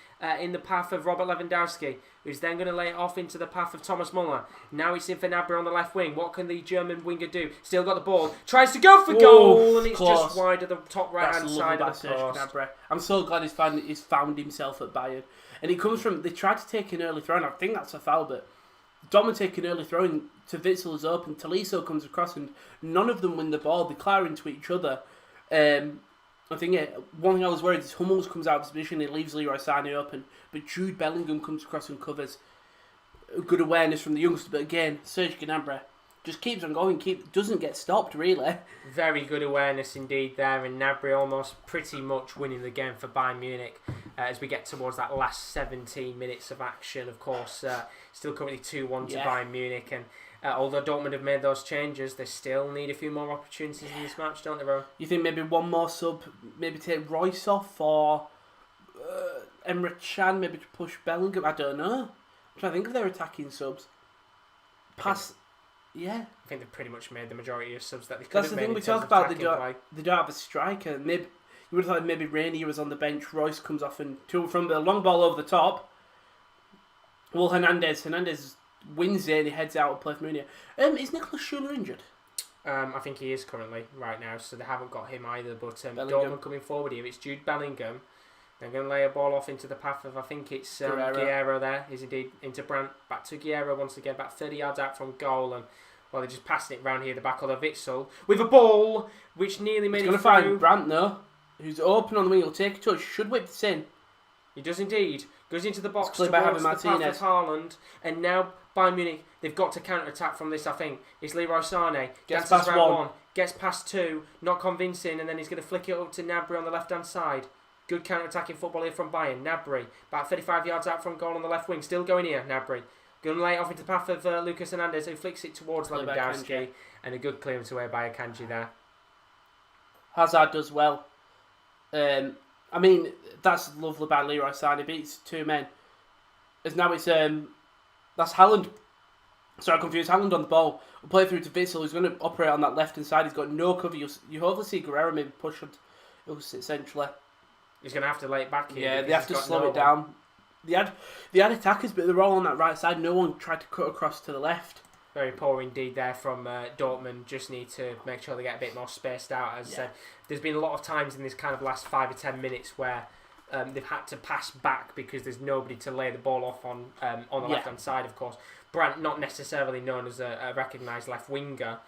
in the path of Robert Lewandowski, who's then going to lay it off into the path of Thomas Muller. Now it's in for Gnabry on the left wing. What can the German winger do? Still got the ball. Tries to go for goal, and it's just wide of the top right-hand side of the post. I'm so glad he's found himself at Bayern. And it comes from, they tried to take an early throw, and I think that's a foul, but Dortmund take an early throw, and to Witsel is open. Tolisso comes across, and none of them win the ball. They clear into each other. I think one thing I was worried is Hummels comes out of position, he leaves Leroy Sané open, but Jude Bellingham comes across and covers. Good awareness from the youngster, but again, Serge Gnabry just keeps on going, doesn't get stopped really. Very good awareness indeed there, and Gnabry almost pretty much winning the game for Bayern Munich as we get towards that last 17 minutes of action. Of course, still currently 2-1 to Bayern Munich, and although Dortmund have made those changes, they still need a few more opportunities in this match, don't they, Ro? You think maybe one more sub, maybe take Royce off, or Emre Can, maybe to push Bellingham? I don't know. I'm trying to think of their attacking subs. I think they've pretty much made the majority of subs that they could That's have the made. thing we talk about, they don't have a striker. Maybe you would have thought maybe Rainier was on the bench, Royce comes off and from the long ball over the top. Well, Hernandez wins it and he heads out to play for Mourinho. Is Nicolas Schuler injured? I think he is currently right now, so they haven't got him either. But Bellingham. Dortmund coming forward here. It's Jude Bellingham. They're going to lay a ball off into the path of, I think it's Guerrero there. He's indeed into Brandt. Back to Guerrero once again, about 30 yards out from goal. And, well, they're just passing it round here, the back of the Witsel, with a ball which nearly made it through. He's going to find Brandt though, who's open on the wing. He'll take a touch, should whip this in. He does indeed. Goes into the box towards the path of Haaland. And now Bayern Munich, they've got to counter-attack from this, I think. It's Leroy Sané. Gets past one. Gets past two. Not convincing. And then he's going to flick it up to Gnabry on the left-hand side. Good counter-attacking football here from Bayern. Gnabry, about 35 yards out from goal on the left wing. Still going here, Gnabry. Going to lay it off into the path of Lucas Hernandez, who flicks it towards Lewandowski. And a good clearance away by Akanji there. Hazard does well. I mean, that's lovely by Leroy Sané. Beats two men. As now it's that's Haaland. Sorry, I'm confused. Haaland on the ball. We'll play through to Witsel. He's going to operate on that left hand side. He's got no cover. You hopefully see Guerrero maybe push it. He'll sit centrally. He's going to have to lay it back here. Yeah, they have to slow it down. They had attackers, but they're all on that right side. No one tried to cut across to the left. Very poor indeed there from Dortmund. Just need to make sure they get a bit more spaced out. As I said, there's been a lot of times in this kind of last 5 or 10 minutes where they've had to pass back because there's nobody to lay the ball off on the left-hand side, of course. Brandt, not necessarily known as a recognised left winger,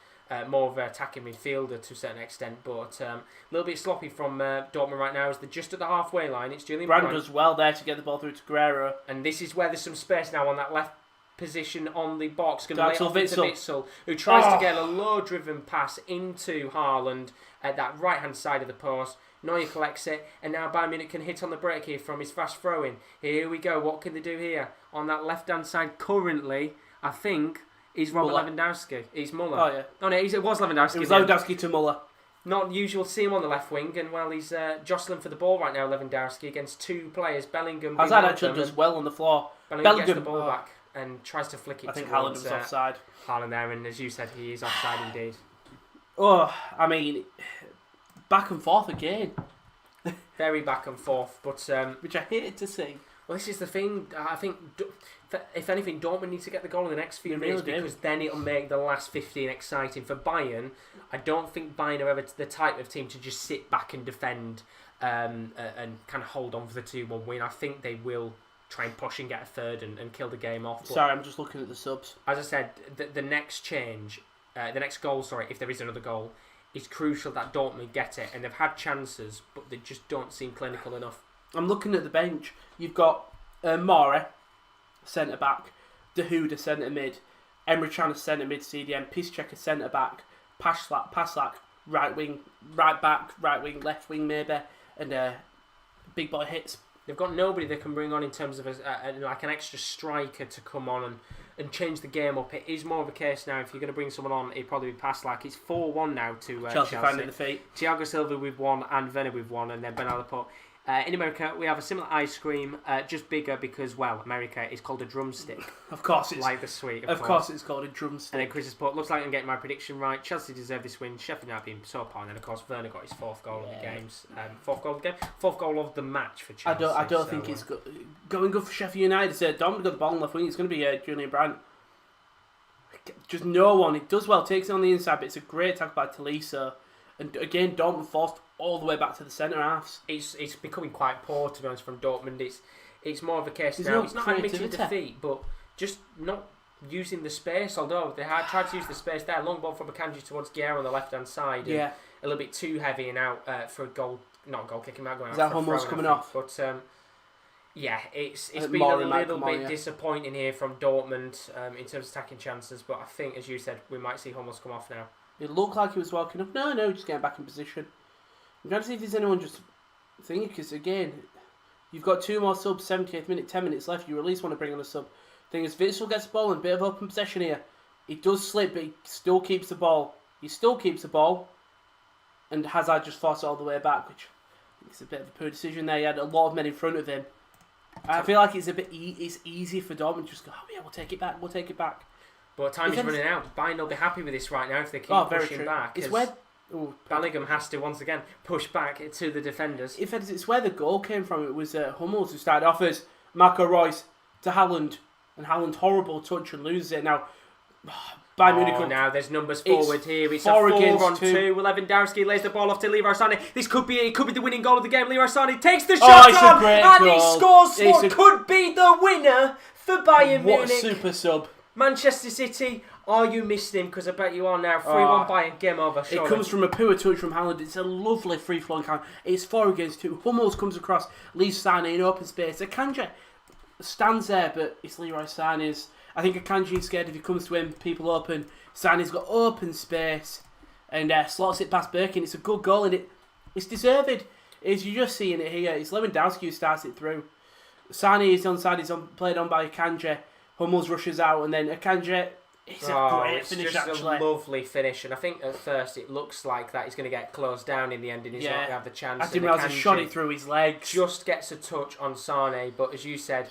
more of an attacking midfielder to a certain extent, but a little bit sloppy from Dortmund right now as they're just at the halfway line. It's Julian Brandt does well there to get the ball through to Guerrero. And this is where there's some space now on that left position on the box, going to lay it off into Witsel. Witsel, who tries to get a low-driven pass into Haaland at that right-hand side of the post. Neuer collects it, and now Bayern Munich can hit on the break here from his fast throw-in. Here we go. What can they do here? On that left-hand side, currently, I think, is Robert Lewandowski. It's Muller. Oh, yeah. Oh, no, it was Lewandowski. It was Lewandowski to Muller. Not usual to see him on the left wing, and well, he's jostling for the ball right now, Lewandowski, against two players. Bellingham. Hazard actually does well on the floor. Bellingham gets the ball back and tries to flick it. I think Haaland was offside. Haaland there, and as you said, he is offside indeed. Oh, I mean, back and forth again. Very back and forth, but which I hated to see. Well, this is the thing. I think, if anything, Dortmund need to get the goal in the next few minutes because then it'll make the last 15 exciting. For Bayern, I don't think Bayern are ever the type of team to just sit back and defend and kind of hold on for the 2-1 win. I think they will try and push and get a third and kill the game off. But sorry, I'm just looking at the subs. As I said, the next change, the next goal, if there is another goal, it's crucial that Dortmund get it. And they've had chances, but they just don't seem clinical enough. I'm looking at the bench. You've got Mare, centre back, Dahuda, centre mid, Emre Can, centre mid, CDM, Piszczek, centre back, Paslak, right wing, right back, right wing, left wing maybe, and big boy hits. They've got nobody they can bring on in terms of like an extra striker to come on and change the game up. It is more of a case now, if you're going to bring someone on, it'd probably be Paslak. It's 4-1 now to Chelsea finding the feet. Thiago Silva with one and Werner with one, and then Ben Alaport. In America, we have a similar ice cream, just bigger because, well, America is called a drumstick. Of course, it's like the sweet. Of course, it's called a drumstick. And then Chris Port looks like I'm getting my prediction right. Chelsea deserve this win. Sheffield United being so poor, and then of course Werner got his fourth goal of the games. Fourth goal of the game, fourth goal of the match for Chelsea. I don't think it's going good for Sheffield United. Dortmund got the ball on left wing. It's going to be Julian Brandt. Just no one. It does well. Takes it on the inside, but it's a great tackle by Tolisso. And again, Dortmund forced all the way back to the centre halves. It's becoming quite poor, to be honest, from Dortmund. It's more of a case now. It's not admitting defeat, but just not using the space. Although they had tried to use the space there, long ball from Akanji towards Guerrero on the left hand side. Yeah, a little bit too heavy and out for a goal. Not goal kicking out going. Is that Hummels coming off? But yeah, it's been a little bit disappointing here from Dortmund in terms of attacking chances. But I think, as you said, we might see Hummels come off now. It looked like he was walking up. No, just getting back in position. I'm trying to see if there's anyone just thinking, because again, you've got two more subs, 78th minute, 10 minutes left. You at least want to bring on a sub. Thing is, Witsel gets the ball and a bit of open possession here. He does slip, but he still keeps the ball. And Hazard just forced it all the way back, which I think is a bit of a poor decision there. He had a lot of men in front of him. I feel like it's a bit it's easy for Dortmund to just go, oh yeah, we'll take it back. But time is running out. Bayern will be happy with this right now if they keep pushing back. It's where Bellingham has to once again push back to the defenders. It's where the goal came from. It was Hummels who started off as Marco Reus to Haaland, and Haaland horrible touch and loses it. Now Bayern Munich. Now there's numbers forward here. It's 4-on-2. Lewandowski lays the ball off to Leroy Sané. It could be the winning goal of the game. Leroy Sané takes the shot on and he scores what could be the winner for Bayern Munich. What a super sub. Manchester City, are you missing him? Because I bet you are now. 3-1 Bayern, game over. Surely. It comes from a poor touch from Haaland. It's a lovely free-flowing count. It's 4-against-2. Hummels comes across, leaves Sané in open space. Akanji stands there, but it's Leroy Sané's. I think Akanji is scared if he comes to him, people open. Sané's got open space and slots it past Birkin. It's a good goal and it's deserved. As you're just seeing it here, it's Lewandowski who starts it through. Sané is onside, played on by Akanji. Hummels rushes out and then Akanji, it's a great finish actually. It's just a lovely finish, and I think at first it looks like that he's going to get closed down in the end and he's not going to have the chance. I didn't realise he shot it through his legs. Just gets a touch on Sané, but as you said,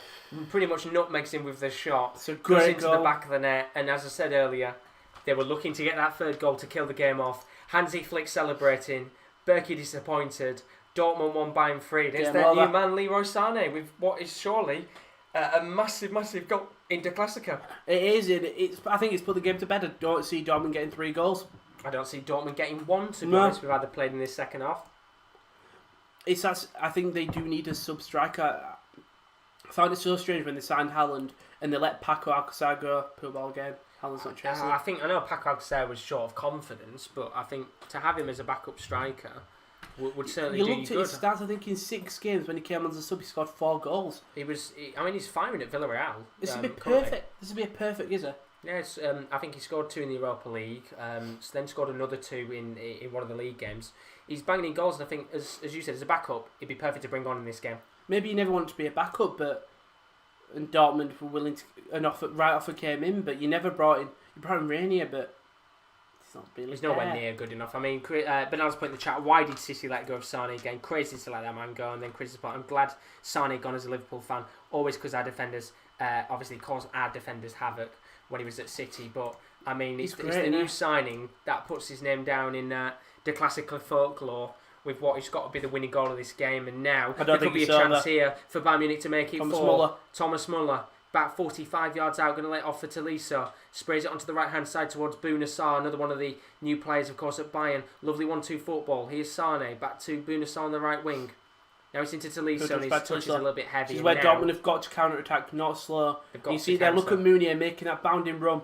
pretty much nutmegs him with the shot. It's a great goes into goal. The back of the net, and as I said earlier, they were looking to get that third goal to kill the game off. Hansi Flick celebrating, Berkey disappointed, Dortmund won Bayern 3. It's their new man Leroy Sané with what is surely a massive goal in the Classica. It is. I think it's put the game to bed. I don't see Dortmund getting 3 goals. I don't see Dortmund getting 1, to be honest, with how they played in this second half. I think they do need a sub-striker. I found it so strange when they signed Haaland and they let Paco Alcacer go. Poor ball game. Haaland's not chasing. I know Paco Alcacer was short of confidence, but I think to have him as a backup striker, would certainly you do you looked at good. his stats, I think in 6 games when he came on as a sub, he scored 4 goals. He's firing at Villarreal. This would be currently. perfect. This would be a perfect, is it? Yes, I think he scored 2 in the Europa League. Then scored another 2 in one of the league games. He's banging in goals, and I think, as you said, as a backup, it'd be perfect to bring on in this game. Maybe you never wanted to be a backup, and Dortmund were willing to, an offer came in, but you never brought in. You brought in Rainier, but it's not really. He's nowhere near good enough. I mean, Bernard's put in the chat, why did City let go of Sane again? Crazy to let that man go, and then Chris is I'm glad Sane gone as a Liverpool fan. Always because our defenders, obviously, caused our defenders havoc when he was at City. But I mean, it's the new signing that puts his name down in the classical folklore with what he's got to be the winning goal of this game. And now there could be a chance here for Bayern Munich to make it Thomas Muller. Back 45 yards out, going to let it off for Tolisso. Sprays it onto the right-hand side towards Bounassar, another one of the new players, of course, at Bayern. Lovely 1-2 football. Here's Sane, back to Bounassar on the right wing. Now it's into Tolisso, and his touch is a little bit heavy. This is where Dortmund have got to counter-attack, not slow. You see there, look at Meunier making that bounding run.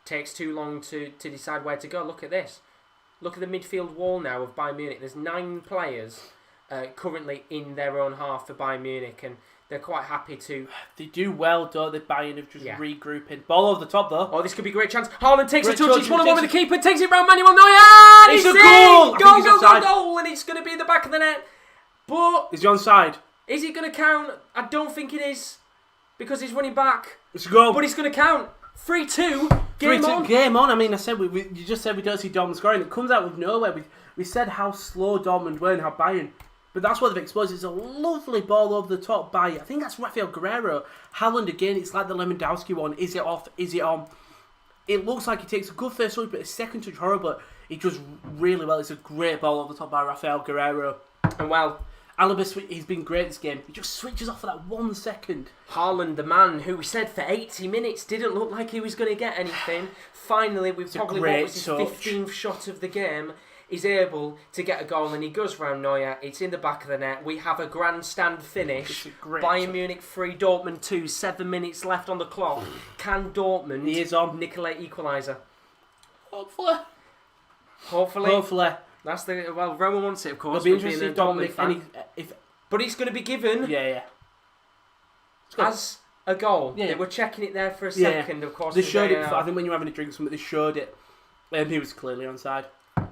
Takes too long to decide where to go. Look at this. Look at the midfield wall now of Bayern Munich. There's 9 players currently in their own half for Bayern Munich, and they're quite happy to. They do well, don't they? Bayern of just regrouping. Ball over the top, though. Oh, this could be a great chance. Haaland takes a touch. He's 1-on-1 with the keeper. Takes it round Manuel Neuer. It's a goal! Goal! And it's going to be in the back of the net. But is he onside? Is it going to count? I don't think it is, because he's running back. It's a goal. But it's going to count. 3-2. Game on. Game on. I mean, I said you just said we don't see Dortmund scoring. It comes out of nowhere. We said how slow Dortmund were and how Bayern. But that's what they've exposed. It's a lovely ball over the top by, I think that's Raphael Guerreiro. Haaland again, it's like the Lewandowski one. Is it off? Is it on? It looks like he takes a good first touch, but his second touch horrible. He does really well. It's a great ball over the top by Raphael Guerreiro. And well, Alaba, he's been great this game. He just switches off for that 1 second. Haaland, the man who we said for 80 minutes didn't look like he was going to get anything. Finally, we've probably what was his 15th shot of the game. Is able to get a goal, and he goes round Neuer. It's in the back of the net. We have a grandstand finish. Bayern Munich 3, Dortmund 2. 7 minutes left on the clock. Can Dortmund Nicolai equaliser? Hopefully. That's the Rowan wants it, of course. It'll be interesting if Dortmund but it's going to be given. As a goal. Yeah. They were checking it there for a second. Of course, they showed it. I think when you were having a drink, they showed it, and he was clearly onside.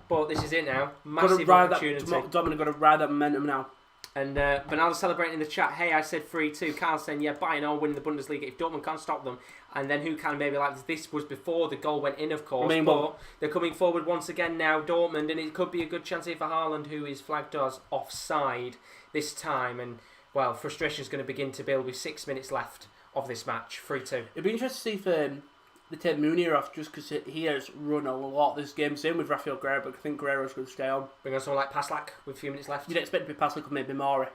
But this is it now. Massive opportunity. Dortmund got to ride that momentum now. And Bernardo's celebrating in the chat. Hey, I said 3-2. Carl saying, yeah, Bayern are winning the Bundesliga if Dortmund can't stop them. And then who can maybe like this was before the goal went in, of course. But they're coming forward once again now, Dortmund, and it could be a good chance here for Haaland, who is flagged as offside this time. And well, frustration is going to begin to build with 6 minutes left of this match. 3-2. It'd be interesting to see if they take Meunier off, just because he has run a lot this game. Same with Raphael Guerreiro, but I think Guerreiro's going to stay on. Bring on someone like Paslak with a few minutes left. You'd expect to be Paslak or maybe Maury.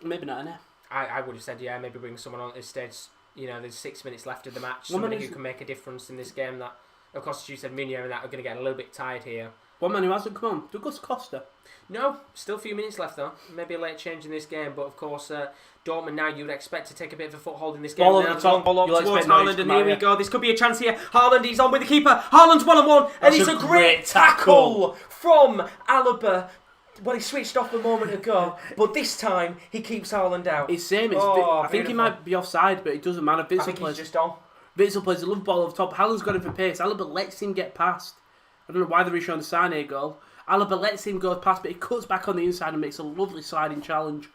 Maybe not, innit? I would have said, yeah, maybe bring someone on at this stage. You know, there's 6 minutes left of the match. Somebody who can make a difference in this game. That, of course, as you said, Meunier and that are going to get a little bit tired here. One man who hasn't come on, Douglas Costa. No, still a few minutes left though. Maybe a late change in this game, but of course, Dortmund now you would expect to take a bit of a foothold in this game. Ball up towards Haaland, and here we go. This could be a chance here. Haaland, he's on with the keeper. Haaland's 1-on-1, and it's a great tackle from Alaba. Well, he switched off a moment ago, but this time he keeps Haaland out. It's same. I think he might be offside, but it doesn't matter. I think he's just on. Witzel plays a love ball over top. Haaland's got him for pace. Alaba lets him get past. I don't know why they're showing the Sane goal. Alaba lets him go past, but he cuts back on the inside and makes a lovely sliding challenge.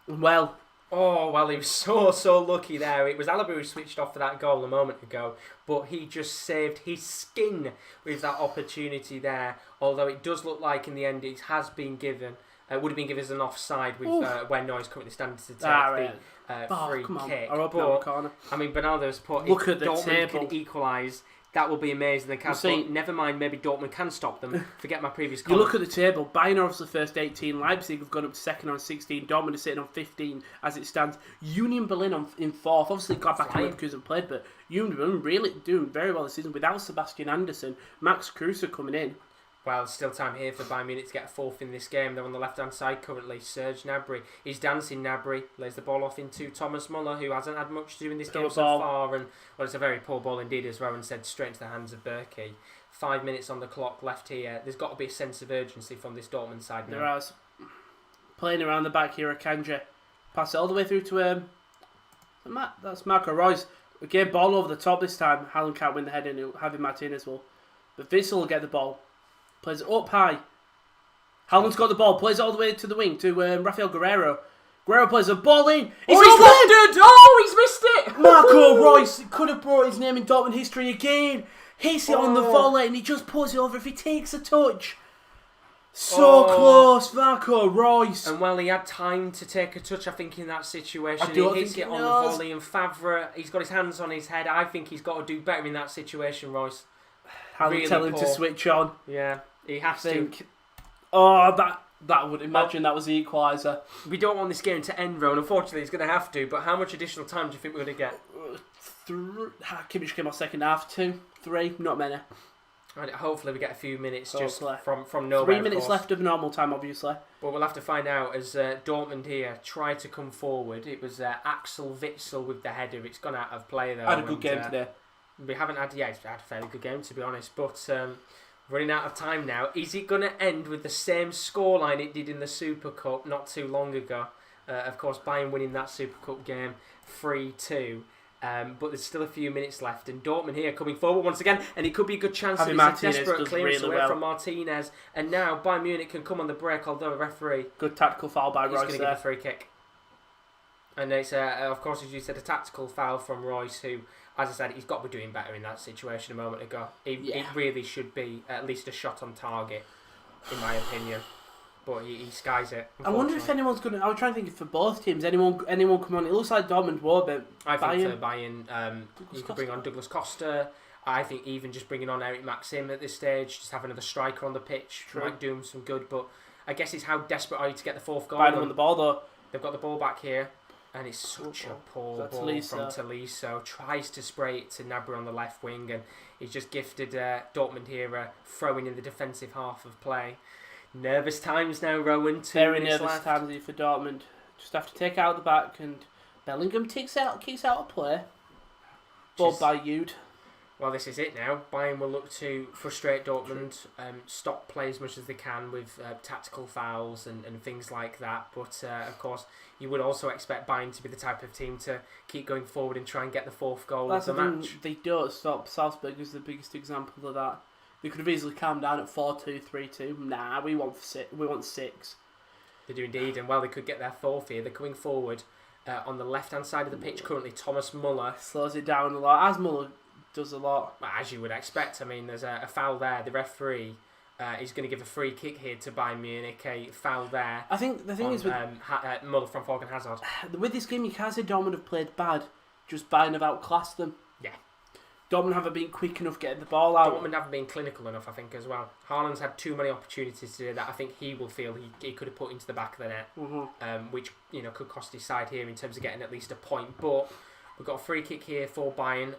Well, he was so lucky there. It was Alaba who switched off for that goal a moment ago, but he just saved his skin with that opportunity there. Although it does look like in the end it has been given. Would have been given as an offside with where Neuer's currently standing to take the free kick. I mean, Bernardo's put look at the Dortmund table. Can equalise. That will be amazing. They can't. But never mind. Maybe Dortmund can stop them. Forget my previous comment. You look at the table. Bayern are obviously first 18. Leipzig have gone up to second on 16. Dortmund is sitting on 15 as it stands. Union Berlin in fourth. Obviously got back in because they played, but Union Berlin really doing very well this season without Sebastian Andersen. Max Kruse coming in. Well, still time here for Bayern Munich to get a fourth in this game. They're on the left-hand side currently. Serge Gnabry. He's dancing Gnabry. Lays the ball off into Thomas Muller, who hasn't had much to do in this game so far. And well, it's a very poor ball indeed, as Rowan said, straight into the hands of Berkey. 5 minutes on the clock left here. There's got to be a sense of urgency from this Dortmund side now. There is. Playing around the back here, Akanji. Pass it all the way through to that's Marco Reus. Again, ball over the top this time. Haaland can't win the head in. Javi Martinez will. But Witsel will get the ball. Plays it up high. Haaland's got the ball. Plays it all the way to the wing to Rafael Guerreiro. Guerreiro plays a ball in. He's lifted! Oh, he's missed it! Marco Reus could have brought his name in Dortmund history again. Hits it on the volley and he just puts it over if he takes a touch. So close, Marco Reus. And well, he had time to take a touch, I think, in that situation. He hits it on the volley, and Favre, he's got his hands on his head. I think he's got to do better in that situation, Reus. Really tell him to switch on. Yeah, he has to. Oh, that would imagine that was the equaliser. We don't want this game to end, Rowan. Unfortunately, he's going to have to. But how much additional time do you think we're going to get? Kimmich came off second half. 2, 3, not many. And hopefully we get a few minutes just from nowhere. 3 minutes left of normal time, obviously. But we'll have to find out as Dortmund here try to come forward. It was Axel Witsel with the header. It's gone out of play though. Had a good game today. We haven't had it's had a fairly good game to be honest. But running out of time now. Is it going to end with the same scoreline it did in the Super Cup not too long ago? Of course, Bayern winning that Super Cup game 3-2. But there's still a few minutes left, and Dortmund here coming forward once again, and it could be a good chance. It's a desperate clearance away from Martinez, and now Bayern Munich can come on the break. Although a referee, good tactical foul by Reus. He's going to give a free kick, and it's of course, as you said, a tactical foul from Reus, who, as I said, he's got to be doing better in that situation a moment ago. It really should be at least a shot on target, in my opinion. But he skies it. I wonder if anyone's going to... I was trying to think for both teams. Anyone come on? It looks like Dortmund were, but I think for Bayern, you could bring on Douglas Costa. I think even just bringing on Eric Maxim at this stage, just have another striker on the pitch, might do him some good. But I guess it's how desperate are you to get the fourth goal. Bayern on the ball, though. They've got the ball back here, and it's such a poor ball from Tolisso. Tries to spray it to Gnabry on the left wing, and he's just gifted Dortmund here throwing in the defensive half of play. Nervous times now, Rowan. Very nervous times here for Dortmund. Just have to take out the back, and Bellingham kicks out a play. Ball by Jude. Well, this is it now. Bayern will look to frustrate Dortmund, stop play as much as they can with tactical fouls and things like that. But of course, you would also expect Bayern to be the type of team to keep going forward and try and get the fourth goal of the match. They don't stop. Salzburg is the biggest example of that. They could have easily calmed down at 4-2, 3-2. Nah, we want 6. They do indeed, and while they could get their fourth here, they're coming forward on the left-hand side of the pitch currently. Thomas Muller slows it down a lot, as Muller does a lot. As you would expect. I mean, there's a foul there. The referee is going to give a free kick here to Bayern Munich. A foul there. I think the thing is with Muller from Falcon Hazard. With this game, you can't say Dortmund have played bad. Just Bayern have outclassed them. Yeah. Dortmund haven't been quick enough getting the ball out. Dortmund haven't been clinical enough, I think, as well. Haaland's had too many opportunities to do that. I think he will feel he could have put into the back of the net, which could cost his side here in terms of getting at least a point. But we've got a free kick here for Bayern.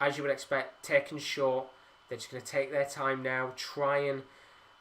As you would expect, taken short. They're just going to take their time now, try and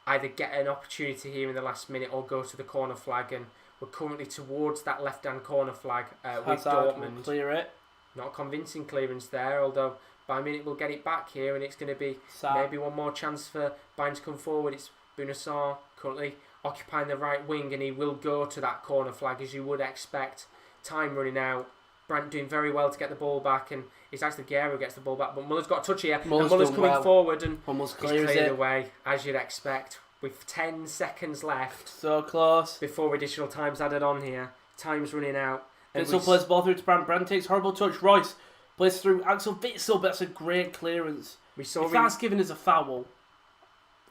either get an opportunity here in the last minute or go to the corner flag. And we're currently towards that left-hand corner flag with Dortmund. Clear it. Not convincing clearance there, although Bayern Munich will get it back here, and it's going to be maybe one more chance for Bayern to come forward. It's Bunassar currently occupying the right wing, and he will go to that corner flag as you would expect. Time running out. Brandt doing very well to get the ball back, and it's actually Guerrero who gets the ball back, but Muller's got a touch here, and Muller's coming forward, and he's cleared away, as you'd expect, with 10 seconds left. So close. Before additional time's added on here. Time's running out. Witsel plays the ball through to Brandt. Brandt takes horrible touch. Reus plays through Axel Witsel, but that's a great clearance. If that's given as a foul,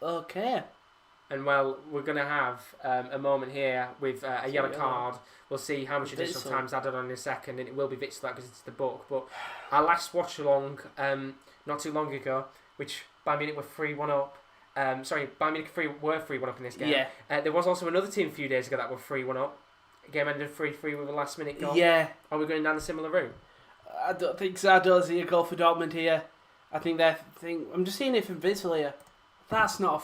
okay. And well, we're going to have a moment here with a yellow card. We'll see how much additional time's added on in a second, and it will be Witsel because it's the book. But our last watch-along not too long ago, which Bayern Munich were 3-1 up. Bayern Munich were 3-1 up in this game. Yeah. There was also another team a few days ago that were 3-1 up. Game ended 3-3 with a last-minute goal. Yeah. Are we going down a similar route? I don't think so. I don't see a goal for Dortmund here. I'm just seeing it from Witsel here. That's not.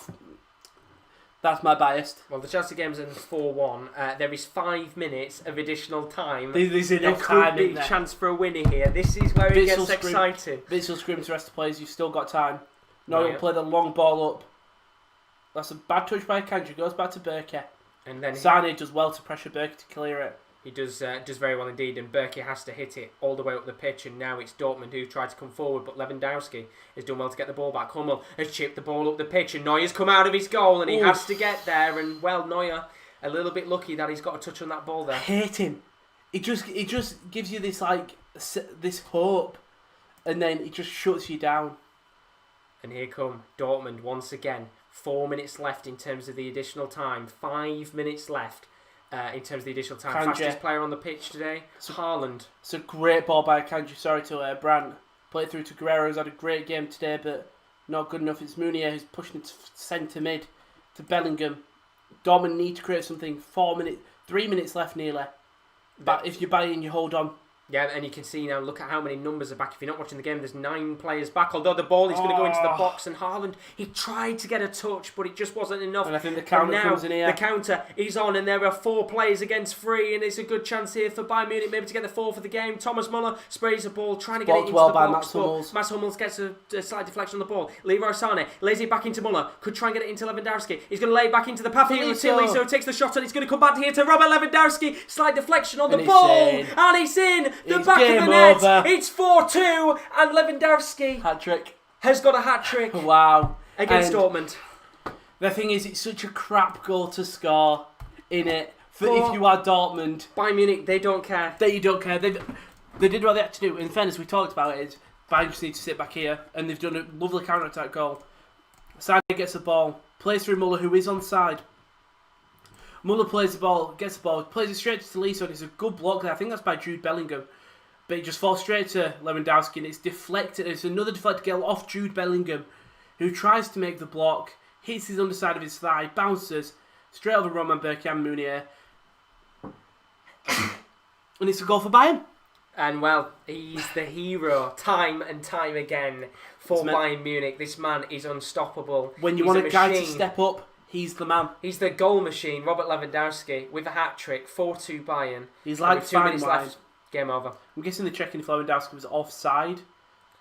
That's my bias. Well, the Chelsea game's in 4-1. There is 5 minutes of additional time. There's there enough time could in be there. chance for a winner here. This is where it gets exciting. Bits will scream to the rest of the players. You've still got time. No, Right. he'll play the long ball up. That's a bad touch by Kanji. Goes back to Berke. And then Sane does well to pressure Berke to clear it. he does very well indeed. And Berke has to hit it all the way up the pitch. And now it's Dortmund who tried to come forward, but Lewandowski has done well to get the ball back. Hummel has chipped the ball up the pitch, and Neuer's come out of his goal, and he has to get there. And well, Neuer a little bit lucky that he's got a touch on that ball there. I hate him. It just gives you this this hope, and then it just shuts you down. And here come Dortmund once again. 4 minutes left in terms of the additional time. 5 minutes left in terms of the additional time. Kanji. Fastest player on the pitch today, Haaland. It's a great ball by Kanji. Sorry to Brandt. Played through to Guerrero, who's had a great game today, but not good enough. It's Meunier who's pushing it to centre mid to Bellingham. Dortmund need to create something. 3 minutes left nearly. But if you buy in, you hold on. Yeah, and you can see now, look at how many numbers are back. If you're not watching the game, there's 9 players back. Although the ball is going to go into the box, and Haaland, he tried to get a touch, but it just wasn't enough. And I think the counter comes in here. The counter is on, and there are 4 players against 3, and it's a good chance here for Bayern Munich maybe to get the 4 for the game. Thomas Muller sprays the ball, trying to get it into well the by box. Mats Hummels. Mats Hummels gets a slight deflection on the ball. Leroy Sané lays it back into Muller, could try and get it into Lewandowski. He's going to lay it back into the path here. Tolisso takes the shot, and it's going to come back here to Robert Lewandowski. Slight deflection on the ball, and it's in the back of the net. Over. It's 4-2, and Lewandowski Hat-trick. has got a hat-trick Wow. against And Dortmund. the thing is, it's such a crap goal to score in it. If you are Dortmund, Bayern Munich, they don't care. you don't care. They did what they had to do. In fairness, we talked about it. Bayern just need to sit back here, and they've done a lovely counter-attack goal. Sané gets the ball, plays through Muller, who is onside. Muller plays the ball, gets the ball, plays it straight to Tolisso, and it's a good block there. I think that's by Jude Bellingham. But it just falls straight to Lewandowski, and it's deflected. It's another deflected goal off Jude Bellingham, who tries to make the block, hits his underside of his thigh, bounces straight over Roman Berke and Meunier. And it's a goal for Bayern. And well, he's the hero time and time again for Bayern Munich. This man is unstoppable. When you want a guy to step up, he's the man. He's the goal machine, Robert Lewandowski, with a hat-trick, 4-2 Bayern. He's like 2 minutes left. Game over. I'm guessing they're checking if Lewandowski was offside.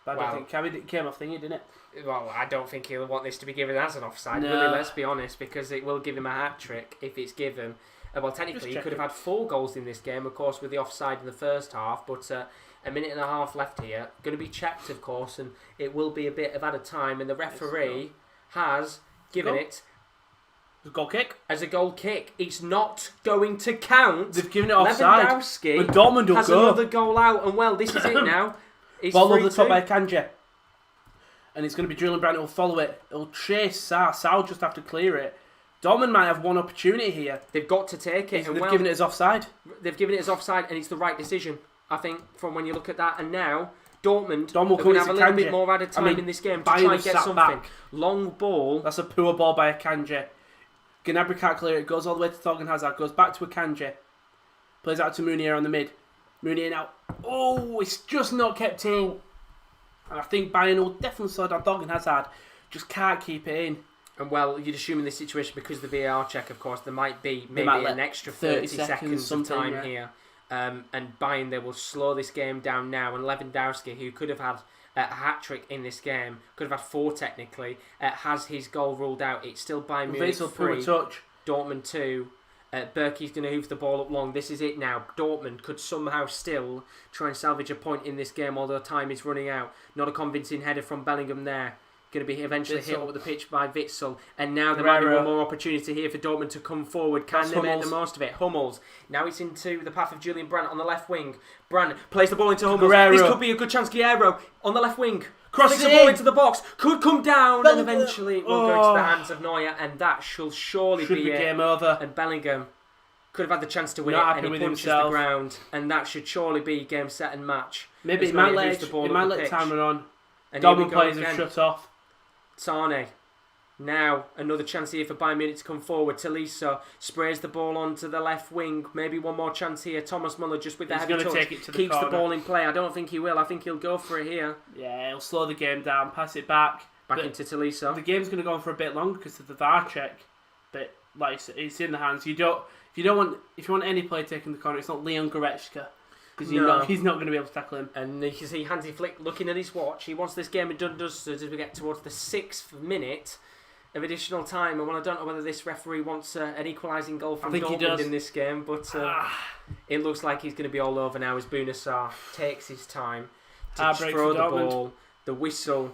But I Wow. don't think it came off thingy, didn't it? Well, I don't think he'll want this to be given as an offside, No. really, let's be honest, because it will give him a hat-trick if it's given. Well, technically, he could have had 4 goals in this game, of course, with the offside in the first half, but a minute and a half left here. Going to be checked, of course, and it will be a bit of added time, and the referee has given it A goal kick. as a goal kick. It's not going to count. They've given it offside. Lewandowski But Dortmund will has go. another goal out, and well, this is it now. It's Ball over the 3-2. top by Kanji. And it's going to be Julian Brandt who'll follow it. He'll chase Sa. Sa will just have to clear it. Dortmund might have one opportunity here. They've got to take it. And They've given it as offside. They've given it as offside, and it's the right decision, I think, from when you look at that. And now, Dortmund will are going to have come a into little bit Kanji. more added time in this game to Bayern try and have get sat something. back. Long ball. That's a poor ball by Akanji. Gnabry can't clear it. Goes all the way to Thorgan Hazard. Goes back to Akanji. Plays out to Meunier on the mid. Meunier now. Oh, it's just not kept in. And I think Bayern will definitely slow down Thorgan Hazard. Just can't keep it in. And well, you'd assume in this situation, because the VAR check, of course, there might be maybe might let an extra 30 seconds of time yeah. here. And Bayern, they will slow this game down now. And Lewandowski, who could have had a hat-trick in this game, could have had 4 technically, has his goal ruled out. It's still Bayern Munich 3, touch. Dortmund 2. Berkey's going to hoof the ball up long. This is it now. Dortmund could somehow still try and salvage a point in this game, although time is running out. Not a convincing header from Bellingham there. Going to be eventually hit up the pitch by Witsel. And now there might be one more opportunity here for Dortmund to come forward. Can they make the most of it? Hummels. Now it's into the path of Julian Brandt on the left wing. Brandt plays the ball into Hummels. Guerrero. This could be a good chance. Guerrero on the left wing. Crosses the it ball in. into the box. Could come down, and eventually it will go Oh. into the hands of Neuer. And that shall surely Should be be it. game over. And Bellingham could have had the chance to win Not it, happy and he with punches himself. the ground, and that should surely be game, set, and match. Maybe As it might Neuer let moves the ball it up might the let pitch. time run on. And here we Dortmund go players again. have shut off. Sane. Now another chance here for Bayern Munich to come forward. Tolisso sprays the ball onto the left wing. Maybe one more chance here. Thomas Muller just with the He's heavy gonna touch take it to the keeps corner. the ball in play. I don't think he will. I think he'll go for it here. Yeah, he'll slow the game down, pass it back. Back into Tolisso. The game's going to go on for a bit longer because of the VAR check. But like it's in the hands. If you want any player taking the corner, it's not Leon Goretzka. Because he's not going to be able to tackle him. And you can see Hansi Flick looking at his watch. He wants this game done as we get towards the 6th minute of additional time. And I don't know whether this referee wants an equalising goal from Dortmund in this game, but it looks like he's going to be all over now as Bunasar takes his time to throw the ball, the whistle.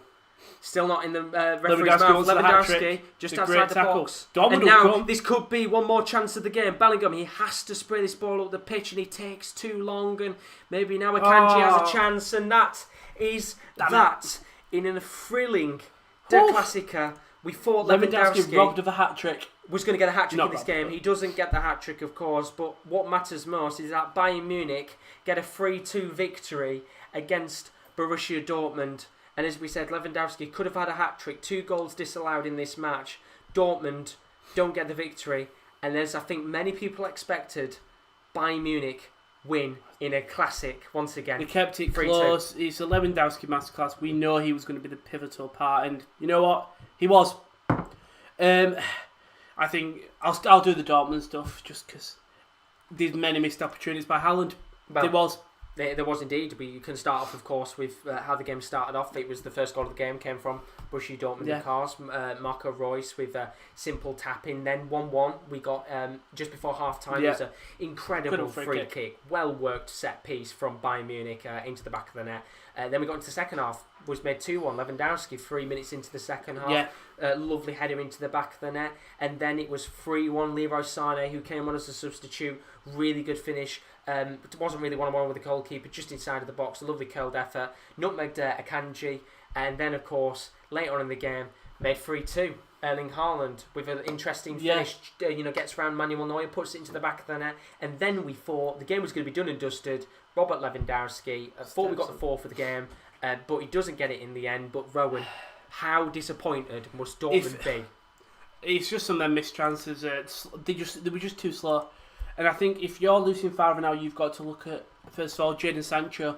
Still not in the referee's mouth. Lewandowski just outside the box. And now this could be one more chance of the game. Bellingham, he has to spray this ball up the pitch and he takes too long. And maybe now Akanji has a chance. And that is that in a thrilling Der Klassiker. We thought Lewandowski robbed of a hat-trick. Was going to get a hat-trick in this game. He doesn't get the hat-trick, of course. But what matters most is that Bayern Munich get a 3-2 victory against Borussia Dortmund. And as we said, Lewandowski could have had a hat-trick. 2 goals disallowed in this match. Dortmund don't get the victory. And as I think many people expected, Bayern Munich win in a classic once again. They kept it close. It's a Lewandowski masterclass. We know he was going to be the pivotal part. And you know what? He was. I think I'll do the Dortmund stuff just because there's many missed opportunities by Haaland. There was. There was indeed. You can start off, of course, with how the game started off. It was the first goal of the game came from Borussia Dortmund, of course. Marco Reus with a simple tap-in. Then 1-1. We got, just before half-time, it was an incredible free kick. Well-worked set-piece from Bayern Munich into the back of the net. Then we got into the second half. Was made 2-1. Lewandowski 3 minutes into the second half. Lovely header into the back of the net. And then it was 3-1. Leroy Sané, who came on as a substitute. Really good finish. It wasn't really 1-on-1 with the goalkeeper, just inside of the box. A lovely curled effort. Nutmegged Akanji. And then, of course, later on in the game, made 3-2. Erling Haaland with an interesting finish, gets around Manuel Neuer, puts it into the back of the net. And then we thought the game was going to be done and dusted. Robert Lewandowski thought we got the 4 for the game, but he doesn't get it in the end. But Rowan, how disappointed must Dortmund be? It's just some of them missed chances. They were just too slow. And I think if you're Lucien Favre now, you've got to look at, first of all, Jadon Sancho.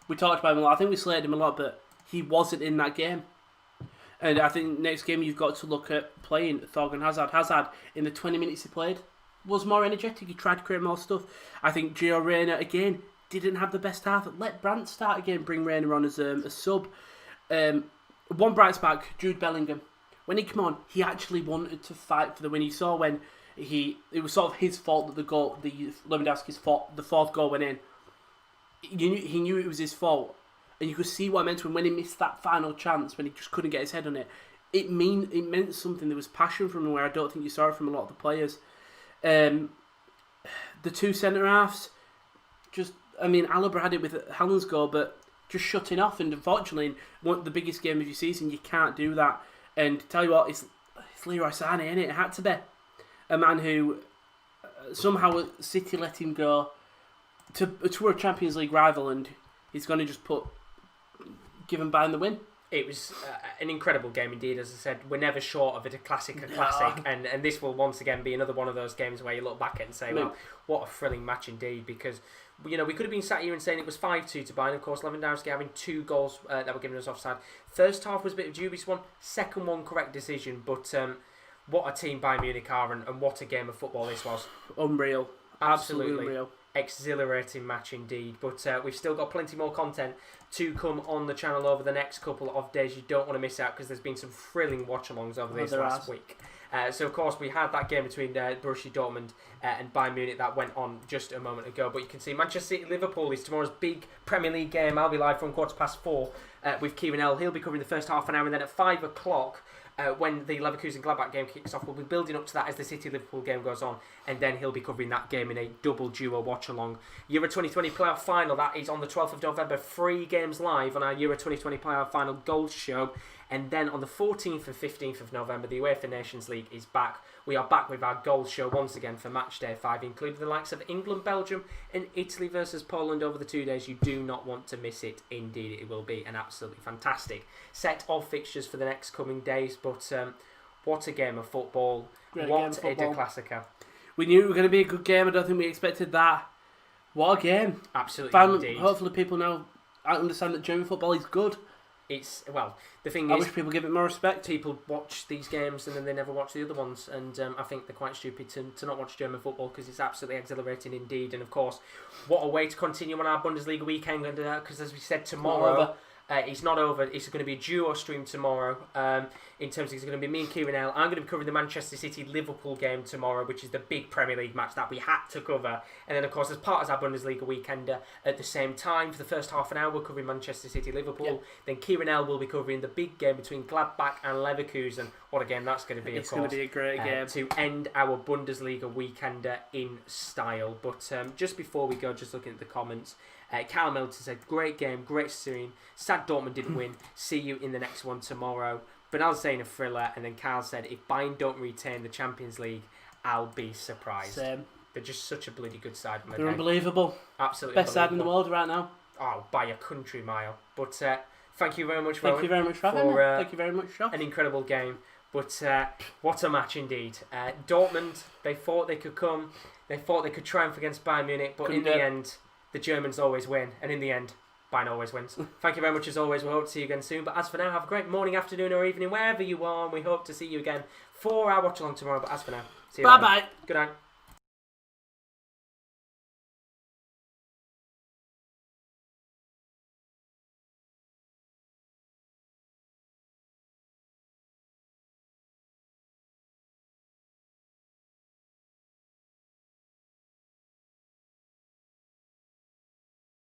We talked about him a lot. I think we slated him a lot, but he wasn't in that game. And I think next game you've got to look at playing Thorgan Hazard. Hazard, in the 20 minutes he played, was more energetic. He tried to create more stuff. I think Gio Reyna, again, didn't have the best half. Let Brandt start again, bring Reyna on as a sub. One bright spark, Jude Bellingham. When he came on, he actually wanted to fight for the win. You saw when it was sort of his fault that the Lewandowski's fault, the 4th goal went in. He knew it was his fault, and you could see what I meant when he missed that final chance, when he just couldn't get his head on it. It meant something. There was passion from him where I don't think you saw it from a lot of the players. The 2 centre halves, Alaba had it with Haaland's goal, but just shutting off. And unfortunately, in one of the biggest games of your season, you can't do that. And tell you what, it's Leroy Sané, innit? It had to be. A man who somehow City let him go to a Champions League rival, and he's going to just give him Bayern the win. It was an incredible game indeed. As I said, we're never short of a classic, and this will once again be another one of those games where you look back at it and say, well, what a thrilling match indeed, because we could have been sat here and saying it was 5-2 to Bayern. Of course, Lewandowski having 2 goals that were given us offside. First half was a bit of a dubious one. Second one, correct decision, but what a team Bayern Munich are, and what a game of football this was. Unreal. Absolutely unreal. Exhilarating match indeed. But we've still got plenty more content to come on the channel over the next couple of days. You don't want to miss out, because there's been some thrilling watch-alongs over this last week. So, of course, we had that game between Borussia Dortmund and Bayern Munich that went on just a moment ago. But you can see Manchester City-Liverpool is tomorrow's big Premier League game. I'll be live from 4:15 with Kieran L. He'll be covering the first half an hour, and then at 5 o'clock, when the Leverkusen-Gladbach game kicks off, we'll be building up to that as the City-Liverpool game goes on, and then he'll be covering that game in a double duo watch-along. Euro 2020 playoff final, that is on the 12th of November, 3 games live on our Euro 2020 playoff final Gold Show, and then on the 14th and 15th of November, the UEFA Nations League is back. We are back with our Gold Show once again for Match Day 5, including the likes of England, Belgium, and Italy versus Poland over the 2 days. You do not want to miss it. Indeed, it will be an absolutely fantastic set of fixtures for the next coming days. But what a game of football. What a Der Klassiker. We knew it was going to be a good game. I don't think we expected that. What a game. Absolutely, indeed. Hopefully people now understand that German football is good. it's the thing I is, wish people give it more respect. people watch these games and then they never watch the other ones, and I think they're quite stupid to not watch German football, because it's absolutely exhilarating indeed. And of course, what a way to continue on our Bundesliga weekend, because as we said, tomorrow it's not over. It's going to be a duo stream tomorrow. In terms of, it's going to be me and Kieran L. I'm going to be covering the Manchester City Liverpool game tomorrow, which is the big Premier League match that we had to cover. And then, of course, as part of our Bundesliga weekend, at the same time, for the first half an hour, we're covering Manchester City Liverpool. Yep. Then Kieran L will be covering the big game between Gladbach and Leverkusen. What a game that's going to be! It's going to be a great game to end our Bundesliga weekender in style. But just before we go, just looking at the comments. Carl Milton said, great game, great stream. Sad Dortmund didn't win. See you in the next one tomorrow. Bernal saying a thriller. And then Carl said, if Bayern don't retain the Champions League, I'll be surprised. Same. They're just such a bloody good side. They're unbelievable. Absolutely Best side in the world right now. Oh, by a country mile. But thank you very much, Rowan. Thank you very much for having me. Thank you very much, Josh. An incredible game. But what a match indeed. Dortmund, they thought they could come. They thought they could triumph against Bayern Munich. But in the end, the Germans always win, and in the end, Bayern always wins. Thank you very much as always. We hope to see you again soon. But as for now, have a great morning, afternoon, or evening, wherever you are. And we hope to see you again for our watch along tomorrow. But as for now, see you later. Bye bye. Good night.